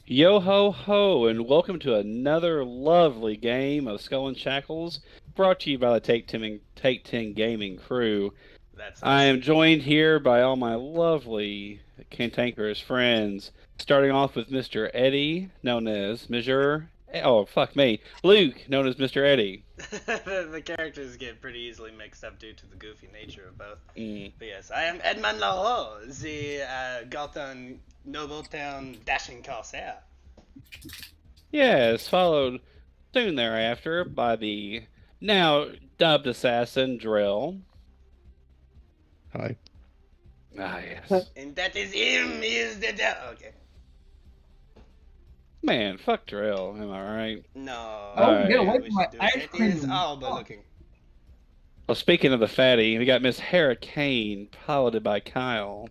Yo ho ho, and welcome to another lovely game of Skull and Shackles, brought to you by the Take 10 Gaming crew. That's I us. am joined here by all my lovely cantankerous friends, starting off with Mr. Eddie, known as Monsieur. Oh, fuck me. Luke, known as Mr. Eddie. The characters get pretty easily mixed up due to the goofy nature of both. Mm. But yes, I am Edmond Laho, the Galton Nobletown dashing corsair. Yes, followed soon thereafter by the now dubbed assassin Drill. Hi. Ah, yes. And that is him, he is the okay. Man, fuck Drill, am I right? No, Oh, the get way away we from my should do ice it cream. is Alba looking. Well, speaking of the fatty, we got Miss Hurricane, piloted by Kyle.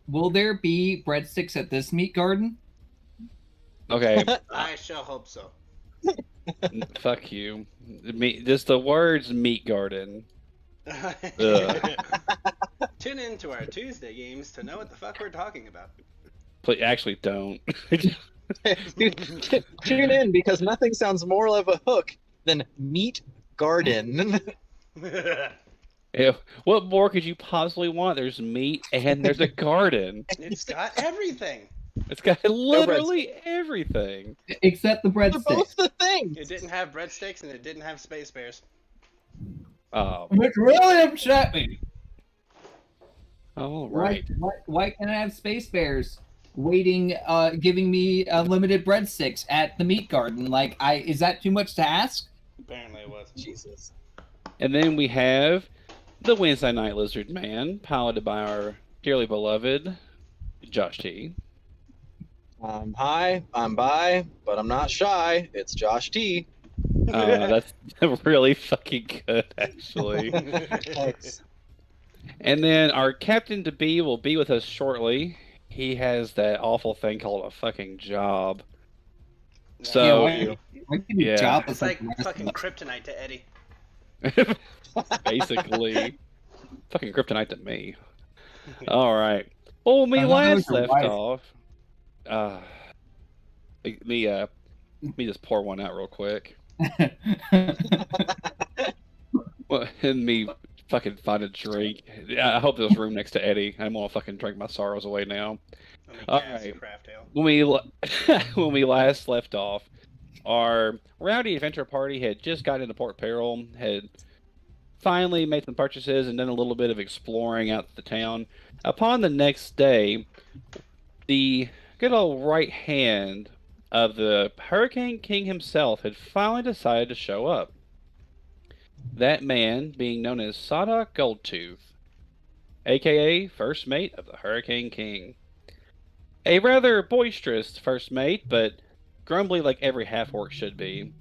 Will there be breadsticks at this meat garden? Okay, I sure hope so. fuck you. Just the words meat garden. Ugh. Tune in to our Tuesday games to know what the fuck we're talking about. Please, actually, don't. Tune in because nothing sounds more of a hook than meat garden. Yeah, what more could you possibly want? There's meat and there's a garden. It's got everything. It's got literally everything. Except the They're both breadsticks. the things. It didn't have breadsticks and it didn't have space bears. Which really upset me. All right. Why can't I have space bears waiting, giving me unlimited breadsticks at the meat garden? Is that too much to ask? Apparently it was. Jesus. And then we have the Wednesday Night Lizard Man, piloted by our dearly beloved Josh T. I'm high, I'm bi, but I'm not shy. It's Josh T. That's really fucking good, actually. Thanks. And then our captain to be will be with us shortly. He has that awful thing called a fucking job. So, why can you yeah. job It's like fucking kryptonite to Eddie. basically, fucking kryptonite to me. All right. Well, when we I know last your left wife. off, me just pour one out real quick. Well, and me fucking find a drink. I hope there's room next to Eddie. I'm gonna fucking drink my sorrows away now. Let me All gas right. craft ale. When we last left off, our rowdy adventure party had just gotten into Port Peril, had finally made some purchases and done a little bit of exploring out the town. Upon the next day, the good old right hand of the Hurricane King himself had finally decided to show up. That man being known as Sadok Goldtooth, aka First Mate of the Hurricane King. A rather boisterous first mate, but grumbly like every half-orc should be.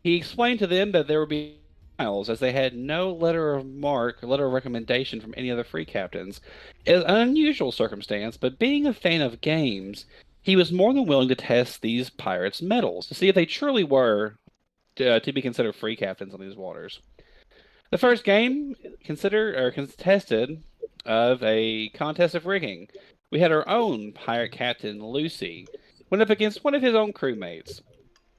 He explained to them that there would be trials, as they had no letter of mark or letter of recommendation from any other free captains. It is an unusual circumstance, but being a fan of games, he was more than willing to test these pirates' mettle to see if they truly were to be considered free captains on these waters. The first game contested of a contest of rigging. We had our own pirate captain, Lucy, went up against one of his own crewmates.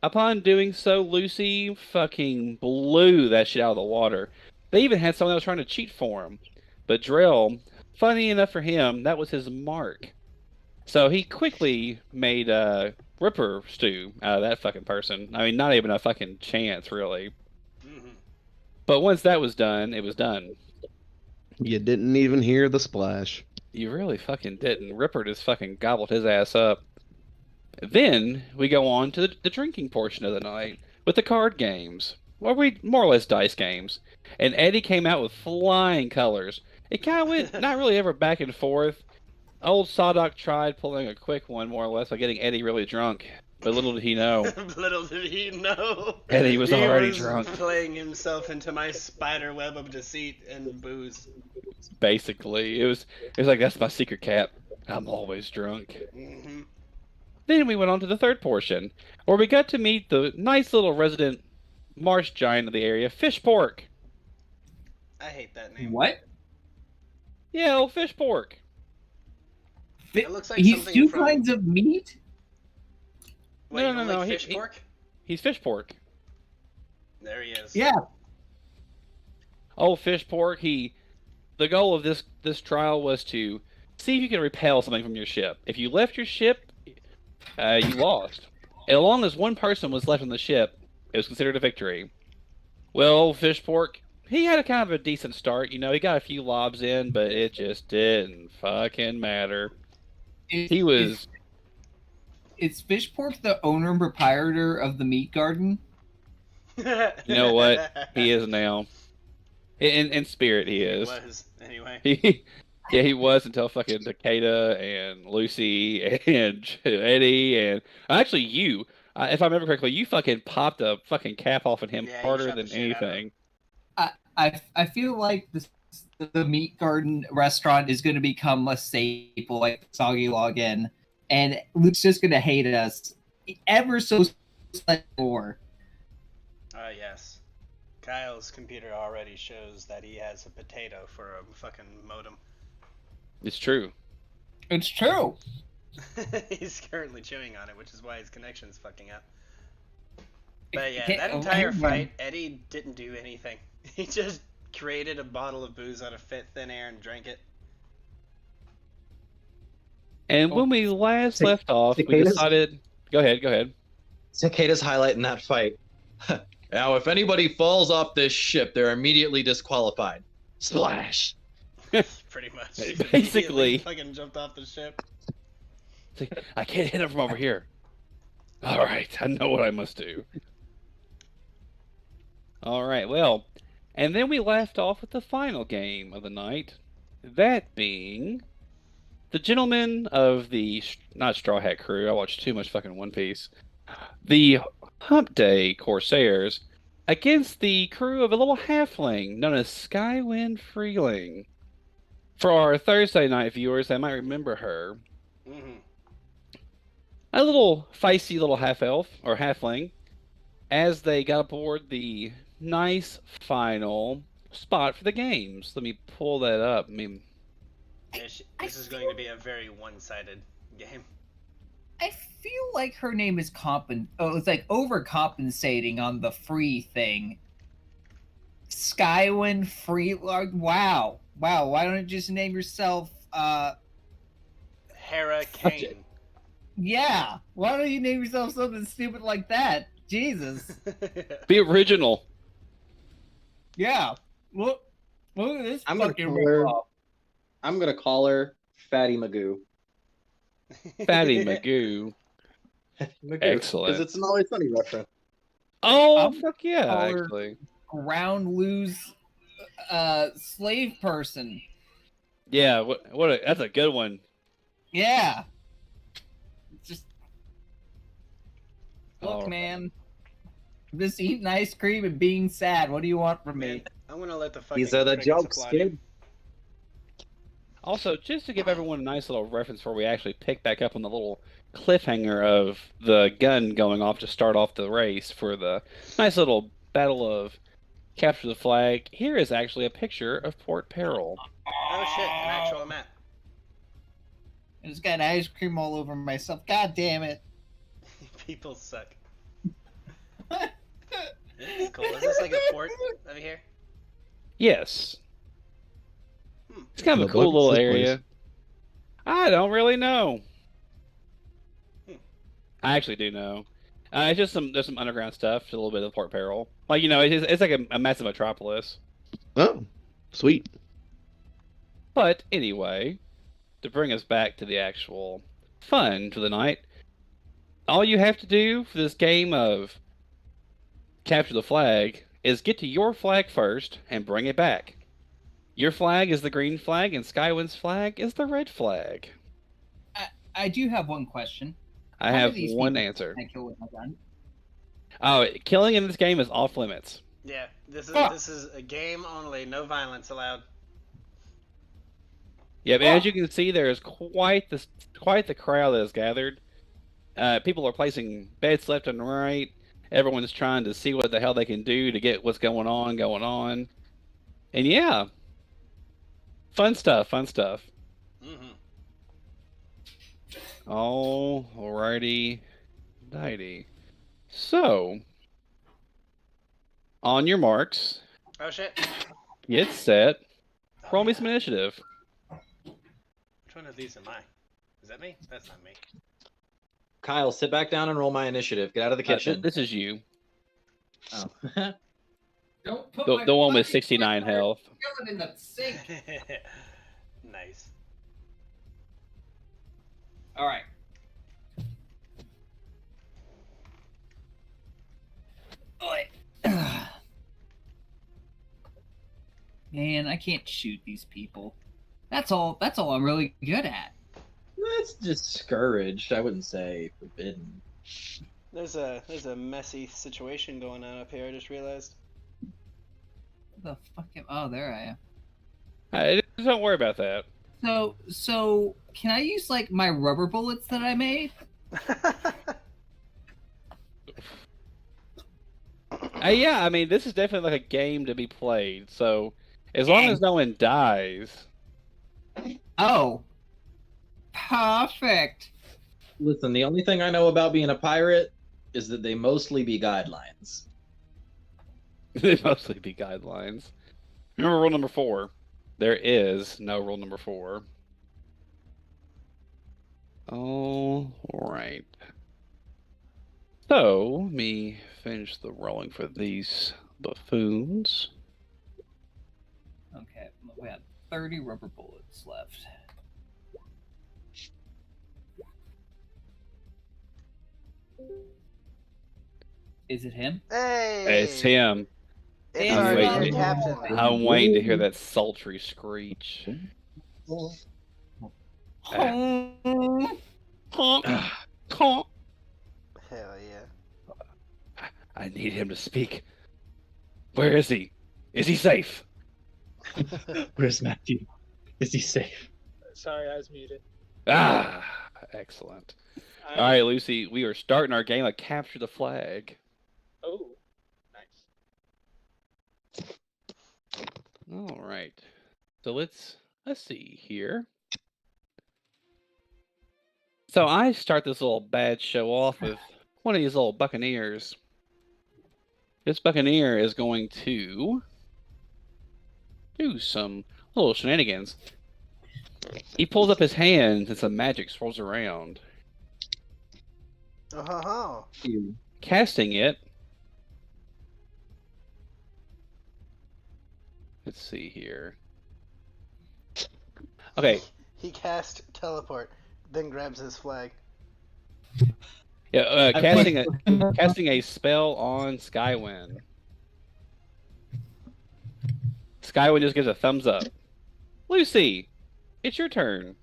Upon doing so, Lucy fucking blew that shit out of the water. They even had someone that was trying to cheat for him. But Drell, funny enough for him, that was his mark. So he quickly made Ripper stew out of that fucking person. I mean, not even a fucking chance, really. Mm-hmm. But once that was done, it was done. You didn't even hear the splash. You really fucking didn't. Ripper just fucking gobbled his ass up. Then we go on to the drinking portion of the night with the card games. Well, we more or less dice games. And Eddie came out with flying colors. It kind of went not really ever back and forth. Old Sadok tried pulling a quick one, more or less, by getting Eddie really drunk. But little did he know, Little did he know. Eddie was already was drunk. playing himself into my spider web of deceit and booze. Basically, it was like, that's my secret cap. I'm always drunk. Mm-hmm. Then we went on to the third portion, where we got to meet the nice little resident marsh giant of the area, Fish Pork. I hate that name. What? Yeah, old Fish Pork. It looks like He's something two from- kinds of meat? What, No, you no, don't no, like he- fish pork? He's fish pork. There he is. Yeah. Oh, fish pork. The goal of this trial was to see if you can repel something from your ship. If you left your ship, you lost. As long as one person was left on the ship, it was considered a victory. Well, fish pork, he had a kind of a decent start. You know, he got a few lobs in, but it just didn't fucking matter. He was. Is Fish Pork the owner and proprietor of the meat garden? You know what? He is now. In spirit, he is. was, anyway. Yeah, he was until fucking Takeda and Lucy and Eddie and actually you. If I remember correctly, you fucking popped a fucking cap off of him Yeah, you harder shot the than shit out of him. anything. I feel like the meat garden restaurant is going to become a staple, like Soggy Login, and Luke's just going to hate us ever so slightly more. Yes. Kyle's computer already shows that he has a potato for a fucking modem. It's true. It's true. He's currently chewing on it, which is why his connection's fucking up. But yeah, Can't- that oh, entire hang on. fight, Eddie didn't do anything. He just created a bottle of booze out of thin air and drank it. And when we last Cic- left off, we cicadas? decided. Go ahead. Cicada's highlight in that fight. Now, if anybody falls off this ship, they're immediately disqualified. Splash. Pretty much. Basically. Immediately fucking jumped off the ship. It's like, I can't hit him from over here. All right, I know what I must do. All right, well, and then we left off with the final game of the night, that being the gentlemen of the not Straw Hat Crew. I watched too much fucking One Piece. The Hump Day Corsairs against the crew of a little halfling known as Skywind Freeling. For our Thursday night viewers, they might remember her. Mm-hmm. A little feisty little half elf or halfling as they got aboard the nice final spot for the games. Let me pull that up. I mean, Yeah, this is going to be a very one-sided game. I feel like her name is it's like overcompensating on the free thing. Skywind Free. Wow. Why don't you just name yourself? Hera Kane. Yeah. Why don't you name yourself something stupid like that? Jesus. be original. Yeah. Look at this I'm gonna fucking call her- ripoff. I'm gonna call her Fatty Magoo. Fatty Magoo. Excellent. Because it's an Always Sunny reference. Oh, I'm fuck yeah, call her- actually. Ground loose slave person. Yeah, that's a good one. Yeah. Just look, Alright. man. I'm just eating ice cream and being sad. What do you want from me? Man, I'm gonna let the fucking These are the crickets jokes, applaud you. kid. Also, just to give everyone a nice little reference before we actually pick back up on the little cliffhanger of the gun going off to start off the race for the nice little battle of capture the flag, here is actually a picture of Port Peril. Oh shit, an actual map. I just got ice cream all over myself. God damn it. People suck. This is cool. Is this like a fort over here? Yes. Hmm. It's kind of a The cool book little is this area. I don't really know. Hmm. I actually do know. It's just there's some underground stuff, a little bit of Port Peril. Like, you know, it's like a massive metropolis. Oh, sweet. But anyway, to bring us back to the actual fun for the night, all you have to do for this game of capture the flag is get to your flag first and bring it back. Your flag is the green flag, and Skywind's flag is the red flag. I do have one question. I How have do these one people answer. can I kill with my gun? Oh, killing in this game is off limits. Yeah, this is Ah. this is a game only, no violence allowed. Yeah, but as you can see, there is quite the crowd that has gathered. People are placing bets left and right. Everyone's trying to see what the hell they can do to get what's going on. And yeah, fun stuff. Mm-hmm. Alrighty. Alrighty. So, on your marks, Oh shit. get set. Oh, Roll me yeah. some initiative. Which one of these am I? Is that me? That's not me. Kyle, sit back down and roll my initiative. Get out of the kitchen. This is you. Oh. Don't put The, my the one with fucking 69 Twitter health. skillet in the sink. Nice. All right. Oi. Man, I can't shoot these people. That's all I'm really good at. That's discouraged. I wouldn't say forbidden. There's a messy situation going on up here. I just realized. The fuck oh, there I am. Don't worry about that. So can I use like my rubber bullets that I made? Yeah, I mean, this is definitely like a game to be played. So, as long as no one dies. Oh. Perfect. Listen, the only thing I know about being a pirate is that they mostly be guidelines. They mostly be guidelines. Remember rule number 4. There is no rule number 4. All right. So, let me finish the rolling for these buffoons. Okay, we have 30 rubber bullets left. Is it him? Hey! It's him. It's I'm our waiting. captain. I'm waiting to hear that sultry screech. Home. Honk, honk. Hell yeah. I need him to speak. Where is he? Is he safe? Where's Matthew? Is he safe? Sorry, I was muted. Ah, excellent. All right, Lucy, we are starting our game of Capture the Flag. Oh, nice. All right. So let's see here. So I start this little bad show off with one of these little buccaneers. This buccaneer is going to do some little shenanigans. He pulls up his hand and some magic swirls around. Oh, Casting it. Let's see here. Okay. he cast teleport, then grabs his flag. Yeah, casting a spell on Skywin. Skywin just gives a thumbs up. Lucy, it's your turn.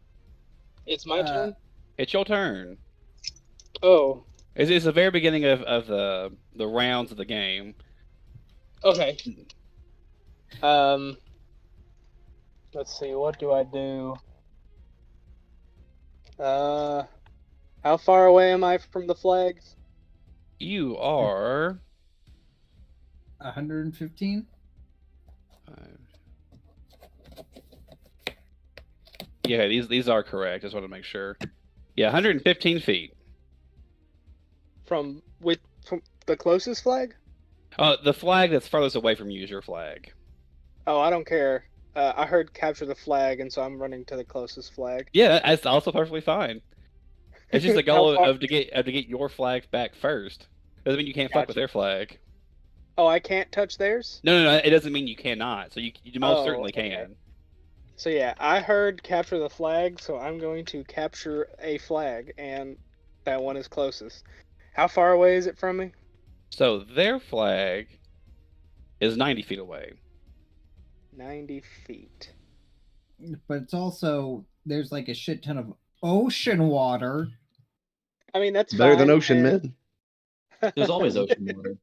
It's my turn? It's your turn. Oh, It's the very beginning of the rounds of the game. okay. Let's see, what do I do? How far away am I from the flags? You are 115. Yeah, these are correct. Just want to make sure. Yeah, 115 feet. From the closest flag? The flag that's farthest away from you is your flag. Oh, I don't care. I heard capture the flag, and so I'm running to the closest flag. Yeah, that's also perfectly fine. It's just the goal How far- of to get your flag back first. Doesn't mean you can't fuck with Gotcha. their flag. Oh, I can't touch theirs? No. It doesn't mean you cannot. So you most Oh, certainly okay. can. So yeah, I heard capture the flag, so I'm going to capture a flag, and that one is closest. How far away is it from me? So their flag is 90 feet away. 90 feet. But it's also there's like a shit ton of ocean water. I mean, that's Better than fine, ocean man. men. There's always ocean water.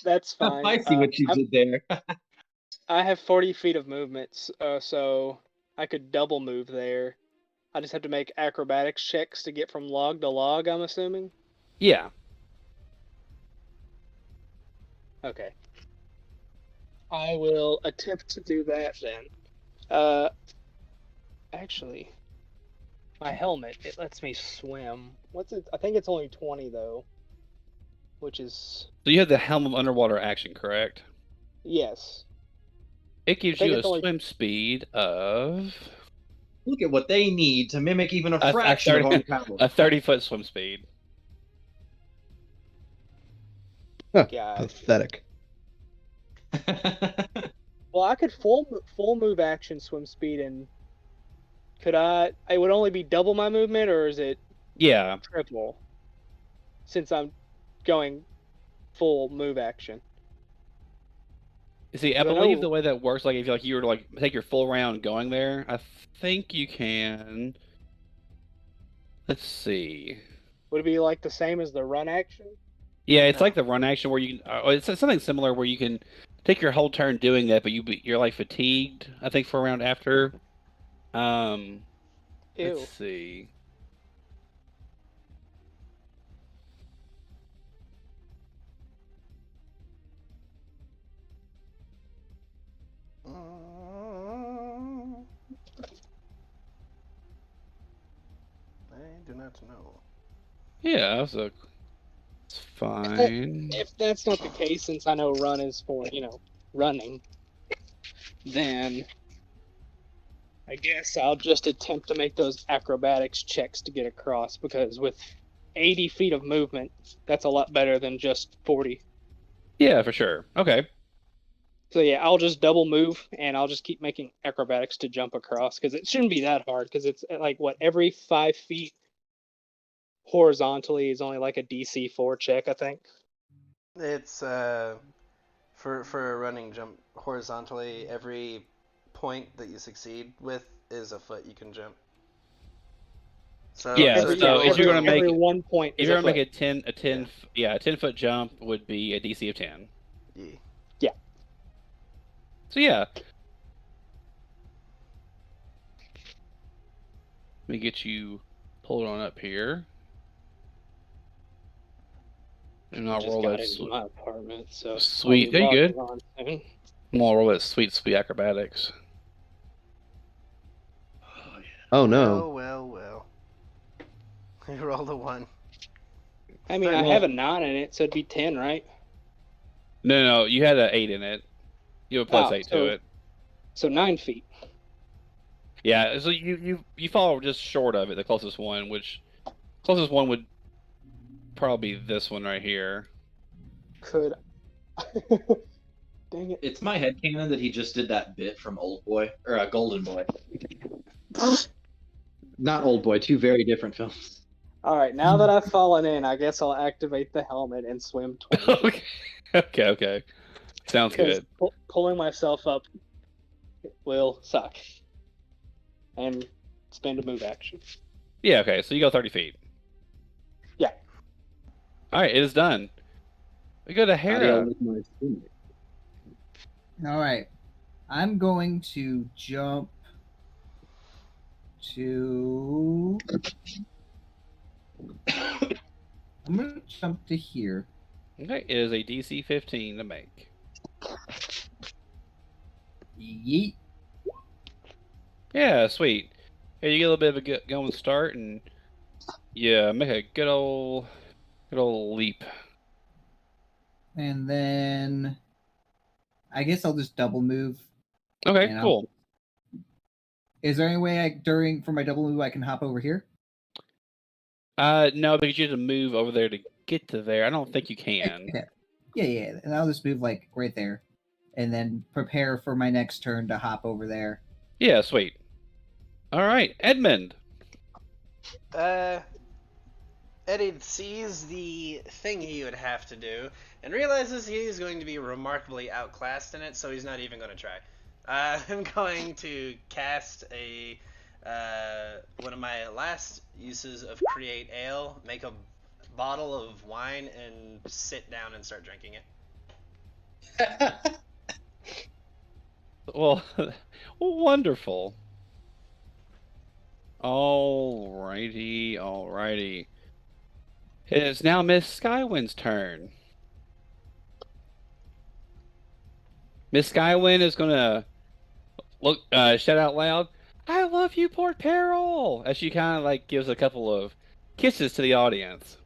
That's fine. I see what you did there. I have 40 feet of movement, so I could double move there. I just have to make acrobatics checks to get from log to log, I'm assuming? Yeah. Okay. I will attempt to do that then. Actually, my helmet, it lets me swim. What's it? I think it's only 20 though, which is So you have the Helm of Underwater action, correct? yes. It gives think you a it's only- swim speed of Look at what they need to mimic even a fraction of our power. a 30-foot swim speed. Huh, God. pathetic. Well, I could full move action swim speed, and could I? It would only be double my movement, or is it Yeah. triple? Since I'm going full move action. You see, I But I believe know- the way that works, like if you were to like take your full round going there, I think you can. Let's see. Would it be like the same as the run action? Yeah, it's No. like the run action where you can. It's something similar where you can take your whole turn doing that, but you're like fatigued. I think for a round after. Ew. Let's see. I do not know. Yeah, so it's fine. If that's not the case, since I know run is for running, then I guess I'll just attempt to make those acrobatics checks to get across, because with 80 feet of movement, that's a lot better than just 40. Yeah, for sure. Okay. So yeah, I'll just double move, and I'll just keep making acrobatics to jump across, because it shouldn't be that hard, because it's like, what, every 5 feet horizontally is only like a DC 4 check, I think. It's for a running jump horizontally, every point that you succeed with is a foot you can jump. So Yeah, Every- so if you're gonna make every 1 point if is you're a gonna make foot. a 10-foot jump would be a DC of 10. Yeah. So yeah. Let me get you pulled on up here. And I'll Just roll got that into my apartment, so sweet. I'll be Yeah, you good? logging on soon. I'll roll that sweet acrobatics. Oh no. Well. You rolled a 1. I mean, I have a 9 in it, so it'd be 10, right? No, you had an 8 in it. You have a plus Oh, 8 so- to it. So 9 feet. Yeah, so you fall just short of it, the closest one would probably be this one right here. Could. Dang it. It's my headcanon that he just did that bit from Old Boy, or Golden Boy. Not Old Boy, two very different films. Alright, now that I've fallen in, I guess I'll activate the helmet and swim 20 feet. Okay. Sounds Because good. pulling myself up will suck. And spend a move action. Yeah, okay, so you go 30 feet. Yeah. Alright, it is done. We go to Hera. All right. I'm going to jump to. I'm going to jump to here. Okay, it is a DC 15 to make. Yeet. Yeah, sweet. Hey, you get a little bit of a going start, and yeah, make a good old leap. And then I guess I'll just double move. Okay, You know? cool. Is there any way for my double move I can hop over here? No, because you have to move over there to get to there. I don't think you can. Yeah. And I'll just move like right there. And then prepare for my next turn to hop over there. Yeah, sweet. All right, Edmund. Eddie sees the thing he would have to do and realizes he is going to be remarkably outclassed in it, so he's not even going to try. I'm going to cast one of my last uses of Create Ale, make a bottle of wine, and sit down and start drinking it. Well, wonderful. Alrighty. It is now Miss Skywind's turn. Miss Skywind is gonna shout out loud, I love you, Port Peril, as she kind of like gives a couple of kisses to the audience.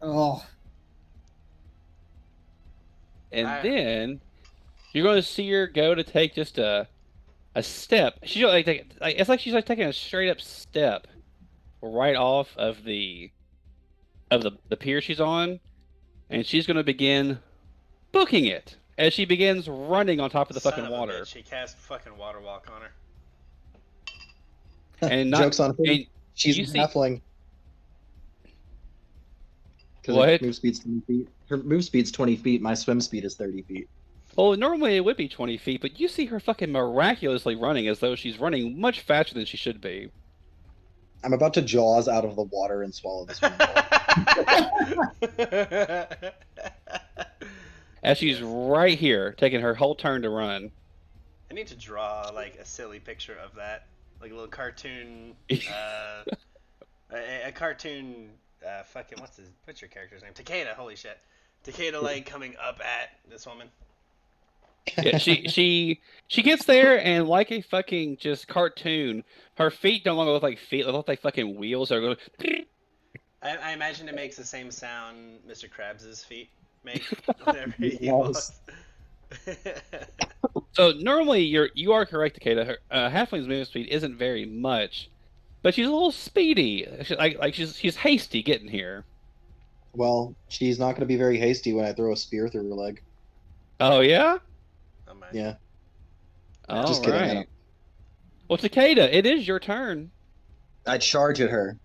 Oh, And then you're going to see her go to take just a step. She's like, it's like she's like taking a straight up step right off of the pier she's on, and she's going to begin booking it as she begins running on top of the fucking water. She cast fucking water walk on her. And not, Joke's on her. and She's you a see- halfling. What? Her move speed's 20 feet. Her move speed's 20 feet. My swim speed is 30 feet. Well, normally it would be 20 feet, but you see her fucking miraculously running as though she's running much faster than she should be. I'm about to jaws out of the water and swallow this one. As she's right here, taking her whole turn to run. I need to draw like a silly picture of that, like a little cartoon, a cartoon. Fucking what's your character's name? Takeda. Holy shit, Takeda like coming up at this woman. Yeah, she gets there, and like a fucking just cartoon, her feet no longer look like feet; they look like fucking wheels. They're going. I imagine it makes the same sound Mr. Krabs' feet make whenever he walks. So normally you are correct, Takeda. Her halfling's movement speed isn't very much, but she's a little speedy. She's hasty getting here. Well, she's not going to be very hasty when I throw a spear through her leg. Oh yeah. Oh, man. Yeah. All Just kidding. I right. don't- Well, Takeda, it is your turn. I charge at her.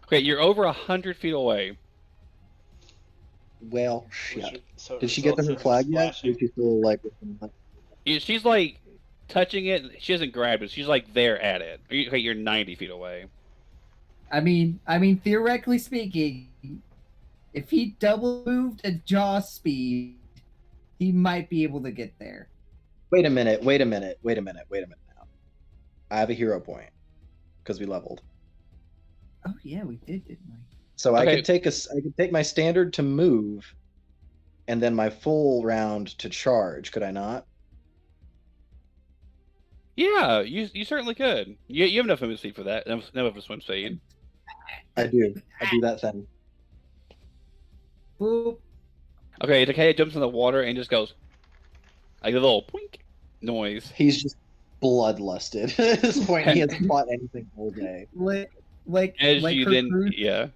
Okay, you're over 100 feet away. Well, shit. So Did she get to her flag yet? Or splashing. is she still like? She's like touching it. She hasn't grabbed it. She's like there at it. Okay, you're 90 feet away. I mean, theoretically speaking, if he double moved at jaw speed, he might be able to get there. Wait a minute now. I have a hero point because we leveled. Oh yeah, we did, didn't we? So Okay. I could take my standard to move, and then my full round to charge. Could I not? Yeah, you certainly could. You have enough movement speed for that. Enough of a swim speed. I do. I do that thing. Boop. Okay, Takeda jumps in the water and just goes like a little poink noise. He's just bloodlusted. At this point, he hasn't fought anything all day. Like As you her then, crew, yeah.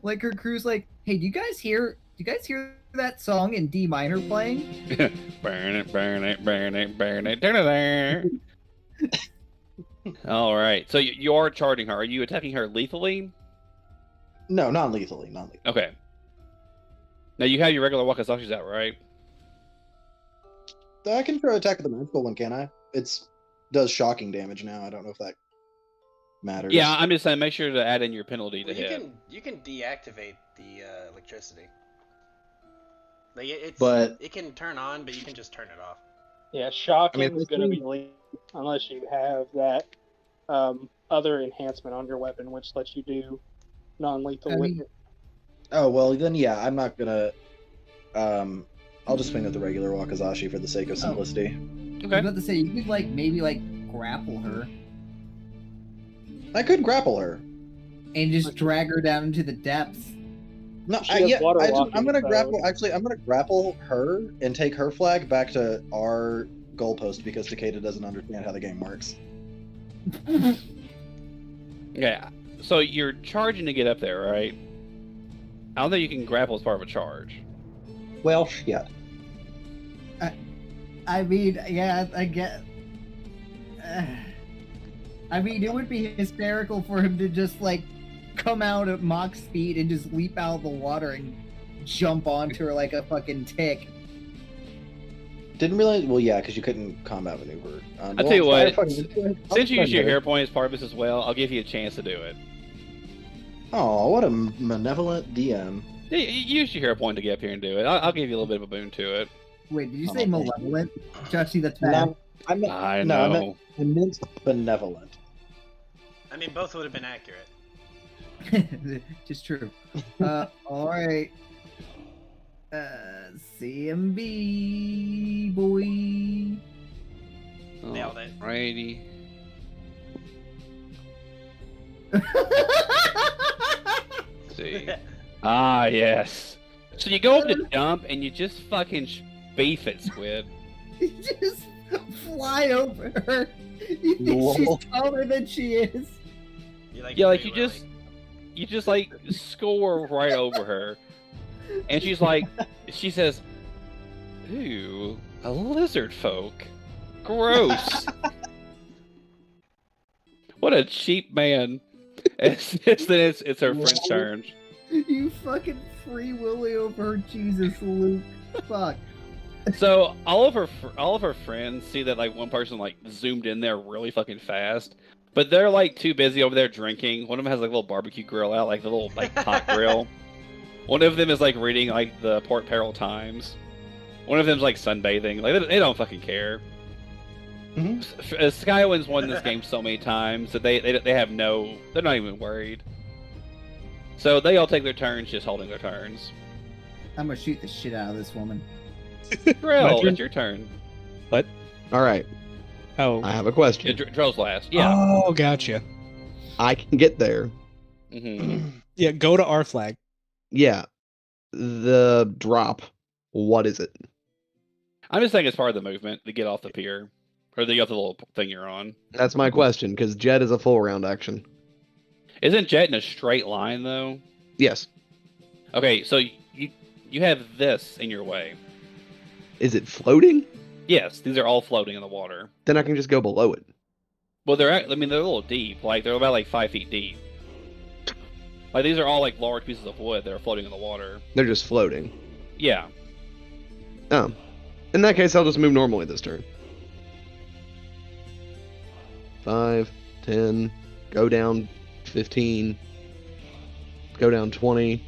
like her crew's like, hey, do you guys hear that song in D minor playing? Burn it, burn it, burn it, burn it. There. All right. So you are charging her. Are you attacking her lethally? No, not lethally. Not lethally. Okay. Now you have your regular Wakazashis out, right? I can throw attack of the magical one, can I? It's does shocking damage now. I don't know if that matters. Yeah, I'm just saying make sure to add in your penalty to Well, hit. you can deactivate the electricity. Like it can turn on, but you can just turn it off. Yeah, shocking I mean, is going to be lethal unless you have that other enhancement on your weapon, which lets you do non-lethal with it. Oh well, then yeah, I'm not gonna. I'll just swing with the regular Wakazashi for the sake of simplicity. I was Okay. about to say you could maybe grapple her I could grapple her. and just drag her down into the depths. No, She has water walking, I'm gonna so- grapple. Actually, I'm gonna grapple her and take her flag back to our goalpost because Takeda doesn't understand how the game works. Yeah. So you're charging to get up there, right? I don't think you can grapple as part of a charge. Well, shit. I mean, yeah, I get. I mean, it would be hysterical for him to just come out at Mach speed and just leap out of the water and jump onto her like a fucking tick. Didn't realize. Well, yeah, because you couldn't combat maneuver. I'll tell you what, I'll Since try you use your better. hero point as part of this as well, I'll give you a chance to do it. Oh, what a malevolent DM. You use your hero point to get up here and do it. I'll give you a little bit of a boon to it. Wait, did you Oh, say okay. malevolent? Joshy, that's bad. No, I meant, I no, know. I meant benevolent. I mean, both would have been accurate. Just true. Alright. CMB, boy. Nailed it. Alrighty. Let's see. Ah, yes. So you go up to dump and you just fucking beef it, Squid. You just fly over her. You think she's taller than she is. Yeah, like you just like score right over her. And she's like, she says, "Ooh, a lizard folk. Gross." What a cheap man. It's her friend's turn. You fucking free willy over her, Jesus, Luke. Fuck. So all of her friends see that like one person like zoomed in there really fucking fast, but they're like too busy over there drinking. One of them has like a little barbecue grill out, like the little like pot grill. One of them is like reading like the Port Peril Times. One of them's like sunbathing. Like they don't fucking care. Skywind's won this game so many times that they have no. They're not even worried. So they all take their turns, just holding their turns. I'm gonna shoot the shit out of this woman. Drill, it's your turn. What? All right. Oh. I have a question. Drill's last. Yeah. Oh, gotcha. I can get there. Yeah, go to our flag. Yeah. The drop. What is it? I'm just saying it's part of the movement to get off the pier. Or to get off the little thing you're on. That's my question, because jet is a full round action. Isn't jet in a straight line, though? Yes. Okay, so you have this in your way. Is it floating? Yes, these are all floating in the water. Then I can just go below it. Well, they're a little deep. Like, they're about, 5 feet deep. Like, these are all, large pieces of wood that are floating in the water. They're just floating. Yeah. Oh. In that case, I'll just move normally this turn. 5, 10, go down 15, go down 20,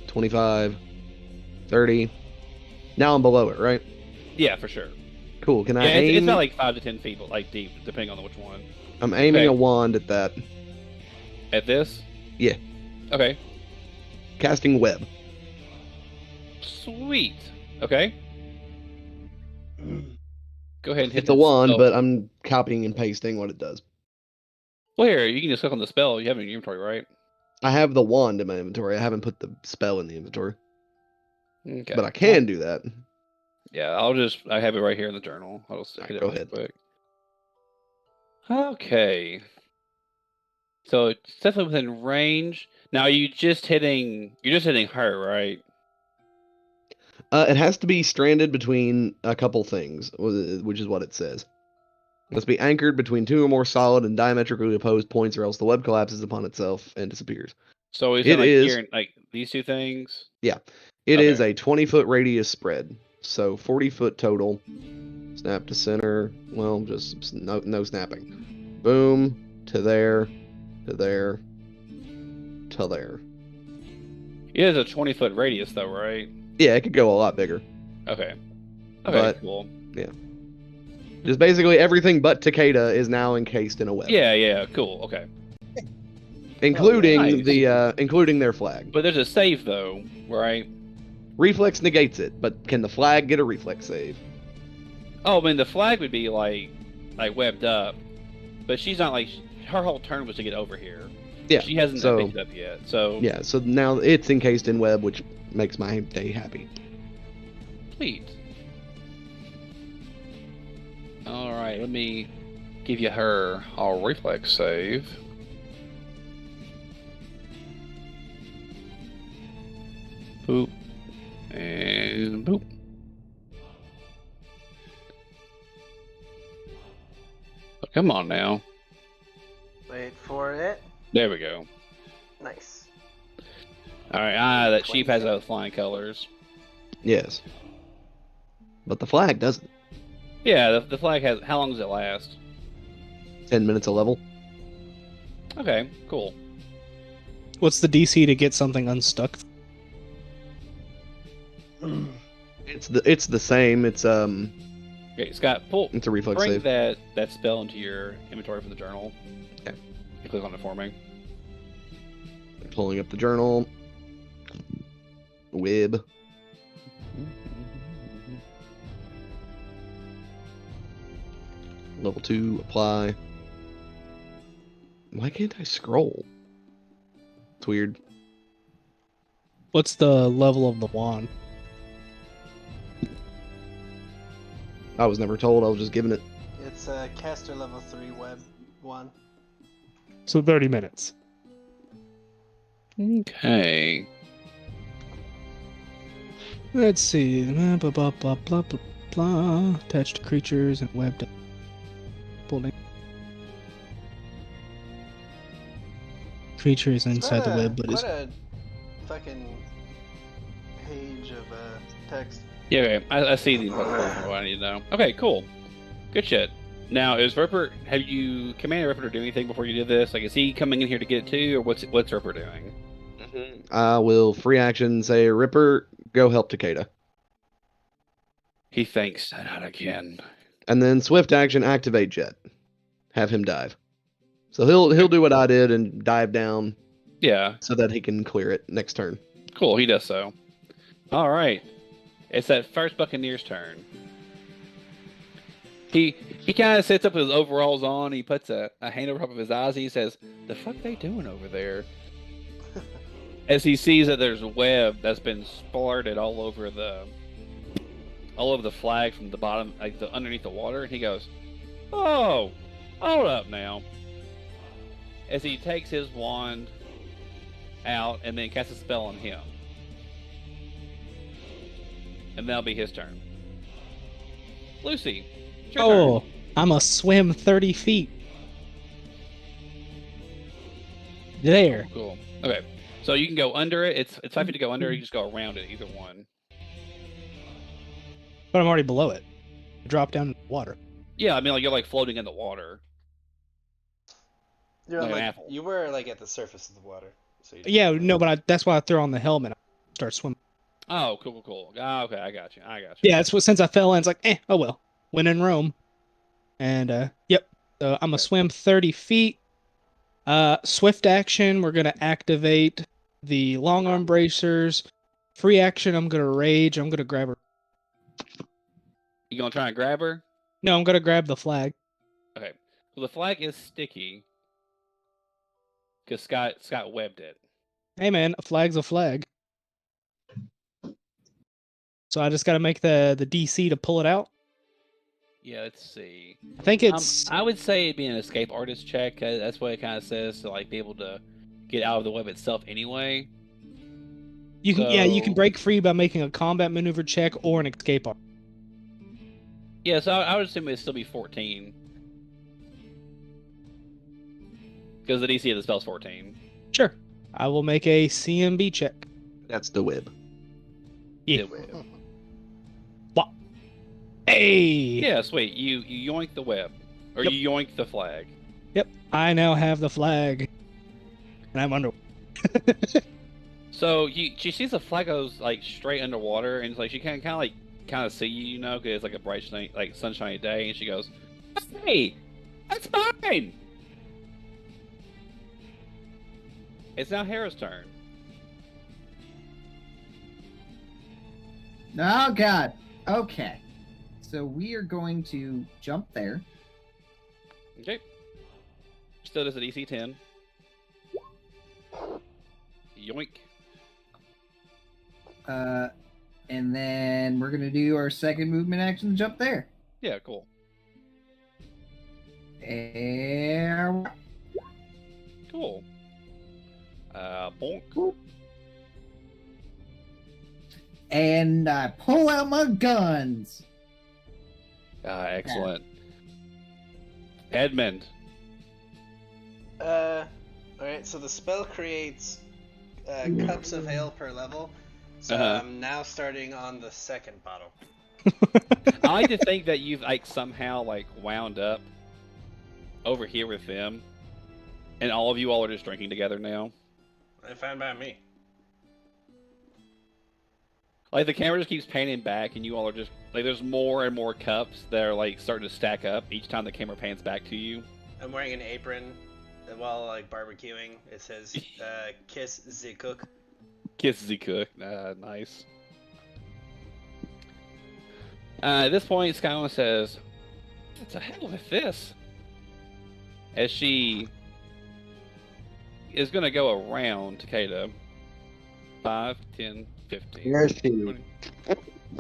25, 30. Now I'm below it, right? Yeah, for sure. Cool. Can I Yeah, aim? it's about 5 to 10 feet, deep, depending on which one. I'm aiming a wand at that. At this? Yeah. Okay. Casting web. Sweet. Okay. Go ahead and hit It's a wand, spell. but I'm copying and pasting what it does. Well, here, you can just click on the spell. You have it in your inventory, right? I have the wand in my inventory. I haven't put the spell in the inventory. Okay. But I can do that. Yeah, I have it right here in the journal. I'll just hit it go really ahead. quick. Okay. So it's definitely within range. Now you're just hitting her, right? It has to be stranded between a couple things, which is what it says. It must be anchored between two or more solid and diametrically opposed points, or else the web collapses upon itself and disappears. So is It it is- here, these two things? Yeah. It is Okay. a 20-foot radius spread, so 40-foot total. Snap to center. Well, just no snapping. Boom. To there. To there. To there. It is a 20-foot radius, though, right? Yeah, it could go a lot bigger. Okay. Okay, But- cool. Just basically everything but Takeda is now encased in a web. Yeah, cool. Okay. Including nice. including their flag. But there's a save, though, right? Reflex negates it, but can the flag get a reflex save? Oh, I mean, the flag would be, like webbed up. But she's not, her whole turn was to get over here. Yeah. She hasn't so- picked it up yet, so... Yeah, so now it's encased in web, which makes my day happy. Sweet. Alright, let me give you her reflex save. Boop. And boop. Oh, come on now. Wait for it. There we go. Nice. Alright, that sheep has those flying colors. Yes. But the flag doesn't. Yeah, the flag has... How long does it last? 10 minutes a level. Okay, cool. What's the DC to get something unstuck? It's the same. It's Okay, Scott, it's a reflex bring save. that spell into your inventory from the journal. Okay. You click on it for me. Pulling up the journal. Web. Level 2, apply. Why can't I scroll? It's weird. What's the level of the wand? I was never told. I was just given it. It's a caster level 3 web one. So 30 minutes. Okay. Let's see. Blah, blah, blah, blah, blah, blah, blah. Attached to creatures and web. Pulling. Creature is inside the web, but is quite a fucking page of text. Yeah, okay. I see the important what I need to know. Okay, cool. Good shit. Now, is Ripper, have you commanded Ripper to do anything before you did this? Like, is he coming in here to get it too, or what's Ripper doing? I will free action say, Ripper, go help Takeda. He thinks not again. And then swift action, activate Jet. Have him dive. So he'll do what I did and dive down Yeah, so that he can clear it next turn. cool. He does so. All right. It's that first Buccaneer's turn. He kind of sits up with his overalls on. He puts a hand over top of his eyes. And he says, "The fuck they doing over there?" As he sees that there's a web that's been splattered all over the flag from the bottom, like underneath the water, and he goes, "Oh, hold up now." As he takes his wand out and then casts a spell on him, and that'll be his turn. Lucy, it's your oh, turn. I'm a swim 30 feet. There. Cool. Okay, so you can go under it. It's 5 feet to go under. You just go around it, either one. But I'm already below it. I drop down in the water. Yeah, I mean, like you're like floating in the water. You're Like an like apple. you were like at the surface of the water. So you Yeah, no, but that's why I throw on the helmet. And start swimming. Oh, cool. Ah, okay, I got you. Yeah, that's what. Since I fell in, it's like, oh well. When in Rome. And yep. So I'm a swim 30 feet. Swift action. We're gonna activate the long arm bracers. Free action. I'm gonna rage. I'm gonna grab her. You gonna try and grab her? No, I'm gonna grab the flag. Okay. Well, the flag is sticky because Scott webbed it. Hey man, a flag's a flag. So I just gotta make the DC to pull it out. Yeah, let's see. I think it's I would say it'd be an escape artist check. That's what it kind of says to like be able to get out of the web itself anyway. you can you can so- break free by making a combat maneuver check or an escape arm. Yeah, so I would assume it'd still be 14 because the DC of the spell's 14. Sure. I will make a CMB check. That's the web. Yeah. The web. Hey. Yeah, sweet. You yoink the web, or Yep. you yoink the flag. Yep. I now have the flag, and I'm under. So she sees the flag goes like straight underwater, and it's like she can kind of see you, because it's like a bright like sunshiny day, and she goes, "Hey, that's mine." It's now Hera's turn. Oh God. Okay. So we are going to jump there. Okay. Still does a DC 10. Yoink. And then we're gonna do our second movement action, jump there. Yeah, cool. And Cool. Bonk. and I pull out my guns. Excellent. Edmund. Alright, so the spell creates cups of ale per level. So Uh-huh. I'm now starting on the second bottle. I like to think that you've like somehow like wound up over here with them, and all of you all are just drinking together now. Fine by me. Like the camera just keeps panning back, and you all are just like there's more and more cups that are like starting to stack up each time the camera pans back to you. I'm wearing an apron while like barbecuing. It says "Kiss the cook." Kiss the cook. Nice. At this point, Skylon says, What the hell with this? As she is going to go around Takeda. 5, 10, 15. Where is she? 20.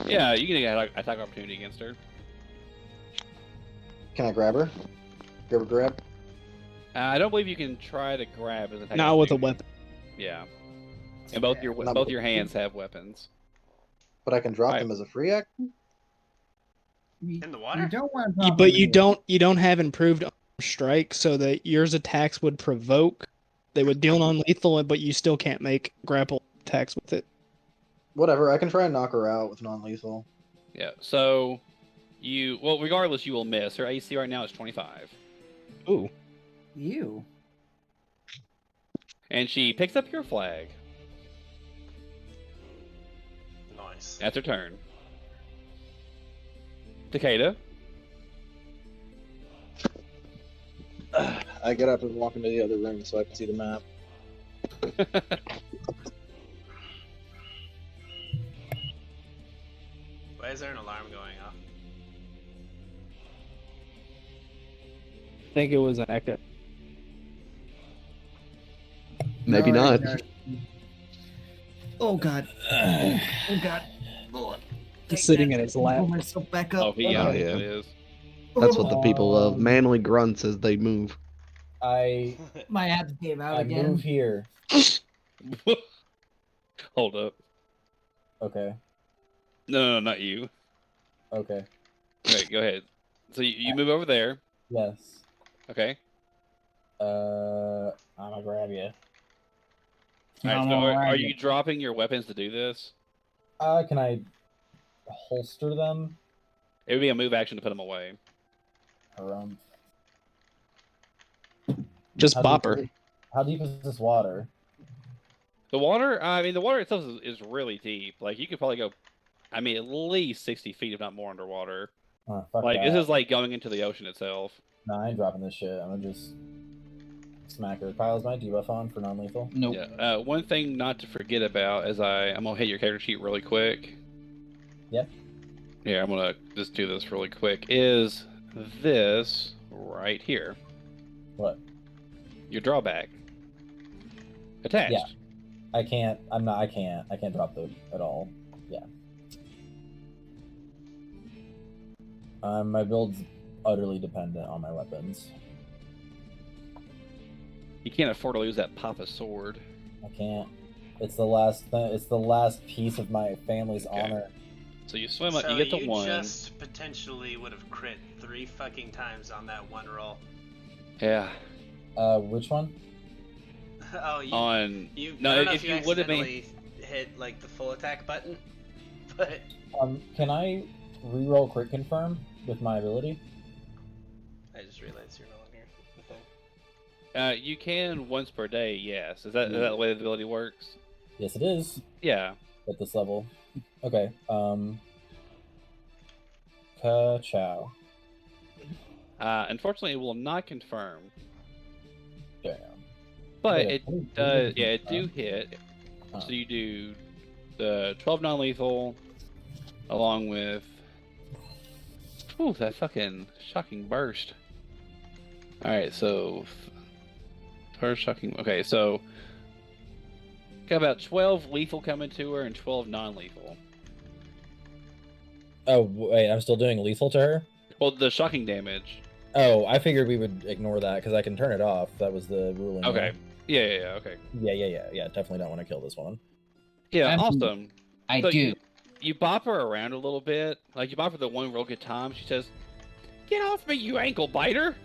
Yeah, you can get an attack opportunity against her. Can I grab her? Give her a grab? I don't believe you can try to grab as an attack Not with a opportunity. weapon. Yeah. And both your hands have weapons. But I can drop Right. them as a free action? In the water? You don't want to. But you don't have improved strike, so that yours attacks would provoke. They would deal non-lethal, but you still can't make grapple attacks with it. Whatever, I can try and knock her out with non-lethal. Yeah. So regardless, you will miss. Her AC right now is 25. Ooh. You. And she picks up your flag. Nice. That's her turn. Takeda. I get up and walk into the other room so I can see the map. Why is there an alarm going off? I think it was an echo. Maybe not. Oh god. Oh god. He's sitting in his lap. Pull myself back up. Oh, yeah, Oh, yeah. it is. That's what the people love. Manly grunts as they move. My abs came out again. move here. Hold up. Okay. No, not you. Okay. Okay, go ahead. So you move over there. Yes. Okay. I'm gonna grab you. All right. So are you dropping your weapons to do this? Can I holster them? It would be a move action to put them away. Or, Just How bop deep her. is- How deep is this water? The water. I mean, the water itself is really deep. Like you could probably go. I mean, at least 60 feet, if not more, underwater. Fuck Like that. this is like going into the ocean itself. Nah, I ain't dropping this shit. I'm gonna just smack her. Kyle's my debuff on for non-lethal. Nope. Yeah. One thing not to forget about as I'm gonna hit your character sheet really quick. Yep. Yeah, I'm gonna just do this really quick. Is this right here? What? Your drawback. Attached. Yeah. I can't. I can't drop the at all. Yeah. My build's utterly dependent on my weapons. You can't afford to lose that Papa sword. I can't. It's the last It's the last piece of my family's Okay. honor. So you swim up. So You get to you one. just potentially would have crit 3 fucking times on that one roll. Yeah. Which one? Oh, you. On You, no, I don't know if if you you would have been. accidentally hit like the full attack button, but Can I reroll crit confirm with my ability? I just realized you're no longer. Okay. You can once per day. Yes. Is that the way the ability works? Yes, it is Yeah. at this level. Okay. Ka-chow. Unfortunately, it will not confirm, Damn. but Yeah, it what do you does. do? Yeah, it do hit. Oh. So you do the 12 non-lethal, along with. Ooh, that fucking shocking burst. All right, so first shocking. Okay, so got about 12 lethal coming to her and 12 non-lethal. Oh wait, I'm still doing lethal to her. Well, the shocking damage. Oh, I figured we would ignore that because I can turn it off. That was the ruling. Okay. Yeah. Okay. Yeah. Definitely don't want to kill this one. Yeah. I'm- Awesome. I So do. You bop her around a little bit. Like you bop her the one real good time. She says, "Get off me, you ankle biter!"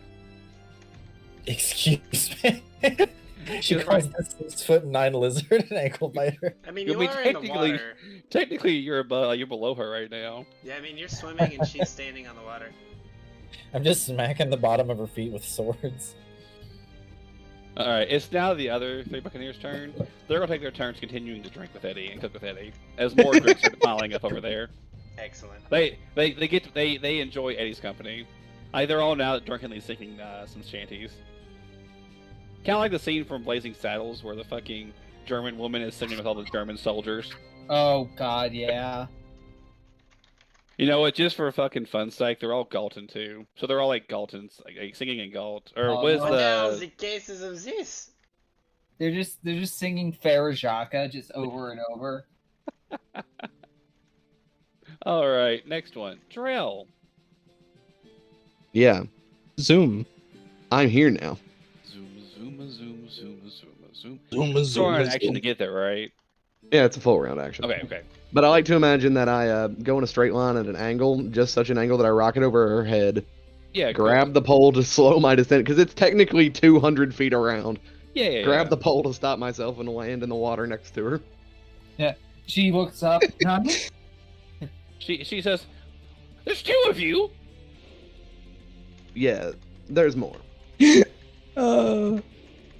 Excuse me. She You're calls this 6'9" lizard an ankle biter. I mean, I you mean, are in the technically- water. Technically, you're below her right now. Yeah, I mean, you're swimming and she's standing on the water. I'm just smacking the bottom of her feet with swords. All right, it's now the other 3 Buccaneers' turn. They're gonna take their turns continuing to drink with Eddie and cook with Eddie as more drinks are piling up over there. Excellent. They enjoy Eddie's company. They're all now drunkenly singing some shanties. Kind of like the scene from Blazing Saddles where the fucking German woman is singing with all the German soldiers. Oh god, yeah. You know what? Just for fucking fun's sake, they're all Galton too. So they're all like Galtons, like singing in Galt. Or Oh, what is no. What the hell's the? the cases of this? They're just singing Farajaka just over and over. All right, next one, Drell. Yeah, Zoom. I'm here now. Zoom, zoom, zoom, zoom, zoom, zoom. Zoom, It's an action to get there, right? Yeah, it's a full round action. Okay. But I like to imagine that I go in a straight line at an angle, just such an angle that I rocket over her head, Yeah. grab the pole to slow my descent, because it's technically 200 feet around. Yeah. Grab the pole to stop myself and land in the water next to her. She looks up. She says, "There's two of you." Yeah, there's more.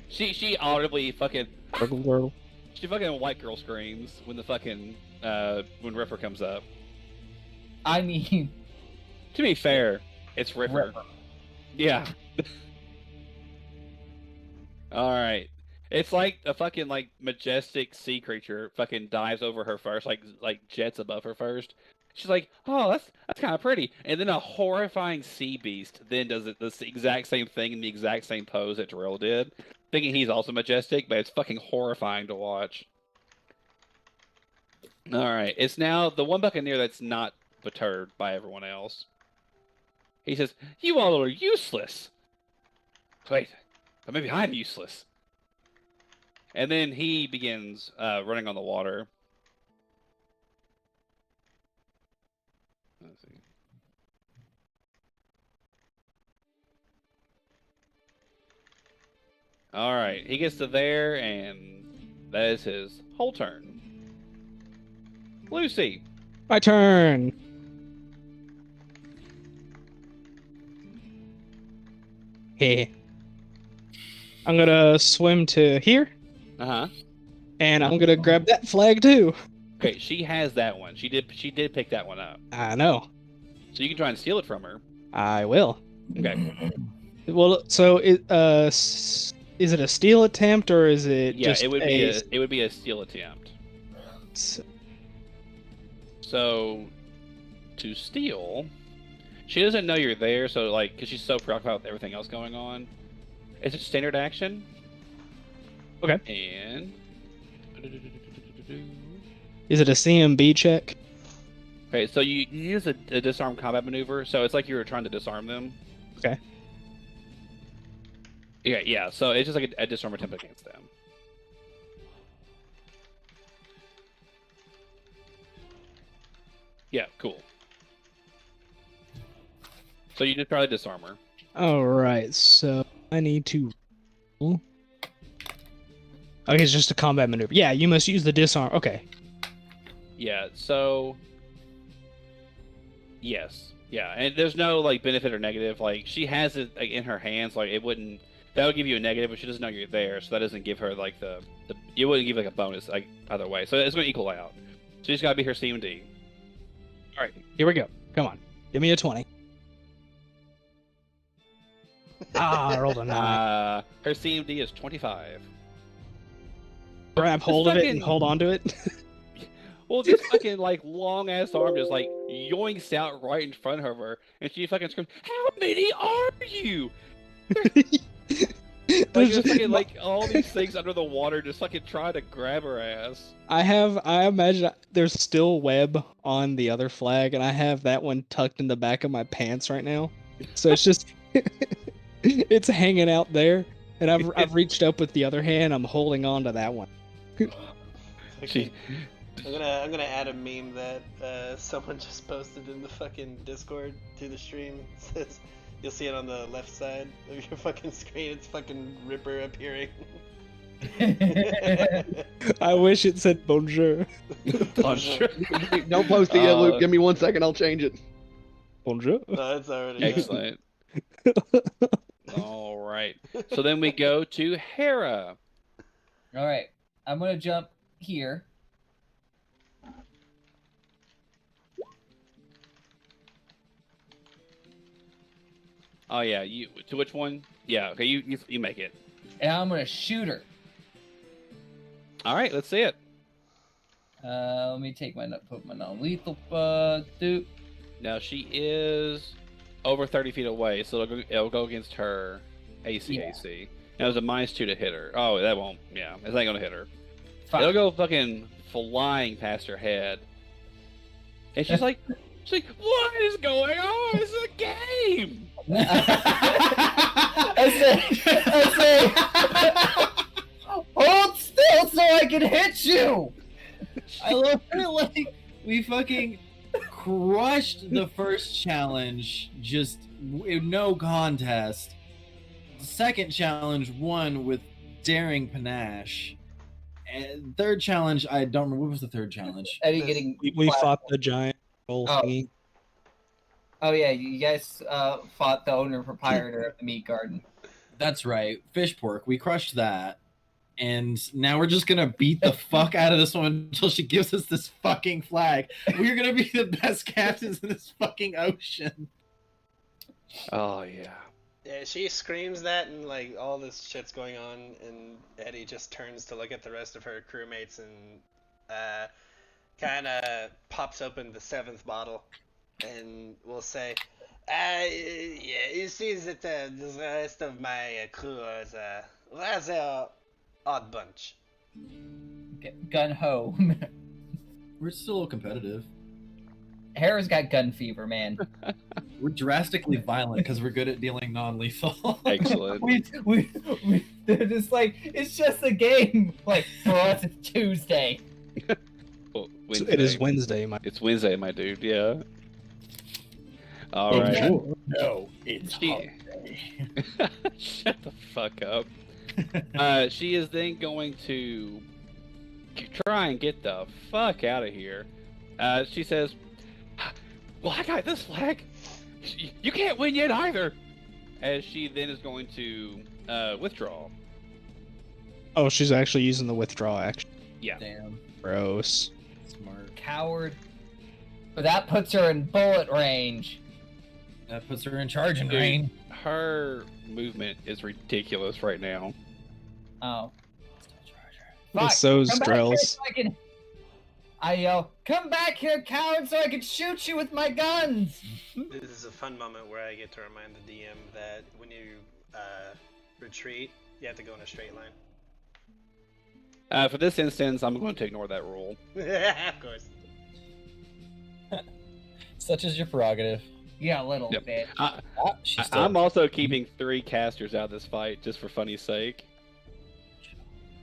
She audibly fucking. Girl. She fucking white girl screams when the fucking when Ripper comes up. I mean, To be fair, it's Ripper. Yeah. All right. It's like a fucking like majestic sea creature fucking dives over her first, like jets above her first. She's like, "Oh, that's kind of pretty," and then a horrifying sea beast then does it the exact same thing in the exact same pose that Darrell did, thinking he's also majestic, but it's fucking horrifying to watch. All right, it's now the one Buccaneer that's not perturbed by everyone else. He says, "You all are useless." Wait, but maybe I'm useless. And then he begins running on the water. Let's see. All right, he gets to there, and that is his whole turn. Lucy. My turn. Hey. I'm gonna swim to here, Uh-huh. and I'm gonna grab that flag too. Okay, she has that one. She did pick that one up. I know. So you can try and steal it from her. I will. Okay. Well, so is it a steal attempt or is it Yeah, just it would be a steal attempt. S- So to steal, she doesn't know you're there, so like because she's so preoccupied with everything else going on. It's a standard action. Okay. And Is it a CMB check? okay, so you use a disarm combat maneuver, so it's like you were trying to disarm them. Okay. Yeah. So it's just like a disarm attempt against them. Yeah, cool. So you just try to disarm her. All right. So I need to. Okay, it's just a combat maneuver. Yeah, you must use the disarm. Okay. Yeah. So. Yes. Yeah, and there's no like benefit or negative. Like she has it like, in her hands. Like it wouldn't. That would give you a negative, but she doesn't know you're there, so that doesn't give her like the. It wouldn't give like a bonus like either way. So it's going to equal out. So she's got to be her CMD. All right. Here we go. Come on. Give me a 20. I rolled a 9. Her CMD is 25. Grab hold of it and fucking- hold on to it. Well, this fucking like long ass arm just like yoinks out right in front of her, and she fucking screams, "How many are you?" Like just fucking like all these things under the water, just fucking trying to grab her ass. I imagine there's still web on the other flag, and I have that one tucked in the back of my pants right now. So it's just, it's hanging out there, and I've reached up with the other hand. I'm holding on to that one. She, I'm gonna add a meme that someone just posted in the fucking Discord to the stream. It says you'll see it on the left side of your fucking screen. It's fucking Ripper appearing. I wish it said bonjour. Bonjour. Don't post it yet, Luke. Give me 1 second. I'll change it. Bonjour. No, it's already Excellent. All right. So then we go to Hera. All right, I'm gonna jump here. Oh yeah, you to which one? Yeah, okay, you make it. And I'm gonna shoot her. All right, let's see it. Let me take put my non-lethal doop. Now she is over 30 feet away, so it'll go against her AC. Yeah. AC. Now there's a -2 to hit her. Oh, that won't. Yeah, it's not gonna hit her. Fine. It'll go fucking flying past her head, and she's like, "What is going on? This is a game." I say, hold still so I can hit you. I love it. Like we fucking crushed the first challenge, just no contest. The second challenge won with daring panache. And third challenge, I don't remember. What was the third challenge? Eddie getting. We fought the giant roll Oh. thingy. Oh yeah, you guys fought the owner proprietor of the meat garden. That's right, fish pork. We crushed that, and now we're just gonna beat the fuck out of this one until she gives us this fucking flag. We're gonna be the best captains in this fucking ocean. Oh yeah. Yeah, she screams that, and like all this shit's going on, and Eddie just turns to look at the rest of her crewmates and kind of pops open the 7th bottle, and will say, "Yeah, you see that the rest of my crew is a rather odd bunch." Gun ho. We're still competitive. Harris got gun fever, man. We're drastically violent because we're good at dealing non-lethal. Excellent. They're just like, it's just a game. Like, for us, it's Tuesday. Well, It is Wednesday, my. It's Wednesday, my dude. Yeah. All Yeah. right. No, it's She- Shut the fuck up. She is then going to try and get the fuck out of here. She says, "Well, I got this flag. You can't win yet either." As she then is going to withdraw. Oh, she's actually using the withdraw action. Yeah. Damn, Gross. smart. Coward. But that puts her in bullet range. That puts her in charging Dude. range. Her movement is ridiculous right now. Oh. Well, so's come back here Drells. so I yell, "Come back here, coward, so I can shoot you with my guns!" This is a fun moment where I get to remind the DM that when you retreat, you have to go in a straight line. For this instance, I'm going to ignore that rule. Of course. Such is your prerogative. Yeah, a little Yep. bit. She's still. I'm also keeping 3 casters out of this fight just for funny's sake.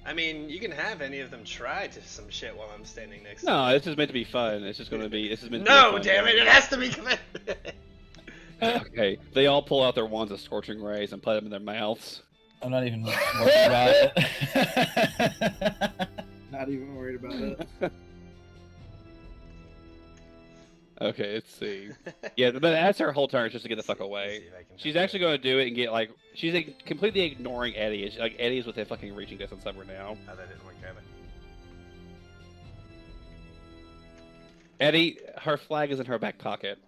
I mean, you can have any of them try to some shit while I'm standing next No, to this is meant to be fun. It's just going to be. This is you. meant to be a No, fun damn it! game. It has to be committed. Okay, they all pull out their wands of scorching rays and put them in their mouths. I'm not even worried about it. Not even worried about it. Okay, let's see. Yeah, but that's her whole turn, just to get the fuck Let's away. see if I can She's find actually going to do it and get like she's like, completely ignoring Eddie. It's like Eddie's within fucking reaching distance of her now. Oh, that didn't work either. Eddie, her flag is in her back pocket.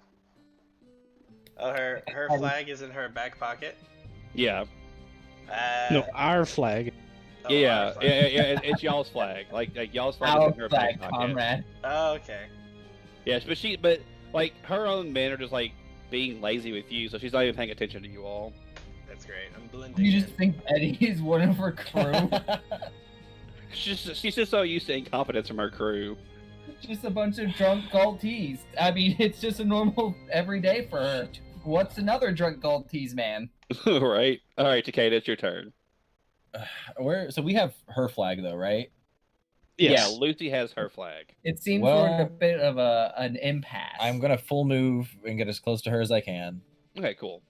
Oh, her flag is in her back pocket. Yeah, No, our flag. Oh, yeah, our flag. it's y'all's flag. Like y'all's flag Our is in her flag, back pocket. comrade. Oh, okay. Yes, but like her own men are just like being lazy with you, so she's not even paying attention to you all. That's great. I'm blending You in. just think Eddie is one of her crew? She's just so used to incompetence from her crew. Just a bunch of drunk Galtees. I mean, it's just a normal everyday for her. What's another drunk Galtees, man? Right. All right, Takeda, it's your turn. So we have her flag though, right? Yes. Yeah, Lucy has her flag. It seems we're in a Well- bit of an impasse. I'm gonna full move and get as close to her as I can. Okay, cool.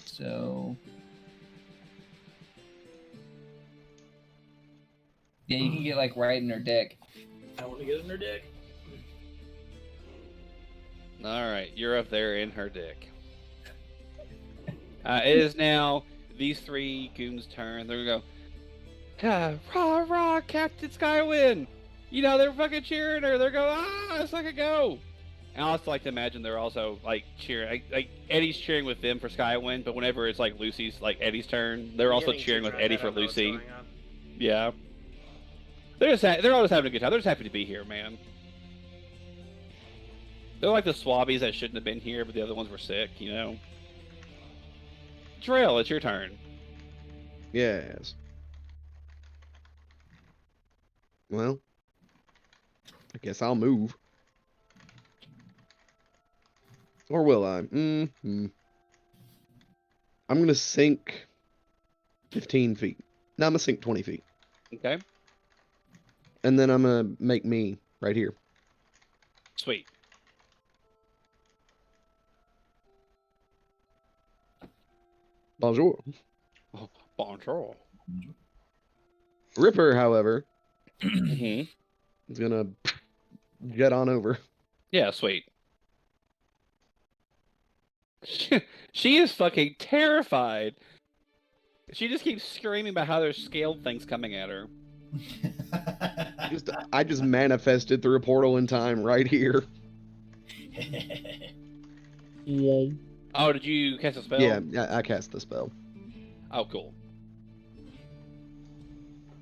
So yeah, you can get like right in her dick. I want to get in her dick. All right, you're up there in her dick. It is now these 3 goons' turn. They're gonna go, rah rah, Captain Skywin. You know they're fucking cheering her. They're going, let's fucking go. And I also like to imagine they're also like cheering, like Eddie's cheering with them for Skywin, but whenever it's like Lucy's, like Eddie's turn, they're I'm also getting cheering too with drunk, Eddie I for don't know what's Lucy. going on. Yeah. they're always having a good time. They're just happy to be here, man. They're like the swabbies that shouldn't have been here, but the other ones were sick, you know? Drell, it's your turn. Yes. Well, I guess I'll move. Or will I? I'm gonna sink 15 feet. No, I'm gonna sink 20 feet. Okay. And then I'm gonna make me right here. Sweet. Bonjour. Oh, bonjour. Ripper, however, Mm-hmm. is gonna jet on over. Yeah, sweet. She is fucking terrified. She just keeps screaming about how there's scaled things coming at her. I just manifested through a portal in time right here. Oh, did you cast a spell? Yeah, I cast the spell. Oh, cool.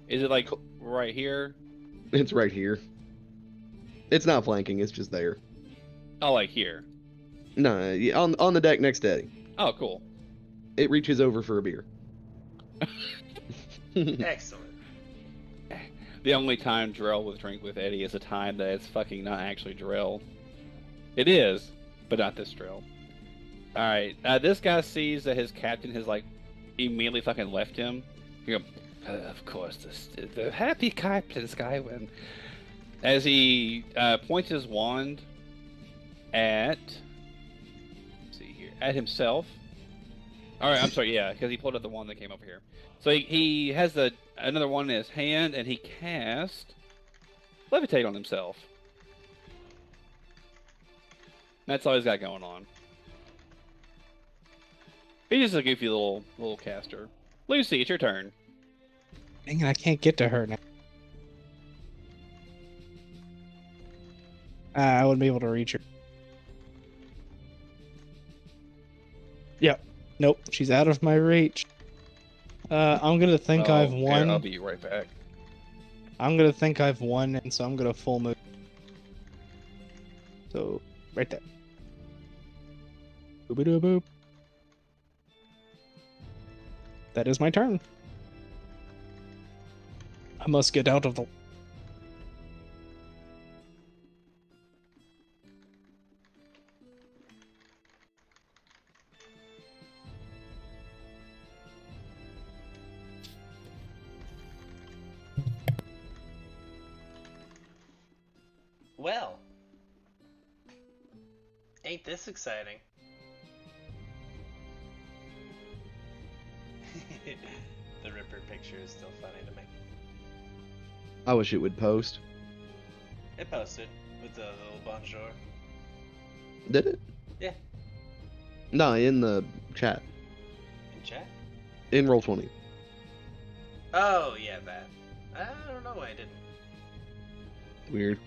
Is it like right here? It's right here. It's not flanking, it's just there. Oh, like here. No, on the deck next to Eddie. Oh, cool. It reaches over for a beer. Excellent. The only time Drell will drink with Eddie is a time that it's fucking not actually Drell. It is, but not this Drell. Alright, this guy sees that his captain has, like, immediately fucking left him. You go, of course, the happy captain Skywin. As he points his wand at... Let's see here. At himself. Alright, I'm sorry, yeah, because he pulled out the wand that came over here. So he has another one in his hand, and he cast Levitate on himself. That's all he's got going on. He's just a goofy little caster. Lucy, it's your turn. Dang it, I can't get to her now. I wouldn't be able to reach her. Yep. Nope, she's out of my reach. I'm gonna think I've won. Here, I'll be right back. I'm gonna think I've won, and so I'm gonna full move. So, right there. Boop-a-doo-boop. That is my turn. I must get out of the... Well, ain't this exciting? The Ripper picture is still funny to me. I wish it would post. It posted with the little bonjour. Did it? Yeah. No, in the chat. In chat? In Roll20. Oh, yeah, that. I don't know why I didn't. Weird.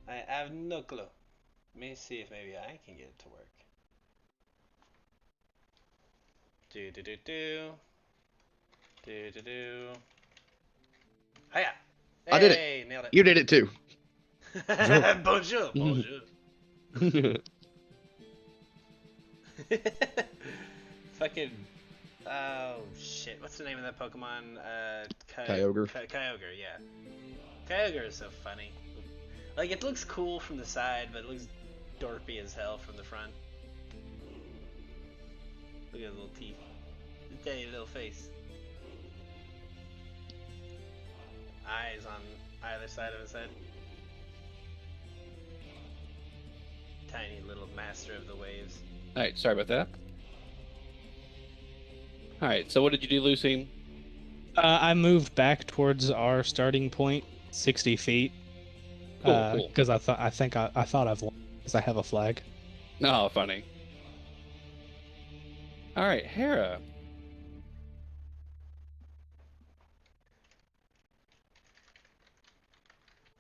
I have no clue. Let me see if maybe I can get it to work. Do. Hiya! Hey, I did it. Nailed it. You did it too. Bonjour. Bonjour. Fucking. Oh shit! What's the name of that Pokemon? Kyogre. Kyogre, yeah. Kyogre is so funny. Like, it looks cool from the side, but it looks dorpy as hell from the front. Look at his little teeth. His tiny little face. Eyes on either side of his head. Tiny little master of the waves. Alright, sorry about that. Alright, so what did you do, Lucy? I moved back towards our starting point, 60 feet. Cool. Because I thought I've won, because I have a flag. Oh, funny. Alright, Hera.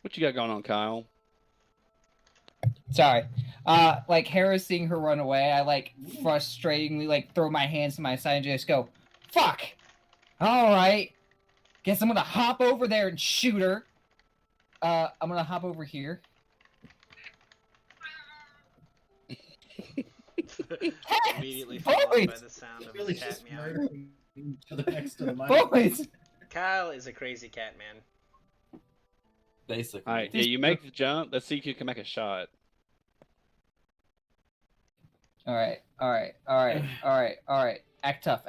What you got going on, Kyle? Sorry. Like Hera's seeing her run away, I like frustratingly like throw my hands to my side and just go, fuck! All right. Guess I'm gonna hop over there and shoot her. I'm gonna hop over here. Immediately followed by Boys! the sound of Really the cat just meowing. murdering each other next to the mic. Boys! Kyle is a crazy cat man. Basically. All right, yeah, you make the jump. Let's see if you can make a shot. All right. Act tough.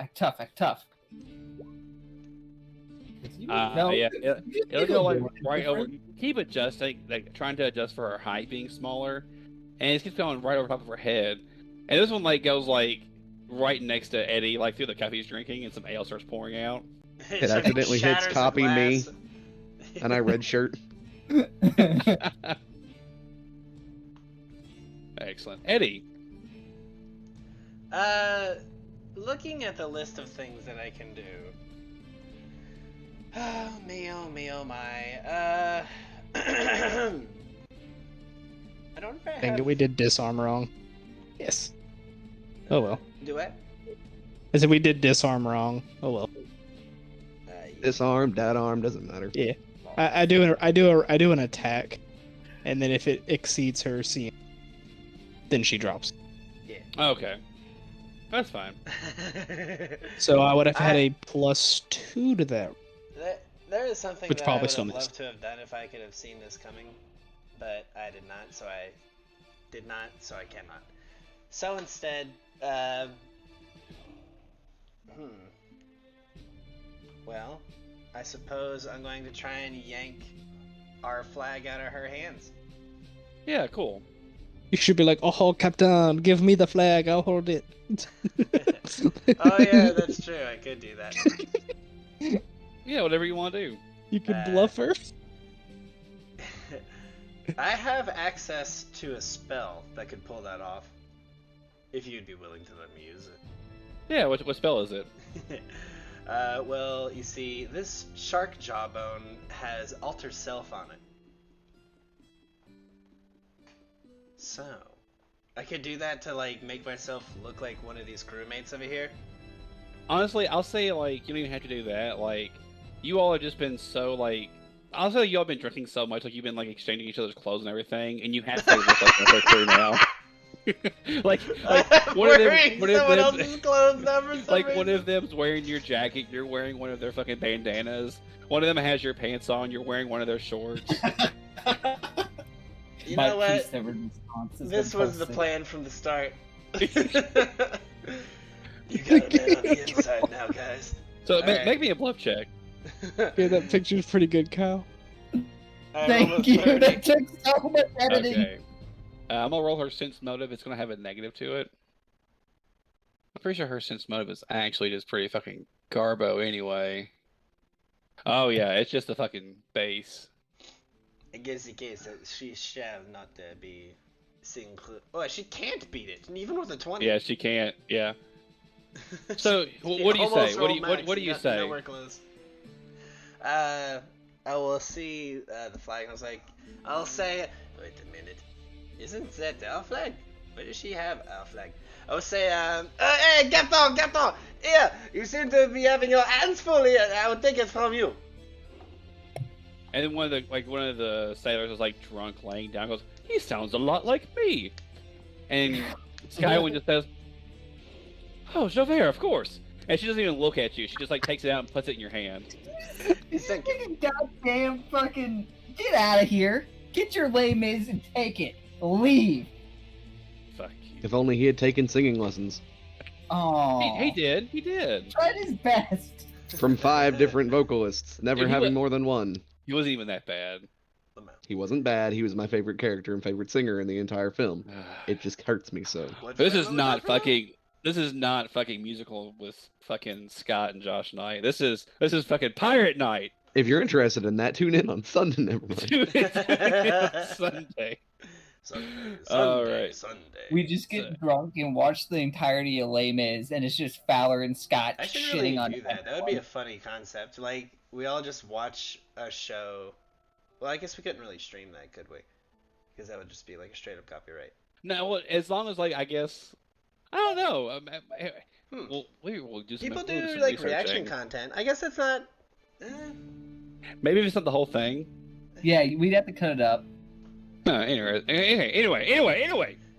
No. Yeah, it'll go like right over. Different? Keep adjusting, like trying to adjust for her height being smaller, and it keeps going right over top of her head. And this one like goes like right next to Eddie, like through the coffee he's drinking, and some ale starts pouring out. It accidentally hits shatters a copy me. glass. And I red shirt. Excellent, Eddie. Looking at the list of things that I can do. Oh me, oh me, oh my. I don't know if I Dang have... it, we did disarm wrong. Yes. Oh well. Do it? I said we did disarm wrong. Oh well. This arm, that arm, doesn't matter. Yeah. I do an attack, and then if it exceeds her CM, then she drops. Okay, that's fine. So I would have had a +2 to that. There is something Which that probably I would still have missed. loved to have done if I could have seen this coming, but I did not, so I did not, so I cannot. So instead, well, I suppose I'm going to try and yank our flag out of her hands. Yeah, cool. You should be like, "Oh, Captain, give me the flag. I'll hold it." Oh yeah, that's true. I could do that. Yeah, whatever you want to do. You can bluff her. I have access to a spell that could pull that off. If you'd be willing to let me use it. Yeah, what spell is it? Well, you see, this shark jawbone has alter self on it. So, I could do that to like make myself look like one of these crewmates over here. Honestly, I'll say like you don't even have to do that. Like, you all have just been so like. I'll say you all been drinking so much, like you've been like exchanging each other's clothes and everything, and you have to look like a crew now. like one of them, someone else's clothes now for some like reason. one of them's wearing your jacket, you're wearing one of their fucking bandanas. One of them has your pants on, you're wearing one of their shorts. You My know what? peace never response has This been was the posted. plan from the start. You got a man on the inside now, guys. So Alright. make me a bluff check. Yeah, that picture's pretty good, Kyle. Thank you. That took so much editing. Okay. I'm gonna roll her sense motive. It's gonna have a negative to it. I'm pretty sure her sense motive is actually just pretty fucking garbo anyway. Oh yeah, it's just a fucking base. I guess in case that she shall not be synchro. Oh, she can't beat it, even with a 20. Yeah, she can't. Yeah. So what do you say? What do you say? Nowhere close. I will see the flag, and I was like, I'll say, wait a minute, isn't that our flag? Where does she have our flag? I will say, hey, Captain, here, you seem to be having your hands full here. I will take it from you. And then one of the sailors was like drunk, laying down. Goes, he sounds a lot like me. And Skywin just says, "Oh, Javert, of course." And she doesn't even look at you. She just like takes it out and puts it in your hand. You goddamn fucking get out of here. Get your Les Mis and take it. Leave. Fuck you. If only he had taken singing lessons Oh, He did. He did. tried his best. from 5 different vocalists, never Dude, he having wa- more than one. He wasn't even that bad. He wasn't bad. He was my favorite character and favorite singer in the entire film. It just hurts me so. This is not fucking. This is not fucking musical with fucking Scott and Josh Knight. This is fucking Pirate Night. If you're interested in that, tune in on Sunday. Never mind. Sunday. Sunday, All right. Sunday. We just get drunk and watch the entirety of Les Mis, and it's just Fowler and Scott I should shitting really on do that. That would be a funny concept. Like, we all just watch a show. Well, I guess we couldn't really stream that, could we? Because that would just be like a straight up copyright. No, well, as long as like I guess I don't know. Well, we will do some. People we'll do some like reaction researching. content. I guess that's not. Maybe if it's not the whole thing. Yeah, we'd have to cut it up. Anyway.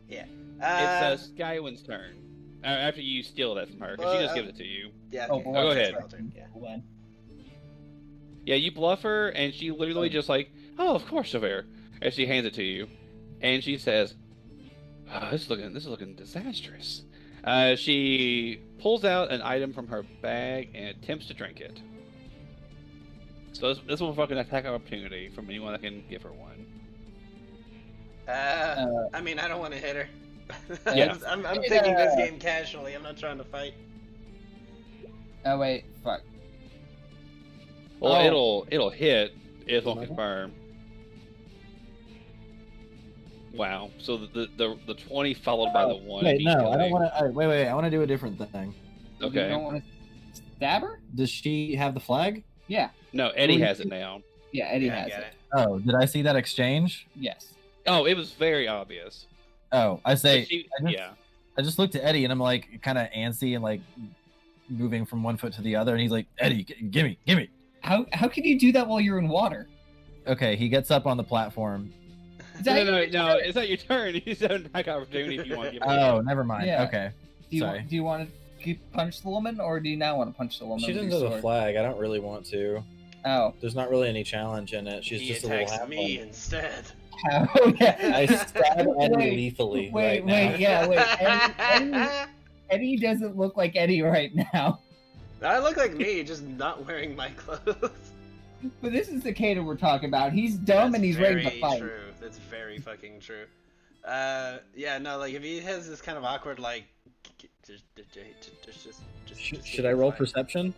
Yeah. It's Skywind's turn. After you steal that from her, because she just gives it to you. Yeah. Oh, Okay. go ahead. Yeah. When? Yeah, you bluff her, and she literally just like, oh, of course, Javert. And she hands it to you, and she says, oh, this is looking disastrous. She pulls out an item from her bag and attempts to drink it. So this will fucking attack opportunity from anyone that can give her one. I mean, I don't want to hit her. Yeah. I'm taking this game casually. I'm not trying to fight. Oh wait, fuck. Well, Oh. it'll hit. It won't confirm. Wow. So the 20 followed by the 1. Wait, no, I immediately. don't want to. Wait, I want to do a different thing. You Okay. don't want to stab her? Does she have the flag? Yeah. No, Eddie has it now. Yeah, Eddie Yeah, I has get it. Oh, did I see that exchange? Yes. Oh, it was very obvious. Oh, I say. But she- I just, yeah. I just looked at Eddie and I'm like kind of antsy and like moving from one foot to the other, and he's like, "Eddie, gimme." How can you do that while you're in water? Okay, he gets up on the platform. Is that No, your turn? it's not your turn. You have an attack opportunity if you want to give it. Oh, never mind. Yeah. Okay, Do you, sorry. do you want to punch the woman, or do you not want to punch the woman? She with doesn't your have a sword? flag. I don't really want to. Oh. There's not really any challenge in it. She's He just a little attacks half me instead. Oh yeah. I stab Eddie Wait, lethally Wait, right now. yeah, wait. Eddie doesn't look like Eddie right now. I look like me, just not wearing my clothes. But this is the Cicada we're talking about. He's dumb That's and he's ready to very fight. True. That's very fucking true. Yeah, no, like if he has this kind of awkward like, just Should I roll perception?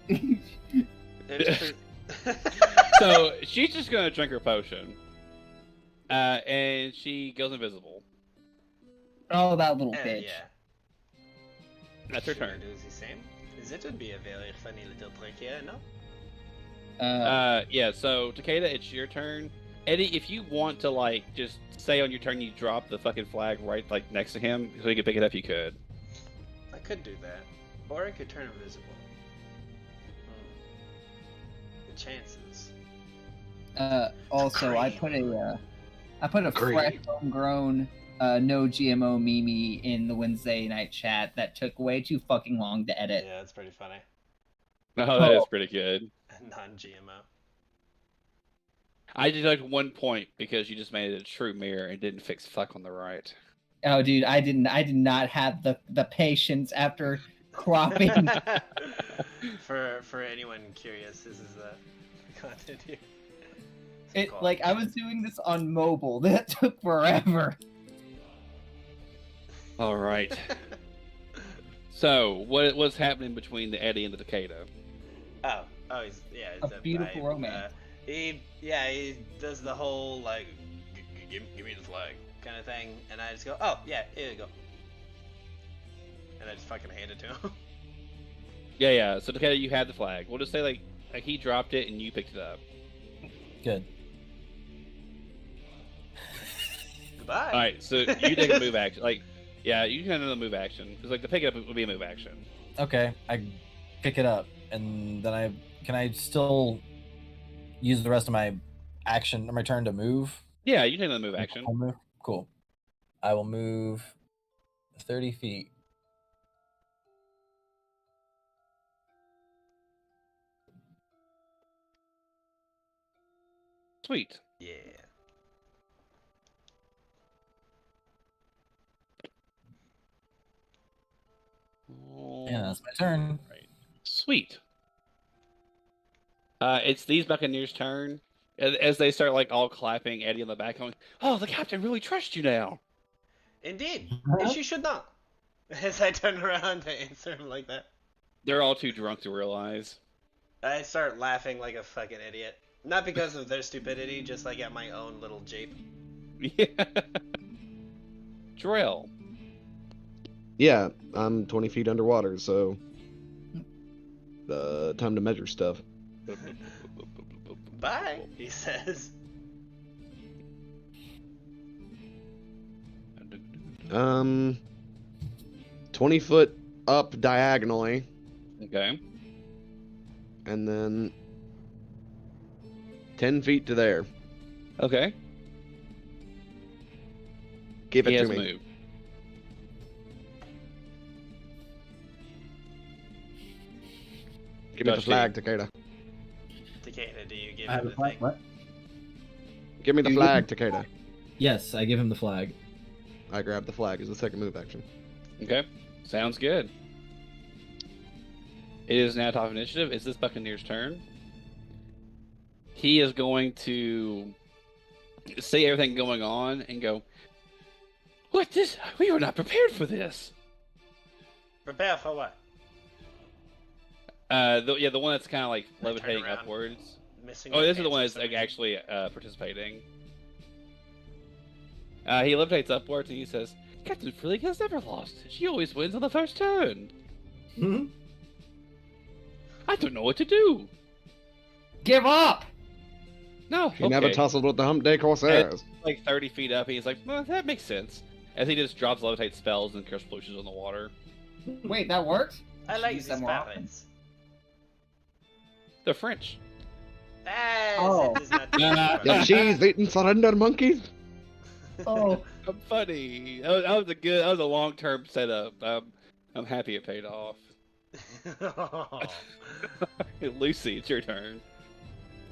So she's just gonna drink her potion, and she goes invisible. Oh, that little Yeah, bitch. yeah. That's her Should I turn. do the same? It would be a very funny little trick here, no? Yeah. So Takeda, it's your turn. Eddie, if you want to like just say on your turn you drop the fucking flag right like next to him so he can pick it up, you could. I could do that. Or I could turn invisible. The chances. Also, I Green. put a Green. fresh homegrown no GMO Mimi in the Wednesday night chat that took way too fucking long to edit. Yeah, that's pretty funny. Oh, that is pretty good. Non-GMO. I deduct 1 point because you just made it a true mirror and didn't fix fuck on the right. Oh, dude, I did not have the patience after cropping. For anyone curious, this is the content here. It like I was doing this on mobile. That took forever. All right. So, what's happening between the Eddie and the Takeda? He's A beautiful romance. He does the whole like, give me the flag kind of thing, and I just go, oh yeah, here you go, and I just fucking hand it to him. Yeah. So Takeda, you had the flag. We'll just say like he dropped it and you picked it up. Good. Goodbye. All right. So you take a move action. Like, yeah, you can have another move action because like the pick it up would be a move action. Okay, I pick it up, and then can I still use the rest of my action or my turn to move? Yeah, you take another move action. I'll move. Cool. I will move 30 feet. Sweet. Yeah. Yeah, that's my turn. Right. Sweet. It's these Buccaneers' turn. As they start like all clapping, Eddie in the back going, "Oh, the captain really trusts you now." Indeed. And she should not. As I turn around to answer him like that, They're all too drunk to realize. I start laughing like a fucking idiot. Not because of their stupidity, just like at my own little jape. Yeah. Drell. Yeah, I'm 20 feet underwater, so time to measure stuff. Bye, he says. 20 foot up diagonally, Okay. and then 10 feet to there. Okay. Give He it to has me. moved. Give me the Dusty. flag, Takeda. Takeda, do you give I have him a the flag. thing? What? Give me the Do you- flag, Takeda. Yes, I give him the flag. I grab the flag as the second move action. Okay. Sounds good. It is now top of initiative. It's this Buccaneer's turn. He is going to see everything going on and go, "What this? We were not prepared for this." Prepare for what? The one that's kind of like I turn levitating around. upwards. Missing Oh, my this is the pants one for that's some like, reason. actually participating. He levitates upwards and he says, "Captain Fleek has never lost. She always wins on the first turn. Hmm? I don't know what to do." Give up! No, He never okay. tussled with the Hump Day Corsairs. Like 30 feet up, he's like, "Well, that makes sense." As he just drops levitate spells and curse pollutions on the water. Wait, that worked? I like Use these them more often. pirates. They're French. Oh. It is not The cheese-eating surrender monkeys. Oh, I'm funny. That was a long-term setup. I'm happy it paid off. Lucy, it's your turn.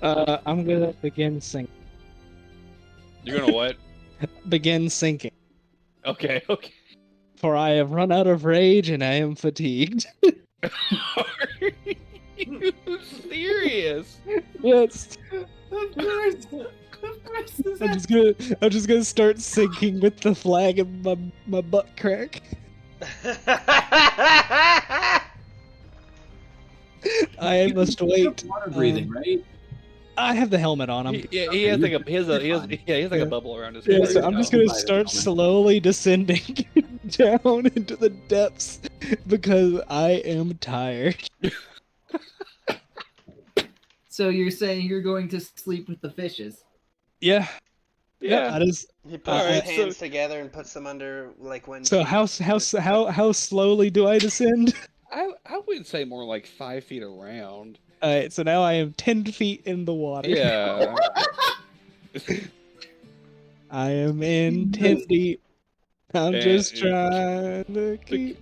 I'm gonna begin sinking. You're gonna what? Begin sinking. Okay, okay. For I have run out of rage and I am fatigued. Are you serious? Yes. of course. Of course. I'm just gonna start sinking with the flag in my butt crack. I must wait. Water breathing, right? I have the helmet on. He has like a he has like a bubble around his head. Yeah, so right I'm now. just gonna By the start helmet. slowly descending down into the depths because I am tired. So you're saying you're going to sleep with the fishes? Yeah. Yeah. I just He puts Alright, his so- hands together and puts them under, like when. so how slowly do I descend? I would say more like 5 feet around. Alright, so now I am 10 feet in the water. Yeah. I am in 10 deep. I'm And just it- trying to keep.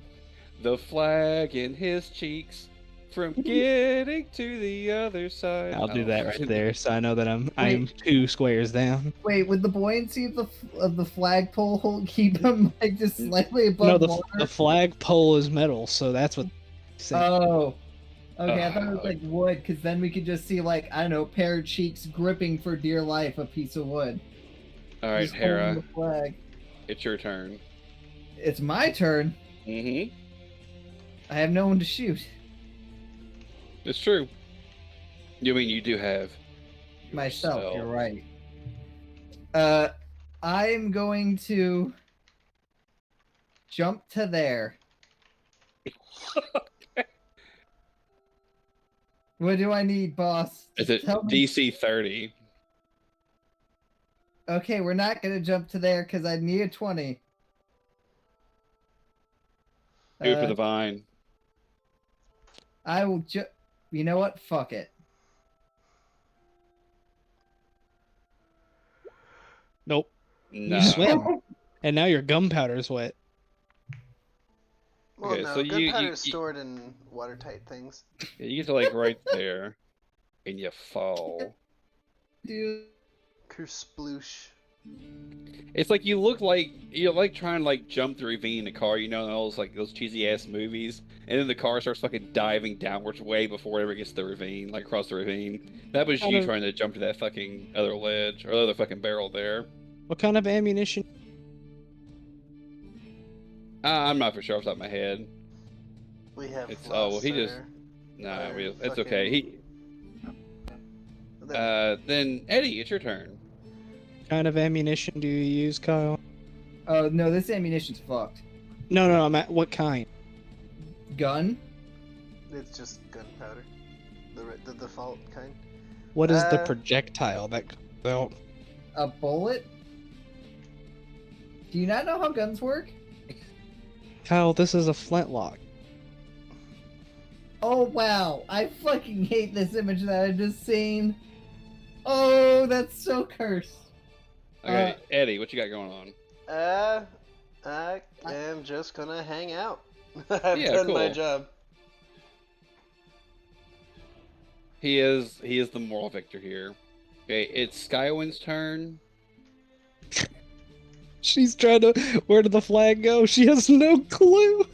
The flag in his cheeks from getting to the other side. I'll do Oh. that right there, so I know that I'm 2 squares down. Wait, would the buoyancy of the flagpole keep him like just slightly above No, the water? flagpole is metal, so that's what. Oh. Okay, I thought it was Oh. like wood, because then we could just see like, I don't know, pair of cheeks gripping for dear life a piece of wood. All right, Just holding Hera, the flag. it's your turn. It's my turn. Mm-hmm. I have no one to shoot. It's true. You mean you do have Myself, yourself. you're right. I'm going to jump to there. What do I need, boss? Is it Tell me. DC 30? Okay, we're not gonna jump to there because I need a 20. Do it for Uh, the vine. I will just. You know what? Fuck it. Nope. No. You swim, and now your gunpowder's wet. Well, Okay, no, so you- gunpowder you- is stored in watertight things. Yeah, you get to like right there, and you fall. Dude. Kersploosh. It's like you're like trying to like jump the ravine in a car, you know, those like those cheesy ass movies, and then the car starts fucking diving downwards way before it ever gets to the ravine, like across the ravine. That was Kind you of- trying to jump to that fucking other ledge or other fucking barrel there. What kind of ammunition? I'm not for sure off the top of my head. We have. It's well, he just it's okay. He then Eddie, it's your turn. Kind of ammunition do you use, Kyle? Oh no, this ammunition's fucked. No, I'm at what kind? Gun? It's just gunpowder, the default kind. What is the Uh, projectile that comes out? A bullet? Do you not know how guns work? Kyle, this is a flintlock. Oh wow, I fucking hate this image that I just seen. Oh, that's so cursed. Okay, Eddie, what you got going on? I am just gonna hang out. I've Yeah, done my cool. job. He is the moral victor here. Okay, it's Skywind's turn. She's trying to. Where did the flag go? She has no clue.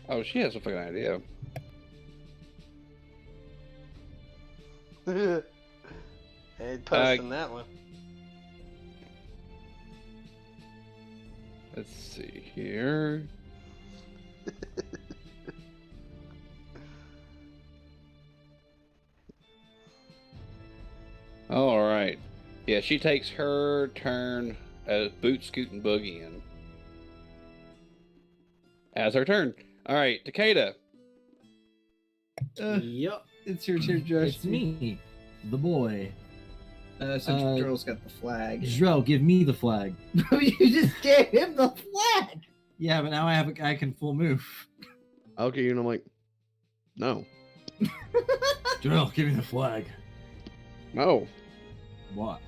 Oh, she has a fucking idea. Hey, posting that one. Let's see here. All right. Yeah, she takes her turn as boot scooting boogie in. As her turn. All right, Takeda. Yep. It's your turn, Josh. It's me, the boy. So Drill's got the flag. Drell, give me the flag. You just gave him the flag. Yeah, but now I can full move. Okay, and I'm like, no. Drell, give me the flag. No. What?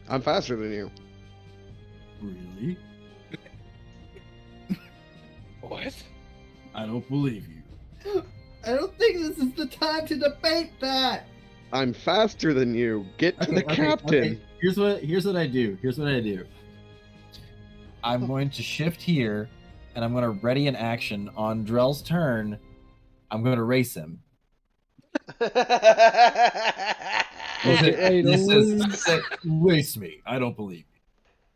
I'm faster than you. Really? What? I don't believe you. I don't think this is the time to debate that. I'm faster than you. Get to the captain. Okay. Here's what I do. I'm going to shift here, and I'm going to ready an action on Drell's turn. I'm going to race him. This is race me. I don't believe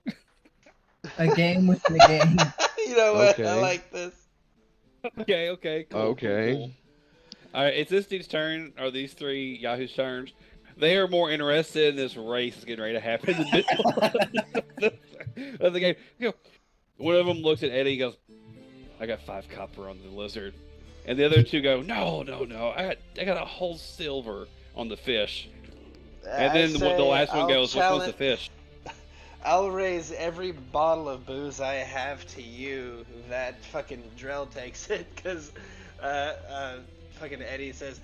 you. A game within a game. You know what? Okay. I like this. Okay, cool. Okay. Cool. All right, it's this dude's turn, or these three Yahoo's turns. They are more interested in this race that's getting ready to happen in the middle of the game. You know, one of them looks at Eddie and goes, I got 5 copper on the lizard. And the other two go, no. I got a whole silver on the fish. And then the last one goes, which one's the fish? I'll raise every bottle of booze I have to you that fucking Drell takes it, because fucking Eddie says,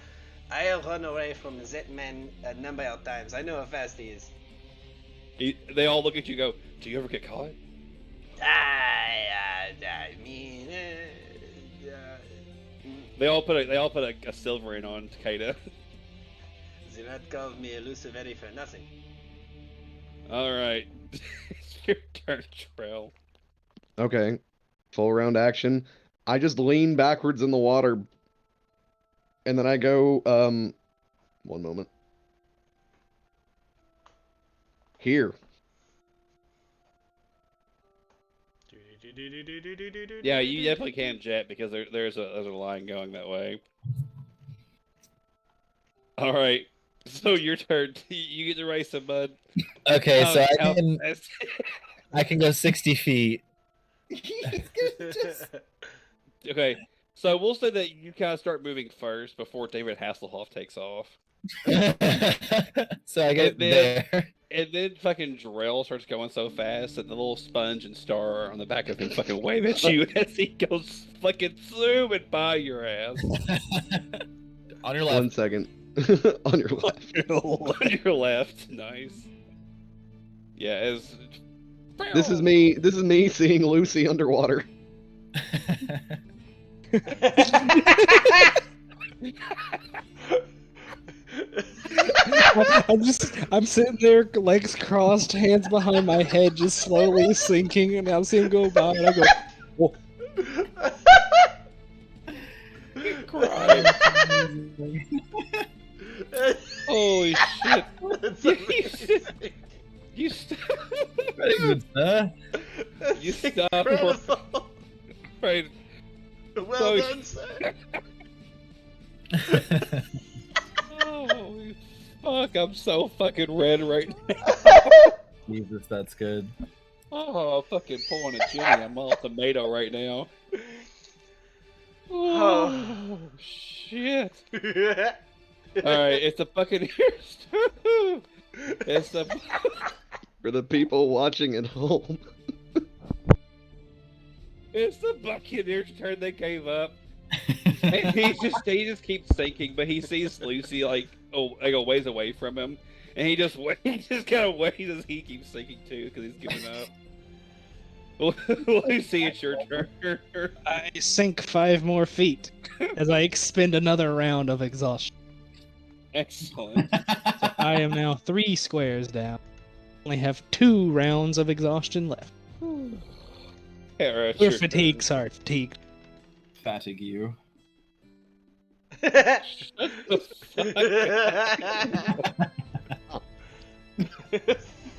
I'll run away from Z-Man a number of times. I know how fast he is. They all look at you and go, do you ever get caught? I mean, They all put a silver in on Takeda. do not call me elusive Eddie for nothing. All right, it's your turn, Trail. Okay. Full round action. I just lean backwards in the water. And then I go, one moment. Here. Yeah, you definitely can jet because there's a line going that way. All right, so your turn. You get to race him, bud. Okay, so How fast? I can go 60 feet. Okay, so we'll say that you kind of start moving first before David Hasselhoff takes off. So I get there. And then fucking Drell starts going so fast that the little sponge and star on the back of him fucking wave at you as he goes fucking zooming by your ass. On your left. 1 second. On your left. On your left. Nice. Yeah, as This is me seeing Lucy underwater. I'm sitting there, legs crossed, hands behind my head, just slowly sinking, and I see him go by, and I go, whoa. Holy shit! That's amazing. You stop. Very good, sir. You stop. Incredible. Right. Well So- done, sir. Holy fuck! I'm so fucking red right now. Jesus, that's good. Oh, I'm fucking pulling a Jenny. I'm all tomato right now. Oh. Oh shit! Alright, it's the Buccaneers. It's the. For the people watching at home. It's the Buccaneers' turn. They gave up. And he just keeps sinking, but he sees Lucy like a ways away from him, and he just kind of waits as he keeps sinking too because he's giving up. Lucy, it's your turn. I sink 5 more feet as I expend another round of exhaustion. Excellent. I am now 3 squares down. Only have 2 rounds of exhaustion left. Hera, it's Or your fatigue, turn. sorry, fatigue. Fatigue you.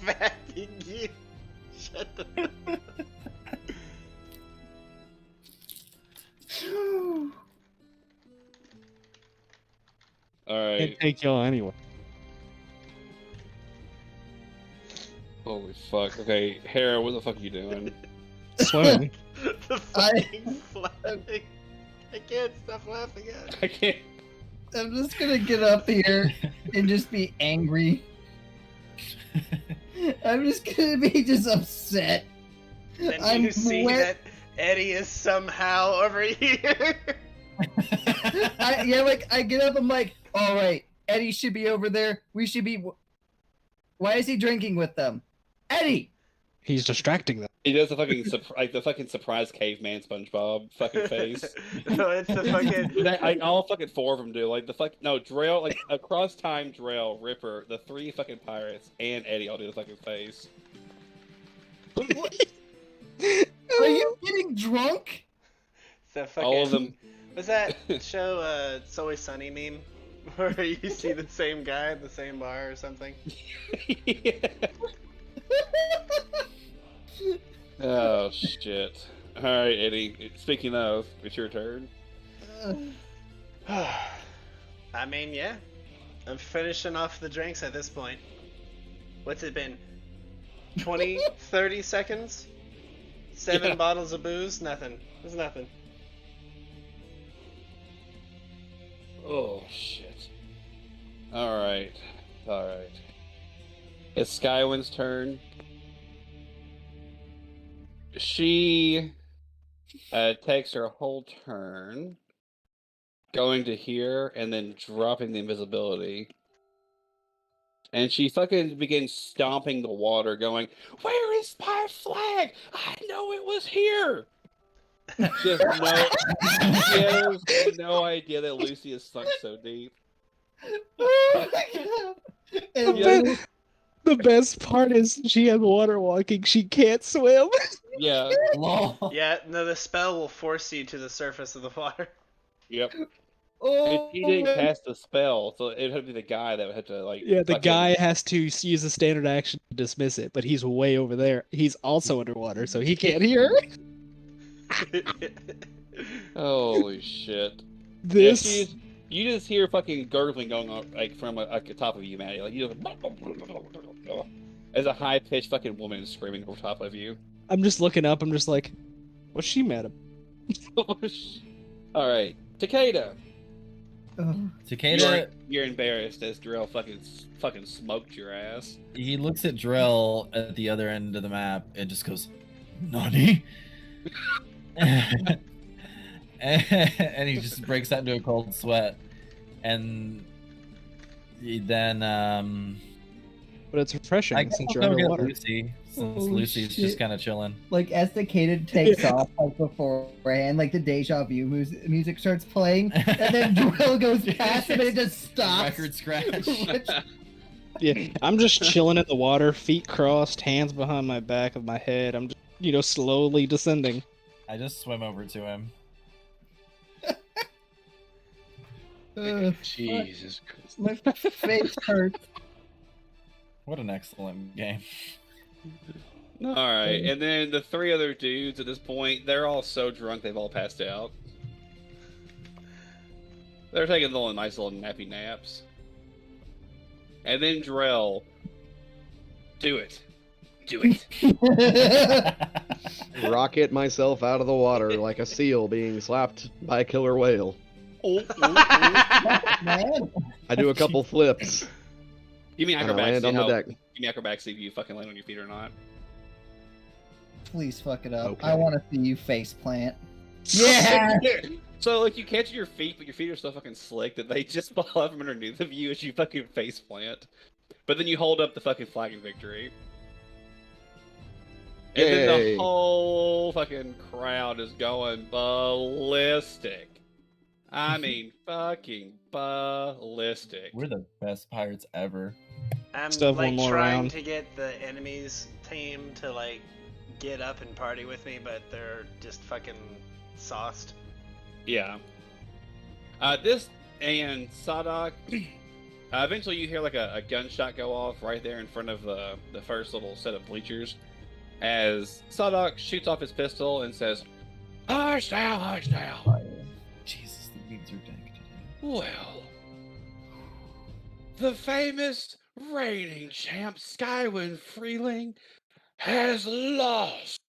Fatigue. Shut the. All right. Can't take y'all anyway. Holy fuck. Okay, Hera, what the fuck are you doing? Swimming. The fucking flapping. I can't stop laughing at it. I can't. I'm just gonna get up here and just be angry. I'm just gonna be just upset. Then I'm you see wet. that Eddie is somehow over here. I get up. I'm like, all right, Eddie should be over there. We should be. Why is he drinking with them? Eddie. He's distracting them. He does the fucking like the fucking surprise caveman SpongeBob fucking face. No, it's the fucking. All fucking 4 of them do. Like the Drell, like across time, Drell, Ripper, the 3 fucking pirates, and Eddie all do the fucking face. Are you getting drunk? The fucking. All of them. Was that show It's Always Sunny meme? Where you see the same guy at the same bar or something? Yeah. Oh shit! All right, Eddie. Speaking of, it's your turn. I mean, yeah. I'm finishing off the drinks at this point. What's it been? 20, 30 seconds? 7 Yeah. bottles of booze? Nothing. It's nothing. Oh shit! All right. It's Skywind's turn. She takes her whole turn going to here and then dropping the invisibility. And she fucking begins stomping the water, going, "Where is my flag? I know it was here!" She has no idea that Lucy is sunk so deep. Oh my god. And Yeah. The best part is she has water walking. She can't swim. Yeah. Lol. Yeah, no, the spell will force you to the surface of the water. Yep. And oh, she didn't cast the spell, so it would have to be the guy that would have to like. Yeah, the fucking- guy has to use a standard action to dismiss it, but he's way over there. He's also underwater, so he can't hear. Holy shit! This. Yeah, you just hear fucking gurgling going on like from the top of you, Maddie. Like you just as a high pitched fucking woman is screaming over top of you. I'm just looking up. I'm just like, what's she mad at? All right, Takeda. Takeda, You're embarrassed as Darrell fucking smoked your ass. He looks at Drell at the other end of the map and just goes, "Nani?" and he just breaks out into a cold sweat. And then But it's refreshing I guess since I'll you're go get underwater. Lucy, since Oh, Lucy's shit. just kind of chilling. like as the cadence takes off like beforehand, like the deja vu music starts playing, and then Drill goes past him and it just stops. Record scratch. Which- Yeah, I'm just chilling in the water, feet crossed, hands behind my back of my head. I'm just, slowly descending. I just swim over to him. Jesus Christ. my face hurts. What an excellent game. All right, and then the 3 other dudes at this point, they're all so drunk they've all passed out. They're taking nice little nappy naps. And then Drell, do it. Do it. Rocket myself out of the water like a seal being slapped by a killer whale. Man, I do a couple flips Give me and I acrobatics. land See on the how, deck. give me acrobatics. See if you fucking land on your feet or not. please fuck it up. Okay. I want to see you face plant. Yeah. So like you catch your feet, but your feet are so fucking slick that they just fall out from underneath of you as you fucking face plant. But then you hold up the fucking flag of victory. And then the Yay. whole fucking crowd is going ballistic. I mean, fucking ballistic. We're the best pirates ever. I'm Still have one like more trying round. to get the enemy's team to like get up and party with me, but they're just fucking sauced. Yeah. This and Sadak. Eventually, you hear like a gunshot go off right there in front of the first little set of bleachers, as Sadak shoots off his pistol and says, "Hush now, hush now." Jesus, the memes are dank today. Well, the famous reigning champ Skywind Freeling has lost.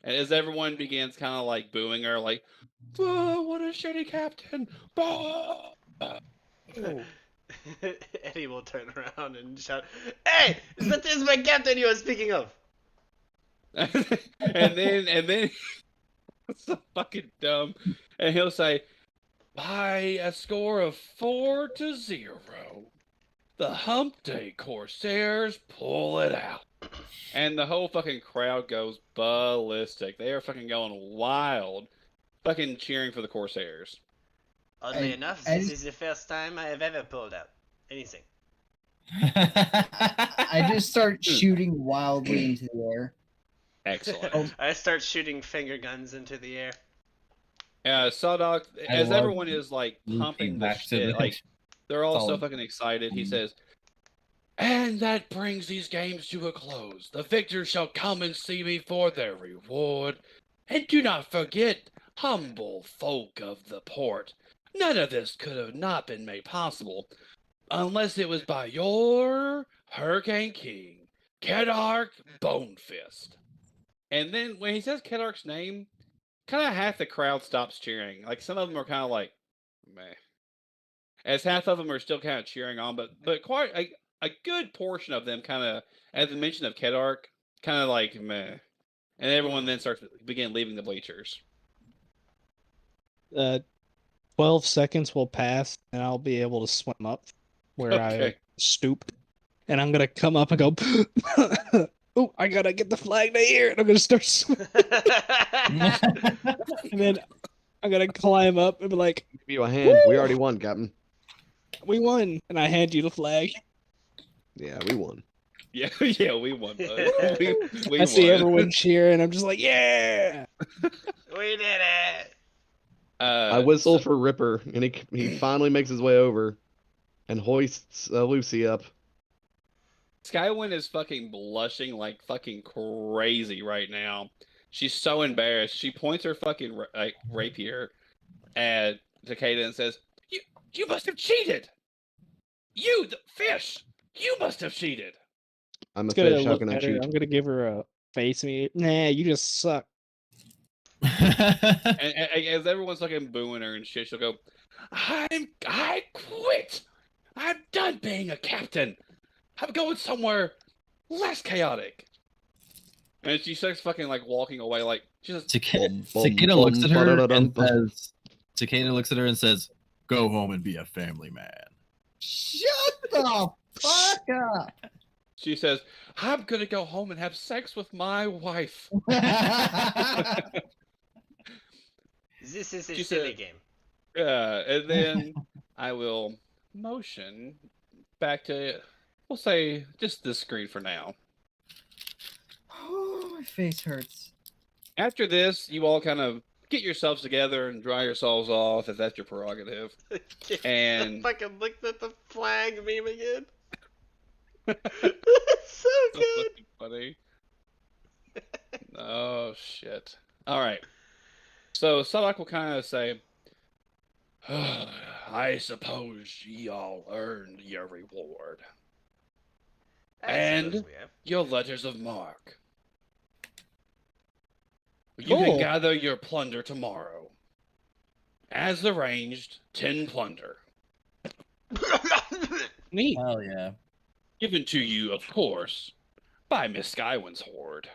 And as everyone begins kind of like booing her, like, "Oh, what a shitty captain!" Oh. Eddie will turn around and shout, "Hey, that is my captain you are speaking of." and then it's so fucking dumb. And he'll say, by a score of 4-0, the Hump Day Corsairs pull it out. And the whole fucking crowd goes ballistic. They are fucking going wild, fucking cheering for the Corsairs. Oddly And- enough, and- this is the first time I have ever pulled out anything. I just start shooting wildly into the air. Excellent. I start shooting finger guns into the air. Sawdog, I as love everyone is like looping pumping the back to shit, the- like they're all so solid. fucking excited. He says, "And that brings these games to a close. The victors shall come and see me for their reward. And do not forget, humble folk of the port, none of this could have not been made possible unless it was by your Hurricane King, Kedark Bonefist." And then when he says Kedark's name, kind of half the crowd stops cheering. Like some of them are kind of like, meh. As half of them are still kind of cheering on, but quite a good portion of them kind of, at the mention of Kedark, kind of like meh. And everyone then starts begin leaving the bleachers. 12 seconds will pass, and I'll be able to swim up where I Okay. stooped. And I'm going to come up and go, oh, I got to get the flag to here. And I'm going to start swimming. And then I'm going to climb up and be like, Give you a hand. We Woo! already won, Captain. we won. And I hand you the flag. Yeah, we won. Yeah, yeah, we won, bud. we I see won. everyone cheering. I'm just like, yeah. We did it! I whistle for Ripper, and he finally makes his way over and hoists Lucy up. Skywind is fucking blushing like fucking crazy right now. She's so embarrassed. She points her fucking rapier at Takeda and says, "You must have cheated. You, the fish, you must have cheated." I'm a I'm gonna fish. How look can I at her. cheat? I'm gonna give her a face. Nah, you just suck. And as everyone's fucking booing her and shit, she'll go, I quit. I'm done being a captain. I'm going somewhere less chaotic." And she starts fucking like walking away, like she says, Cicada looks at her and says, Cicada looks at her and says, "Go home and be a family man." Shut the fuck up! she says, "I'm gonna go home and have sex with my wife." This is a She silly said- game. And then I will motion back to, we'll say, just this screen for now. Oh, my face hurts. After this, you all kind of get yourselves together and dry yourselves off, if that's your prerogative. And- I fucking looked at the flag meme again. It's so So good. fucking funny. Oh shit! All right. So Sadak will kind of say, "I suppose ye all earned your reward I suppose And- we have. your letters of marque. You Cool. can gather your plunder tomorrow. As arranged, 10 plunder. Neat. Hell yeah. Given to you, of course, by Miss Skywind's horde."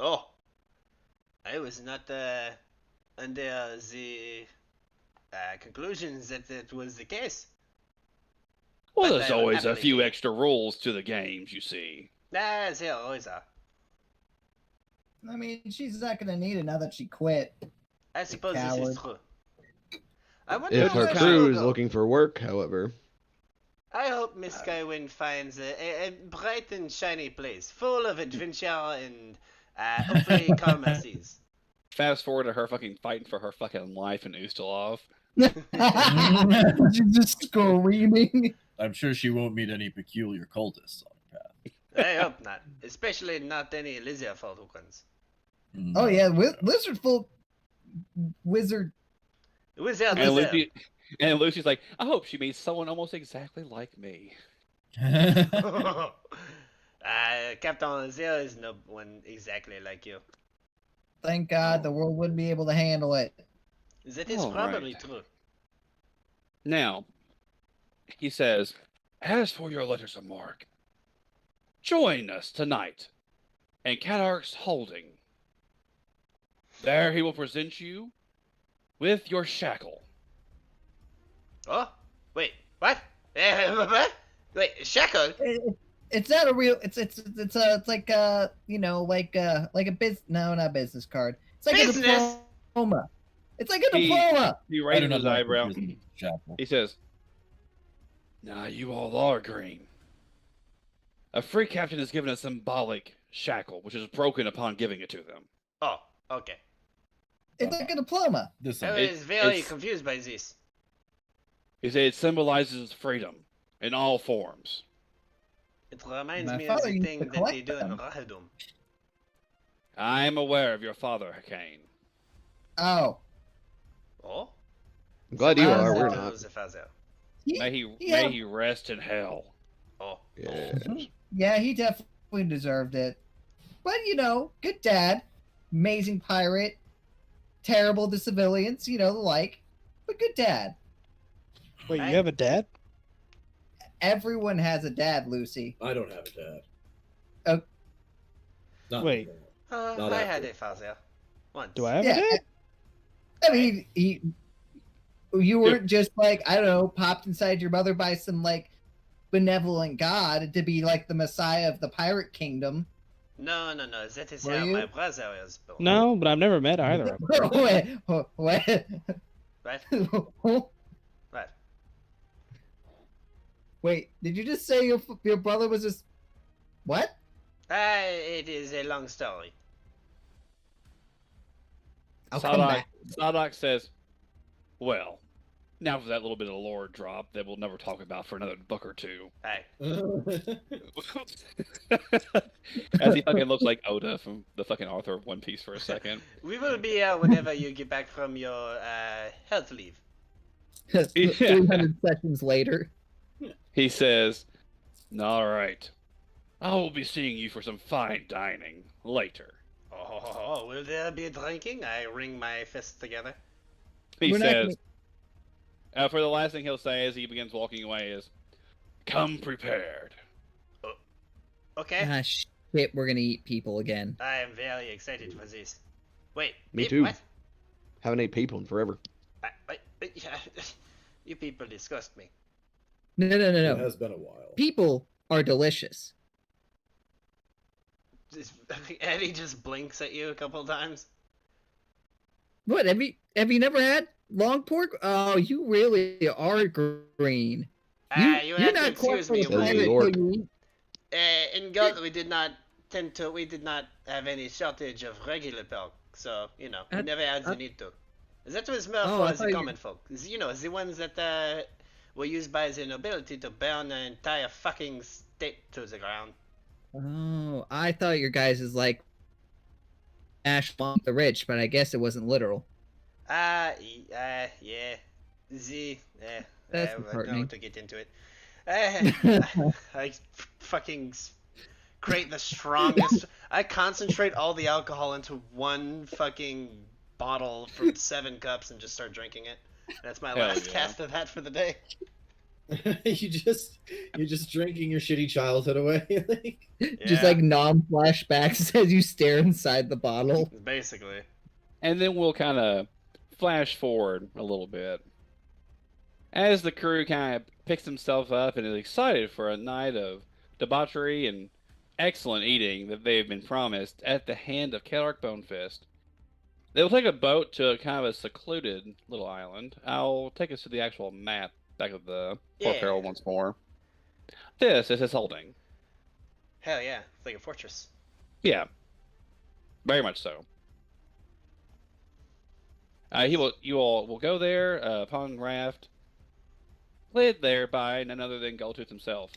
Oh, I was not under the conclusions that that was the case. Well, But there's I would always a happily few be- extra rules to the games, you see. As there always are. I mean, she's not gonna need it now that she quit. I suppose this is Coward. true. I wonder If her where she crew will is go. looking for work, however. I hope Miss Skywin finds a bright and shiny place, full of adventure and hopefully karma seas. Fast forward to her fucking fighting for her fucking life in Ustalov. She's just screaming. I'm sure she won't meet any peculiar cultists on her path. I hope not, especially not any lizard-folk ones. Oh yeah, lizard folk, wizard. Wizard, And, lizard. Lucy's like, I hope she meets someone almost exactly like me. Captain Azir is no one exactly like you. Thank God the world wouldn't be able to handle it. That is All probably right. true. Now, he says, as for your letters of marque, join us tonight in Catarch's Holding. There he will present you with your shackle. Oh, wait, what? What? Wait, Shackle? It's not a real. It's like you know like a no, not business card. It's like Business? a diploma. It's like a He- diploma. He I do raises not his like eyebrow. business, Chapel. He says, now you all are green. A free captain has given a symbolic shackle, which is broken upon giving it to them. Oh, okay. It's like a diploma. This I It- was very it's- confused by this. He said it symbolizes freedom in all forms. It reminds My me of father the used thing to that they collect do in them. Rahadum. I am aware of your father, Hakane. Oh, Oh? I'm glad you are. We're That not. was a Fazel. Yeah. May he rest in hell. Oh. Yeah. yeah, he definitely deserved it. But you know, good dad, amazing pirate, terrible to civilians, you know the like. But good dad. Wait, Right. you have a dad? Everyone has a dad, Lucy. I don't have a dad. Oh. Not Wait. anymore. Not I after. had a Fazel. Once. Do I have Yeah. a dad? I mean, you weren't just like, I don't know, popped inside your mother by some like benevolent god to be like the messiah of the pirate kingdom. No. That is Were how you? my brother was born. No, but I've never met either of them. Wait, what? What? What? Wait, did you just say your brother was just what? It is a long story. I'll come back. Sadak says, well, now for that little bit of lore drop that we'll never talk about for another book or two. Hey. As he fucking looks like Oda from the fucking author of One Piece for a second. We will be here whenever you get back from your health leave. 300 sessions later. He says, all right, I will be seeing you for some fine dining later. Oh, will there be drinking? I wring my fists together. He We're not says, for the last thing he'll say as he begins walking away is, come prepared. Okay. Ah, shit, we're gonna eat people again. I am very excited for this. Wait. Me wait, too. What? Haven't ate people in forever. You people disgust me. No. It has been a while. People are delicious. Eddie just blinks at you a couple times. What, have you never had long pork? Oh, you really are green. You You're have to not quite excuse me. the pirate New York. till you eat. In God, we did not have any shortage of regular pork, so we never had the need to. That was more Oh, I for thought the you- common folk. The ones that were used by the nobility to burn an entire fucking state to the ground. Oh, I thought your guys is like Ash Long the Rich, but I guess it wasn't literal. Yeah. That's I don't know disheartening. to get into it. I fucking create the strongest. I concentrate all the alcohol into one fucking bottle from 7 cups and just start drinking it. That's my Hell last yeah. cast of that for the day. you're just drinking your shitty childhood away. Just Yeah. like non-flashbacks as you stare inside the bottle. Basically. And then we'll kind of flash forward a little bit. As the crew kind of picks himself up and is excited for a night of debauchery and excellent eating that they have been promised at the hand of Kedark Bonefist, they will take a boat to a kind of a secluded little island. I'll take us to the actual map back of the Port Yeah. Peril once more. This is his holding. Hell yeah, it's like a fortress. Yeah, very much so. You all will go there upon raft, led there by none other than Goldtooth himself.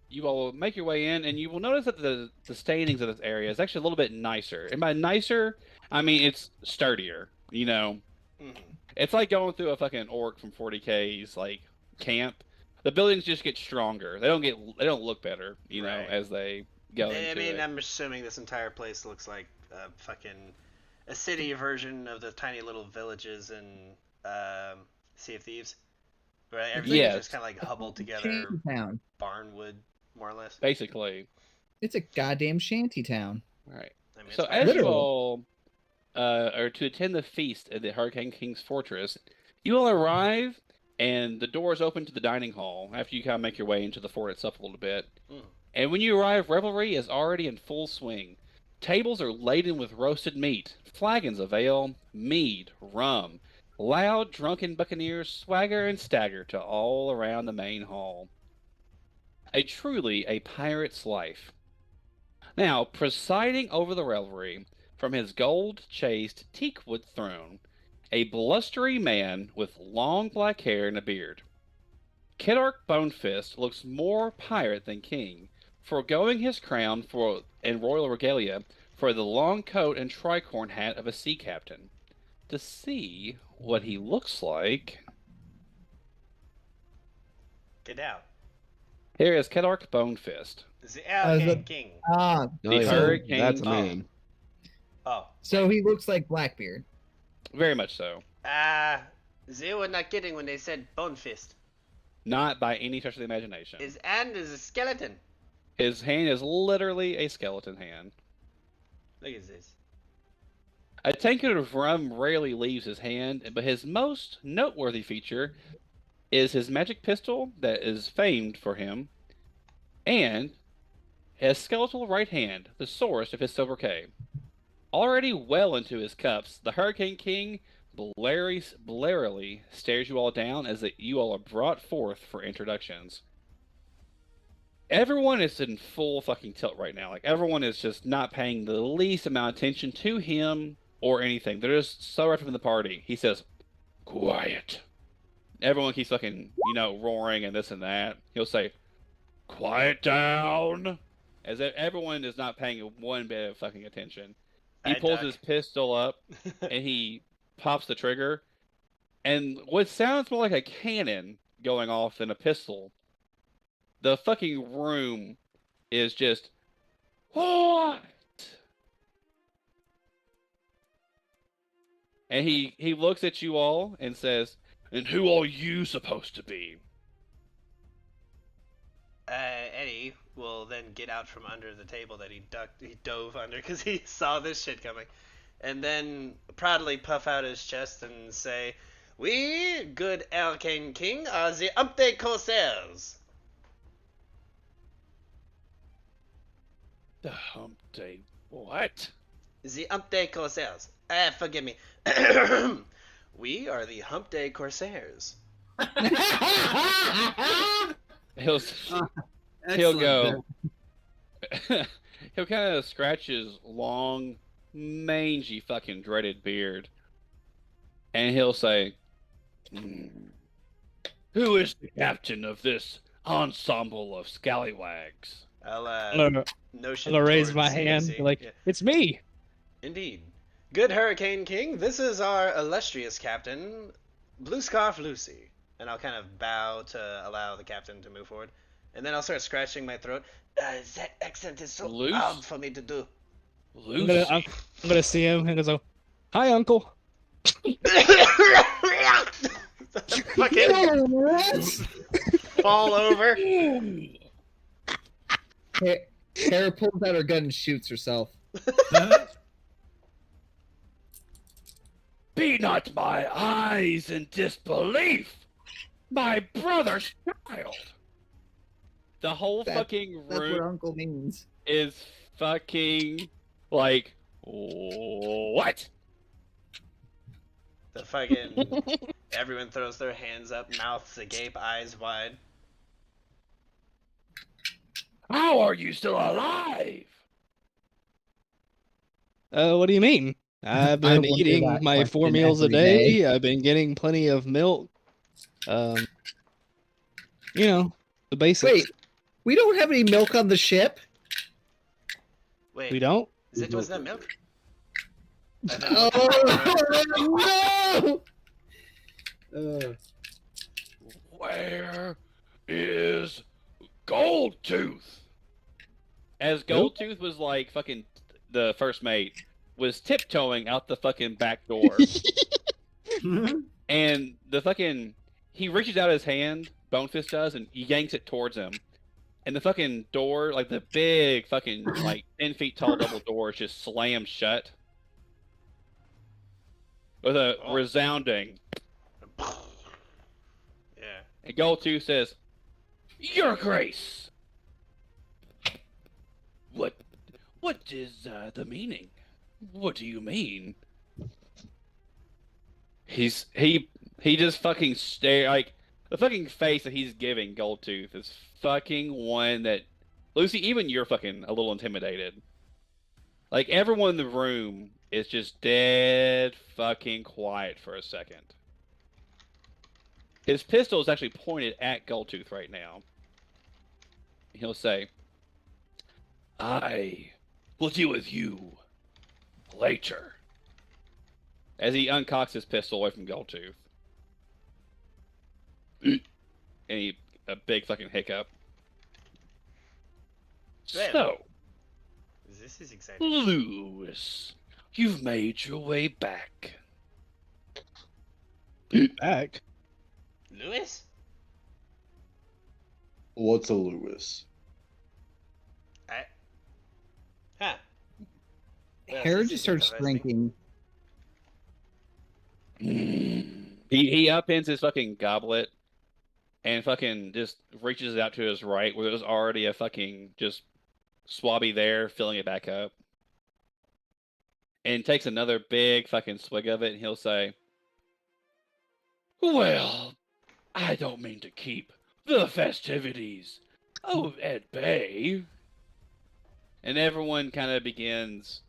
You all will make your way in, and you will notice that the stainings of this area is actually a little bit nicer. And by nicer, I mean it's sturdier. You know, it's like going through a fucking orc from 40K's like camp. The buildings just get stronger. They don't look better, you know, Right. as they go into I mean, it. I'm assuming this entire place looks like a city version of the tiny little villages in Sea of Thieves. Right? Everything is just kind of like huddled together, Shantytown. barnwood, more or less. Basically. It's a goddamn shantytown. Right. I mean, So it's as fine. you all are to attend the feast at the Hurricane King's fortress, you will arrive, and the doors open to the dining hall after you kind of make your way into the fort itself a little bit. And when you arrive, revelry is already in full swing. Tables are laden with roasted meat, flagons of ale, mead, rum. Loud, drunken buccaneers swagger and stagger to all around the main hall. Truly a pirate's life. Now, presiding over the revelry, from his gold-chased teakwood throne, a blustery man with long black hair and a beard. Kedark Bonefist looks more pirate than king, foregoing his crown and royal regalia for the long coat and tricorn hat of a sea captain. To see what he looks like, Get out. here is Kedark Bonefist. The Hurricane King. The Hurricane That's a King. man. Oh. So he looks like Blackbeard. Very much so. They were not kidding when they said Bone Fist. Not by any stretch of the imagination. His hand is a skeleton. His hand is literally a skeleton hand. Look at this. A tankard of rum rarely leaves his hand, but his most noteworthy feature is his magic pistol that is famed for him, and his skeletal right hand, the source of his sobriquet. Already well into his cups, the Hurricane King blarily stares you all down as you all are brought forth for introductions. Everyone is in full fucking tilt right now. Like, everyone is just not paying the least amount of attention to him or anything. They're just so wrapped up in the party. He says, "Quiet." Everyone keeps fucking, roaring and this and that. He'll say, "Quiet down," as if everyone is not paying one bit of fucking attention. He pulls his pistol up and he pops the trigger, and what sounds more like a cannon going off than a pistol, the fucking room is just, what? And he looks at you all and says, "And who are you supposed to be?" Eddie will then get out from under the table that he dove under because he saw this shit coming, and then proudly puff out his chest and say, "We, good Hurricane King, are the Update Corsairs." The Hump Day what? The Hump Day Corsairs. Forgive me. We are the Hump Day Corsairs. He'll go. He'll kind of scratch his long, mangy, fucking dreaded beard, and he'll say, "Who is the captain of this ensemble of scallywags?" I'll raise my hand, like, "It's me." Indeed. Good Hurricane King, this is our illustrious captain, Blue Scarf Lucy. And I'll kind of bow to allow the captain to move forward. And then I'll start scratching my throat. That accent is so hard for me to do. I'm gonna see him and go, "Hi, Uncle." Fucking fall over. Kara pulls out her gun and shoots herself. Be not my eyes in disbelief, my brother's child. The whole fucking That's what room Uncle means. is fucking like, what? The fucking everyone throws their hands up, mouths agape, eyes wide. How are you still alive? What do you mean? I've been wonder eating that my 4 question meals a every day. day. I've been getting plenty of milk. You know, the basics. Wait, we don't have any milk on the ship. Wait, We don't? was that milk? Oh no! Where is Goldtooth? As Goldtooth was like fucking the first mate was tiptoeing out the fucking back door. And the fucking he reaches out his hand, Bonefist does, and he yanks it towards him. And the fucking door, like the big fucking like 10 feet tall double door, just slams shut. With a resounding. Yeah. And Goldtooth says, "Your Grace." What is the meaning? What do you mean? He just fucking stare like the fucking face that he's giving Goldtooth is fucking one that Lucy, even you're fucking a little intimidated. Like everyone in the room is just dead fucking quiet for a second. His pistol is actually pointed at Goldtooth right now. He'll say, "I will deal with you later." As he uncocks his pistol away from Goldtooth. And a big fucking hiccup. Man. So, This is exciting. Lewis, you've made your way back. Back? Lewis? What's a Lewis? Huh. Well, Hair this just is starts interesting. drinking. He upends his fucking goblet and fucking just reaches out to his right where there's already a fucking just swabby there, filling it back up. And takes another big fucking swig of it and he'll say, "Well, I don't mean to keep the festivities at bay." And everyone kind of begins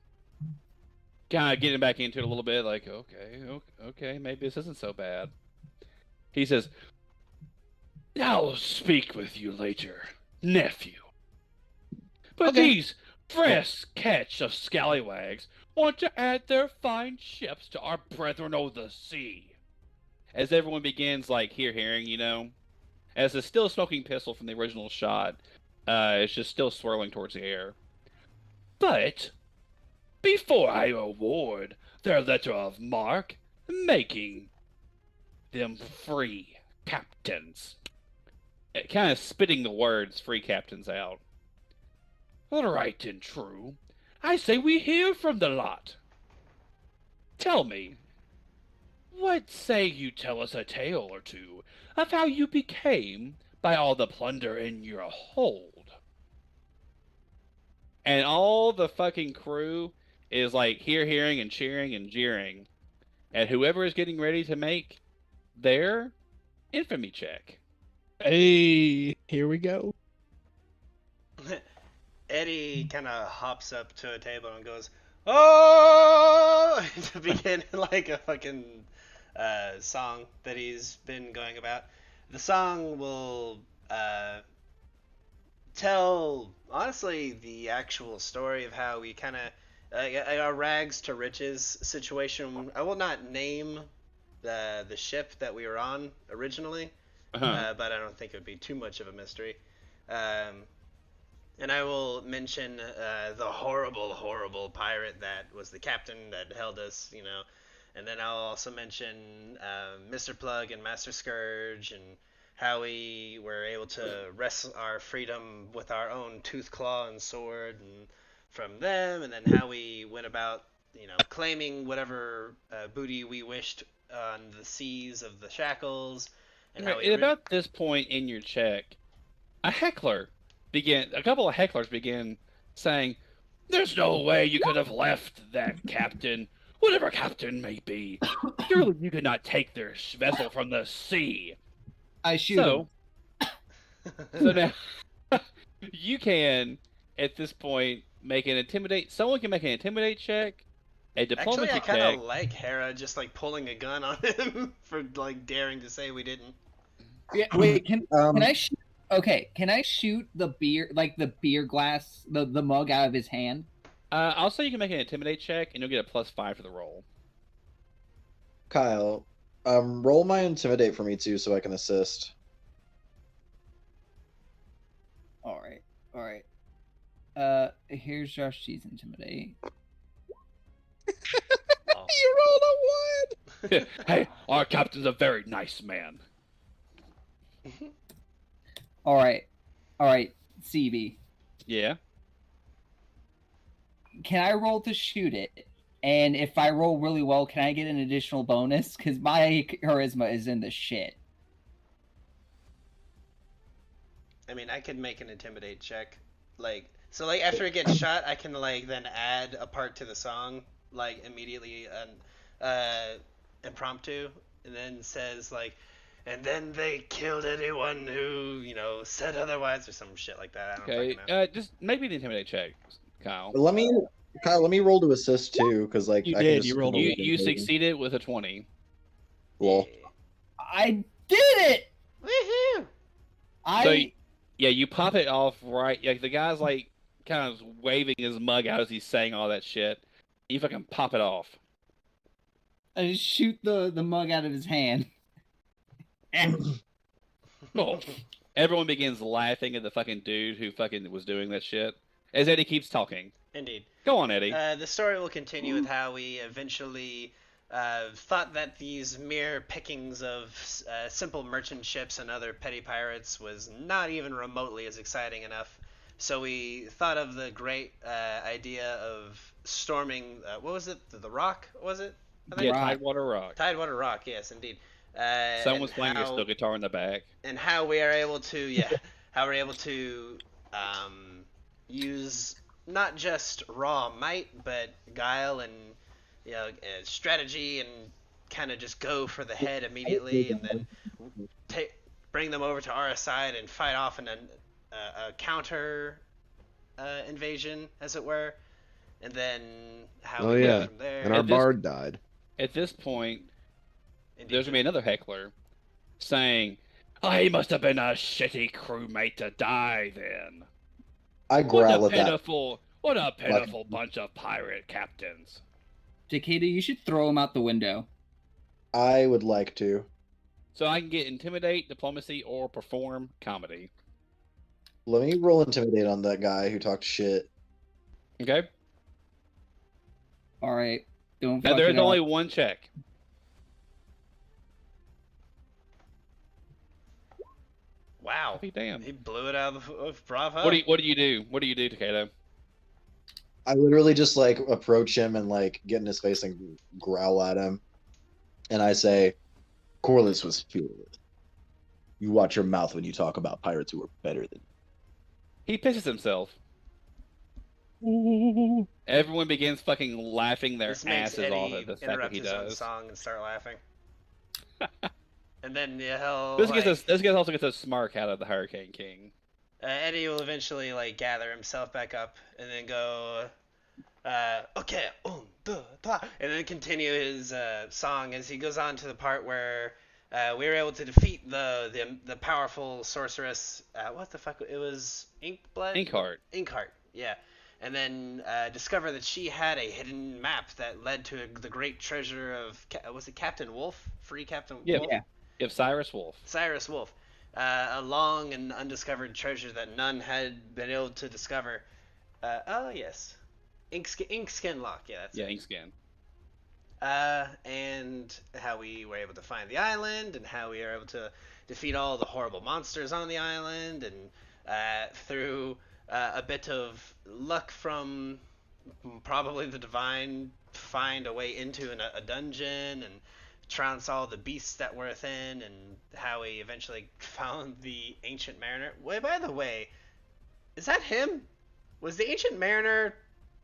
getting back into it a little bit, like, okay, maybe this isn't so bad. He says, "I'll speak with you later, nephew. But Okay. these fresh catch of scallywags want to add their fine ships to our brethren o' the sea." As everyone begins, like, hearing, as the still smoking pistol from the original shot, it's just still swirling towards the air. "But before I award their letter of marque, making them free captains," kind of spitting the words "free captains" out. "Right and true, I say we hear from the lot. Tell me, what say you tell us a tale or two of how you became by all the plunder in your hold?" And all the fucking crew is like hearing and cheering and jeering at whoever is getting ready to make their infamy check. Hey, here we go. Eddie kind of hops up to a table and goes, "Oh!" to begin like a fucking song that he's been going about. The song will tell, honestly, the actual story of how we kind of a rags to riches situation. I will not name the ship that we were on originally, but I don't think it would be too much of a mystery. And I will mention the horrible, horrible pirate that was the captain that held us, And then I'll also mention Mr. Plug and Master Scourge and how we were able to wrest our freedom with our own tooth, claw, and sword and from them, and then how we went about claiming whatever booty we wished on the seas of the Shackles, and how At about this point in your check, a couple of hecklers began saying, "There's no way you could have left that captain, whatever captain may be. Surely you could not take their vessel from the sea." I shoot him. So now you can, at this point, someone can make an intimidate check, a diplomacy Actually, I kind check. of like Hera just like pulling a gun on him for like daring to say we didn't. Yeah, wait, can I shoot? Okay, can I shoot the beer glass, the mug out of his hand? I'll say you can make an intimidate check, and you'll get a +5 for the roll. Kyle, roll my intimidate for me too, so I can assist. All right. Here's Josh G's intimidate. You rolled a 1. Hey, our captain's a very nice man. All right, CB. Yeah. Can I roll to shoot it? And if I roll really well, can I get an additional bonus? Because my charisma is in the shit. I mean, I could make an intimidate check, so after it gets shot, I can then add a part to the song immediately impromptu, and then says and then they killed anyone who said otherwise or some shit like that. I don't Okay. fucking know. Just make me the intimidate check, Kyle. Kyle, let me roll to assist too, because You I did, can just you rolled a You succeeded with a 20. Lol. I did it! Woohoo! Yeah, you pop it off right. Like the guy's kind of waving his mug out as he's saying all that shit. You fucking pop it off. I just shoot the mug out of his hand. Oh. Everyone begins laughing at the fucking dude who fucking was doing that shit. As Eddie keeps talking. Indeed. Go on, Eddie. The story will continue with how we eventually thought that these mere pickings of simple merchant ships and other petty pirates was not even remotely as exciting enough. So we thought of the great idea of storming, what was it? The Rock, was it? Yeah, Tidewater Rock. Tidewater Rock, yes, indeed. Someone's playing a steel guitar in the back. And how we are able to, how we're able to use not just raw might, but guile and strategy, and kind of just go for the head immediately, and then bring them over to our side and fight off a counter invasion, as it were, and then how we go from there. And our bard died. At this point, there's gonna be another heckler saying, "Oh, he must have been a shitty crewmate to die then." I growl at that. What a pitiful bunch of pirate captains. Takeda, you should throw him out the window. I would like to. So I can get intimidate, diplomacy, or perform comedy. Let me roll intimidate on that guy who talked shit. Okay. All right. Don't. Now there's only one check. Wow. Damn. He blew it out of Bravo. What do you do? What do you do, Takeda? I literally just approach him and get in his face and growl at him. And I say, Corliss was fearless. You watch your mouth when you talk about pirates who are better than you. He pisses himself. Everyone begins fucking laughing their This makes asses off at the fact that interrupt he his own does. song and start laughing. And then he'll This guy also gets a smirk out of the Hurricane King. Eddie will eventually like gather himself back up and then go, okay, un, deux, trois, and then continue his song as he goes on to the part where we were able to defeat the powerful sorceress. What the fuck? It was Inkblood? Inkheart, yeah. And then discover that she had a hidden map that led to the great treasure of was it Captain Wolf? Free Captain Wolf? Yeah. Yep, Cyrus Wolf. Cyrus Wolf. A long and undiscovered treasure that none had been able to discover. Oh yes, Inkskin Lock. Yeah, that's it. Inkskin. And how we were able to find the island, and how we were able to defeat all the horrible monsters on the island, and through a bit of luck from probably the divine find a way into a dungeon and trounce all the beasts that were within, and how he eventually found the Ancient Mariner. Wait, by the way, is that him? Was the Ancient Mariner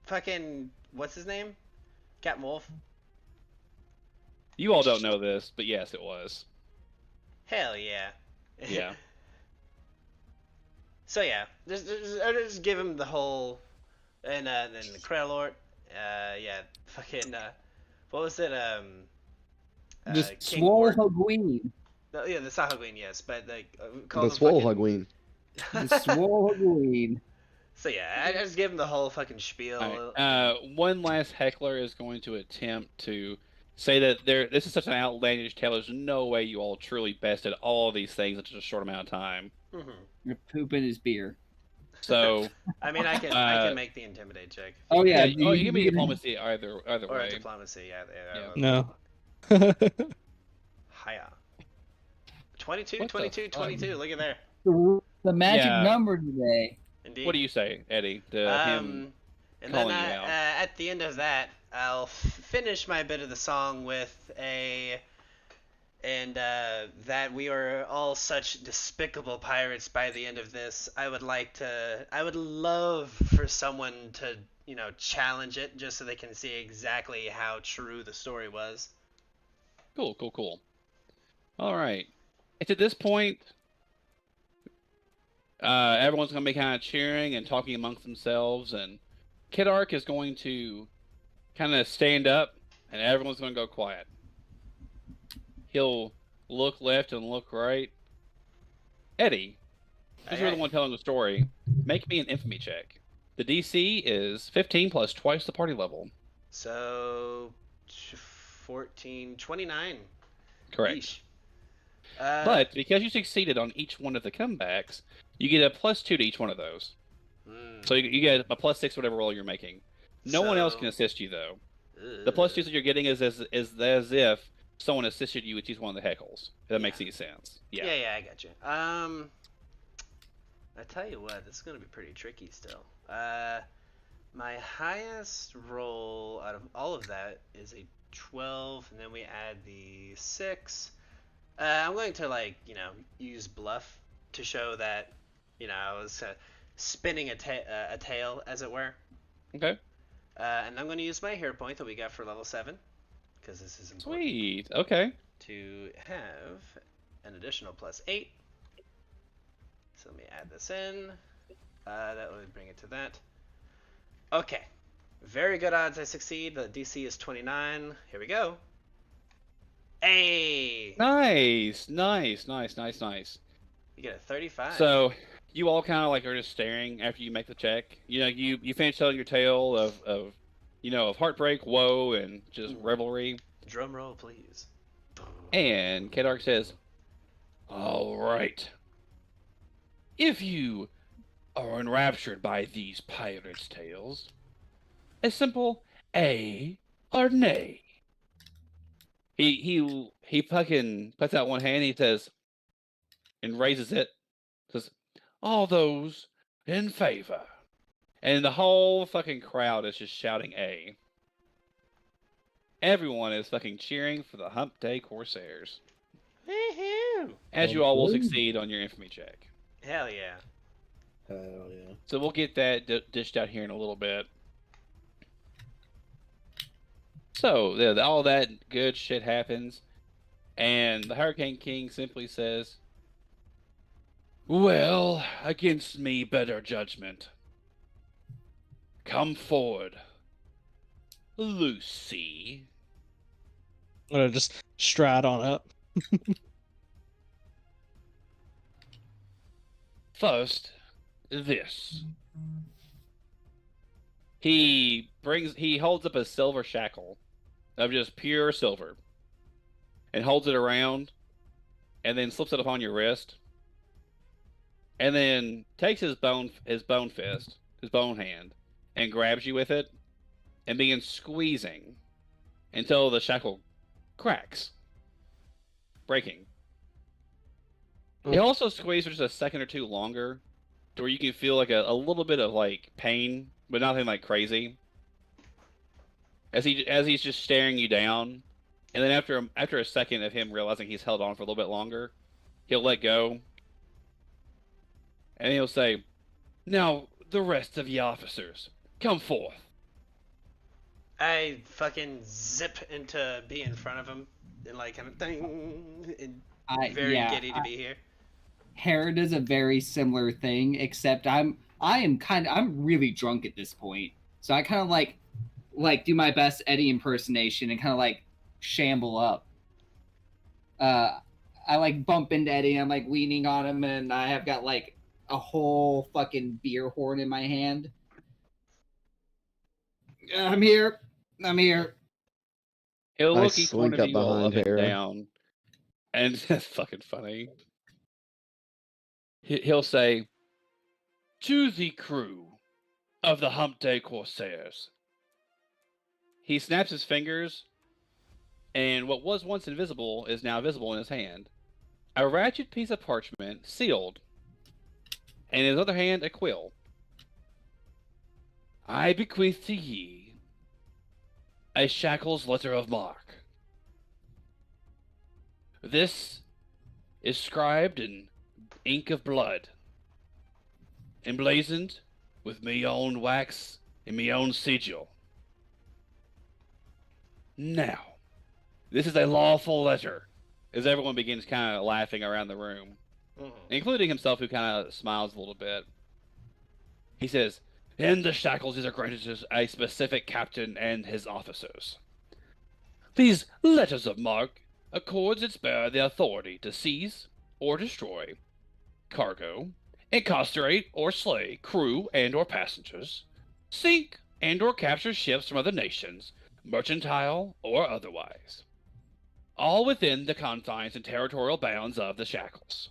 fucking what's his name? Captain Wolf? You all don't know this, but yes, it was. Hell yeah. Yeah. So yeah, just give him the whole, and then the Krellort, yeah, fucking, what was it, The King Swole Ort. Hugween. Yeah, the Sahagween, yes, but like The Swole Hugween. The Swole Hugween. So yeah, I just give him the whole fucking spiel. All right. One last heckler is going to attempt to say that this is such an outlandish tale. There's no way you all truly bested all of these things in such a short amount of time. Mm-hmm. You're pooping his beer. So I mean, I can make the intimidate check. Oh yeah, you can be diplomacy either or way. Diplomacy, yeah. No. Hiya. 22, 22, 22. Look at there. The magic Yeah. number today. Indeed. What do you say, Eddie? To him And then calling you out. at the end of that, I'll finish my bit of the song with that we are all such despicable pirates by the end of this. I would love for someone to, challenge it just so they can see exactly how true the story was. Cool. All right. It's at this point, everyone's going to be kind of cheering and talking amongst themselves, and Kidark is going to kind of stand up, and everyone's going to go quiet. He'll look left and look right. Eddie, since you're the one telling the story, make me an infamy check. The DC is 15 plus twice the party level. So 14, 29. Correct. Yeesh. But because you succeeded on each one of the comebacks, you get a +2 to each one of those. So you get a +6 whatever roll you're making. No one else can assist you though. The +2s that you're getting is as if someone assisted you with each one of the heckles. If that makes any sense. Yeah. Yeah, I got you. I tell you what, this is gonna be pretty tricky still. My highest roll out of all of that is a 12, and then we add the 6. I'm going to use bluff to show that I was spinning a tail, as it were. Okay. And I'm going to use my hero point that we got for level 7, because this is important. Sweet. Okay. To have an additional +8. So let me add this in. That would bring it to that. Okay. Very good odds I succeed. The DC is 29. Here we go. Hey! Nice. You get a 35. So you all kind of are just staring after you make the check. You finish telling your tale of heartbreak, woe, and just revelry. Drum roll, please. And Kedark says, "All right. If you are enraptured by these pirates' tales, a simple A or nay." He fucking puts out one hand. He says, and raises it. Says, "All those in favor," and the whole fucking crowd is just shouting A. Everyone is fucking cheering for the Hump Day Corsairs. Woohoo! As you all will succeed on your infamy check. Hell yeah. Hell yeah. So we'll get that dished out here in a little bit. So all that good shit happens, and the Hurricane King simply says, "Well, against me better judgment. Come forward, Lucy." I'm gonna just stride on up. First, this. He holds up a silver shackle of just pure silver and holds it around and then slips it upon your wrist and then takes his bone hand and grabs you with it and begins squeezing until the shackle cracks, breaking. He also squeezes for just a second or two longer to where you can feel a little bit of pain, but nothing crazy. as he's just staring you down, and then after a second of him realizing he's held on for a little bit longer, he'll let go, and he'll say, "Now the rest of ye officers, come forth." I fucking zip into be in front of him and like kind of ding, and very giddy to be here. Hera does a very similar thing, except I'm really drunk at this point, so I kind of like do my best Eddie impersonation and kind of like shamble up. I like bump into Eddie. I'm like leaning on him, and I have got like a whole fucking beer horn in my hand. I'm here. I'm here. He'll I look each one slink of up you all behind up and Hera. down, and that's fucking funny. He'll say, "To the crew of the Hump Day Corsairs." He snaps his fingers, and what was once invisible is now visible in his hand. A ratchet piece of parchment, sealed, and in his other hand a quill. "I bequeath to ye a Shackles letter of marque. This is scribed in ink of blood, emblazoned with me own wax and me own sigil. Now, this is a lawful letter." As everyone begins kind of laughing around the room, including himself, who kind of smiles a little bit. He says, "In the Shackles is granted to a specific captain and his officers. These letters of marque accords its bearer the authority to seize or destroy cargo, incarcerate or slay crew and or passengers, sink and or capture ships from other nations, mercantile or otherwise, all within the confines and territorial bounds of the Shackles.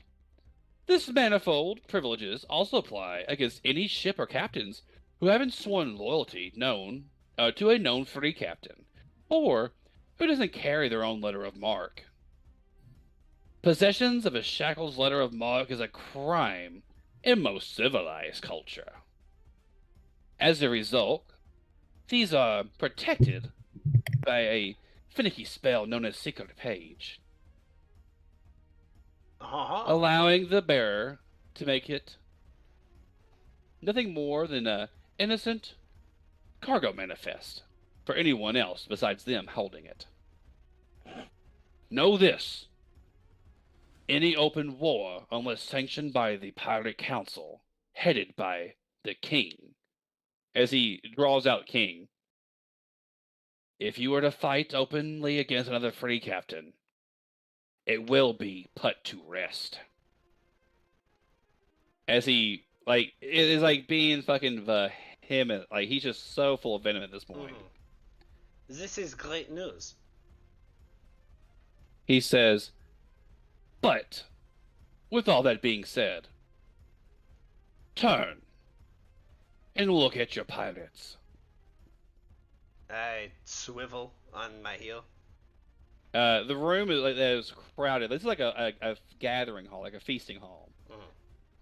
This manifold privileges also apply against any ship or captains who haven't sworn loyalty to a known free captain, or who doesn't carry their own letter of marque. Possessions of a Shackles letter of marque is a crime in most civilized culture. As a result, these are protected by a finicky spell known as Secret Page, allowing the bearer to make it nothing more than a innocent cargo manifest for anyone else besides them holding it. Know this: any open war, unless sanctioned by the Pirate Council, headed by the King," as he draws out King, "if you were to fight openly against another free captain, it will be put to rest." As he, like, it is like being fucking vehement. Like, he's just so full of venom at this point. This is great news. He says, "But, with all that being said, turn and look at your pirates." I swivel on my heel. The room is crowded. This is like a gathering hall, like a feasting hall.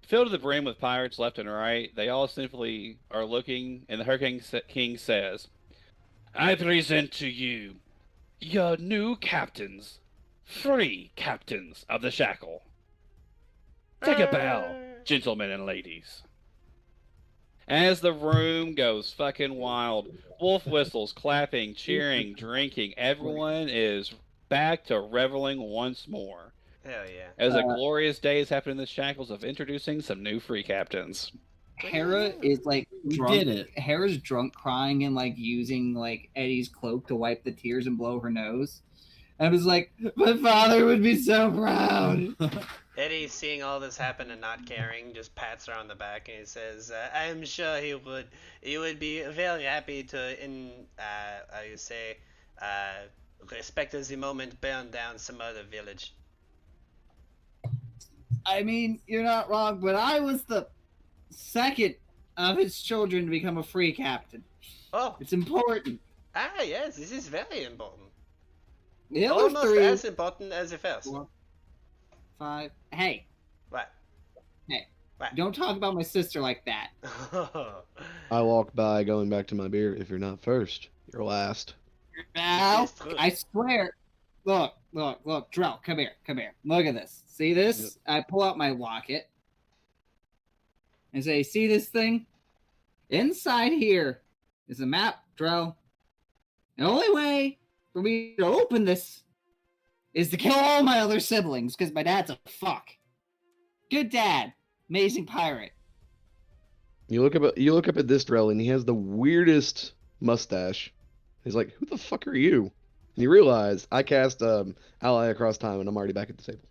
Filled to the brim with pirates left and right. They all simply are looking, and the Hurricane King says, "I present to you your new captains, free captains of the Shackle. Take a bow, gentlemen and ladies." As the room goes fucking wild, wolf whistles, clapping, cheering, drinking, everyone is back to reveling once more. Hell yeah. As a glorious day is happening in the Shackles of introducing some new free captains. Hera is like drunk. did it. Hera's drunk, crying and like using like Eddie's cloak to wipe the tears and blow her nose. I was like, my father would be so proud. Eddie, seeing all this happen and not caring, just pats her on the back and he says, "I'm sure he would. He would be very happy to, respect the moment, burn down some other village." I mean, you're not wrong, but I was the second of his children to become a free captain. Oh. It's important. Ah, yes, this is very important. The other Almost three, as important as the first. 4, 5. Hey. What? Hey. What? Don't talk about my sister like that. I walk by, going back to my beer. "If you're not first, you're last." Now, I swear. Look, Drell, come here. Look at this. See this? I pull out my locket and say, see this thing? Inside here is a map, Drell. The only way for me to open this is to kill all my other siblings, because my dad's a fuck. Good dad. Amazing pirate. You look up at this Drell, and he has the weirdest mustache. He's like, "Who the fuck are you?" And you realize I cast Ally Across Time, and I'm already back at the table.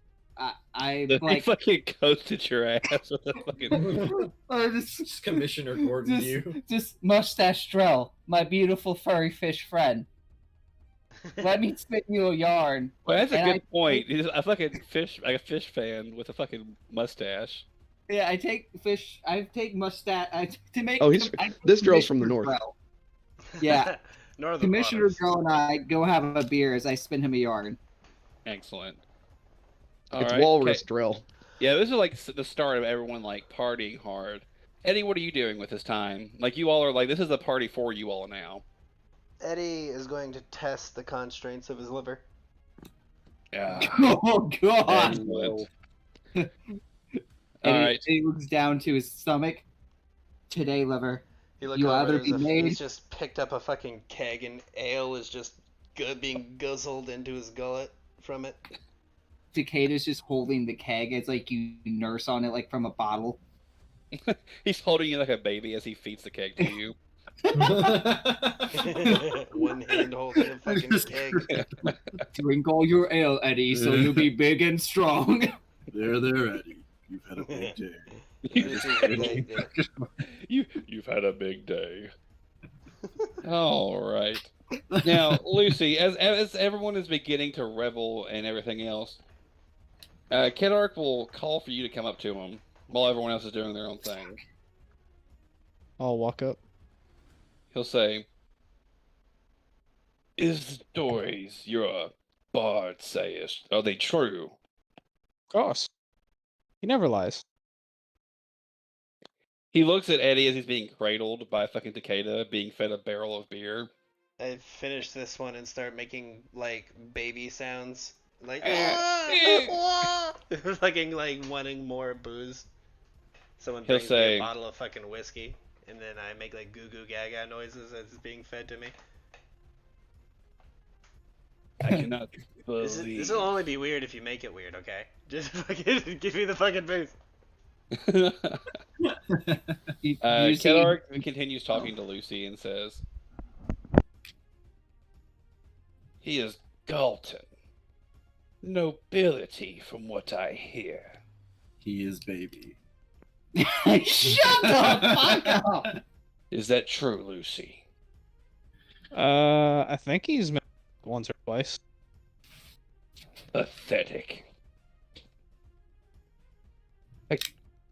He fucking ghosted your ass with a fucking. Just Commissioner Gordon, just mustache Drell, my beautiful furry fish friend. Let me spin you a yarn. Well, that's a good point. He's a fucking fish, like a fish fan with a fucking mustache. Yeah, I take mustache to make. Oh, this Drell's from the north. Drell. Yeah, Commissioner Drell and I go have a beer as I spin him a yarn. Excellent. It's Walrus Drell. Yeah, this is like the start of everyone like partying hard. Eddie, what are you doing with this time? Like, you all are like, this is a party for you all now. Eddie is going to test the constraints of his liver. Yeah. Oh God! Alright. He looks down to his stomach. Today, liver. You You either be made. He's just picked up a fucking keg and ale is just being guzzled into his gullet from it. Takeda's just holding the keg. It's like you nurse on it, like from a bottle. He's holding you like a baby as he feeds the keg to you. One hand holding a fucking keg. Drink all your ale, Eddie, so you'll be big and strong. There, Eddie. You've had a big day. You've had a big day. All right. Now, Lucy, as everyone is beginning to revel and everything else, Kedark will call for you to come up to him while everyone else is doing their own thing. I'll walk up. He'll say, "Is the stories your bard sayest, are they true?" Of course. He never lies. He looks at Eddie as he's being cradled by fucking Takeda, being fed a barrel of beer. I finish this one and start making like baby sounds, like fucking like wanting more booze. Someone He'll brings me say- a bottle of fucking whiskey, and then I make like goo goo gaga noises as it's being fed to me. I cannot believe. This will only be weird if you make it weird, okay? Just fucking give me the fucking booze. Kedark continues talking to Lucy and says, "He is Galton. Nobility, from what I hear." He is baby. Shut the fuck up! Is that true, Lucy? I think he's met once or twice. Pathetic. A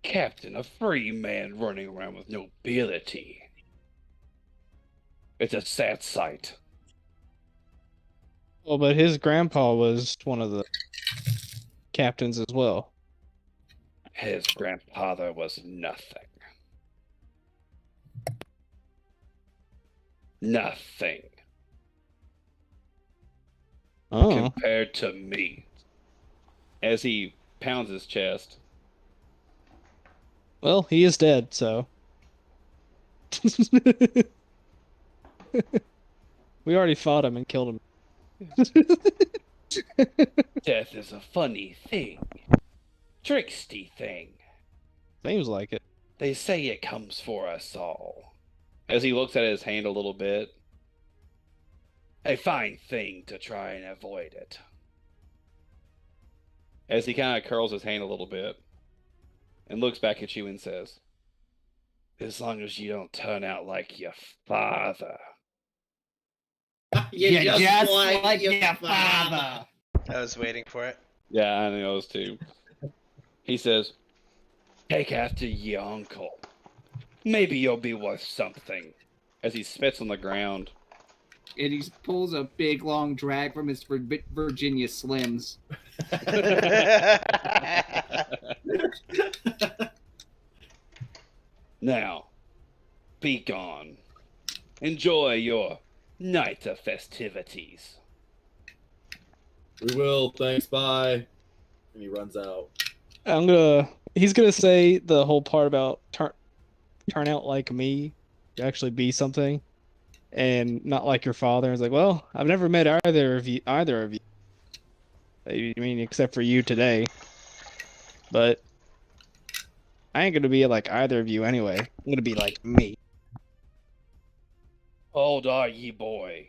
captain, a free man running around with nobility. It's a sad sight. Well, but his grandpa was one of the captains as well. His grandfather was nothing. Nothing. Oh. Compared to me. As he pounds his chest. Well, he is dead, so. We already fought him and killed him. Death is a funny thing. Tricksty thing. Seems like it. They say it comes for us all. As he looks at his hand a little bit. A fine thing to try and avoid it. As he kind of curls his hand a little bit. And looks back at you and says, "As long as you don't turn out like your father." You're just like your father. I was waiting for it. Yeah, I know those two. He says, "Take after your uncle. Maybe you'll be worth something." As he spits on the ground. And he pulls a big long drag from his Virginia Slims. Now, be gone. Enjoy your night of festivities. We will. Thanks. Bye. And he runs out. He's gonna say the whole part about turn out like me, to actually be something, and not like your father. It's like, well, I've never met either of you. I mean, except for you today. But I ain't gonna be like either of you anyway. I'm gonna be like me. How old are ye, boy?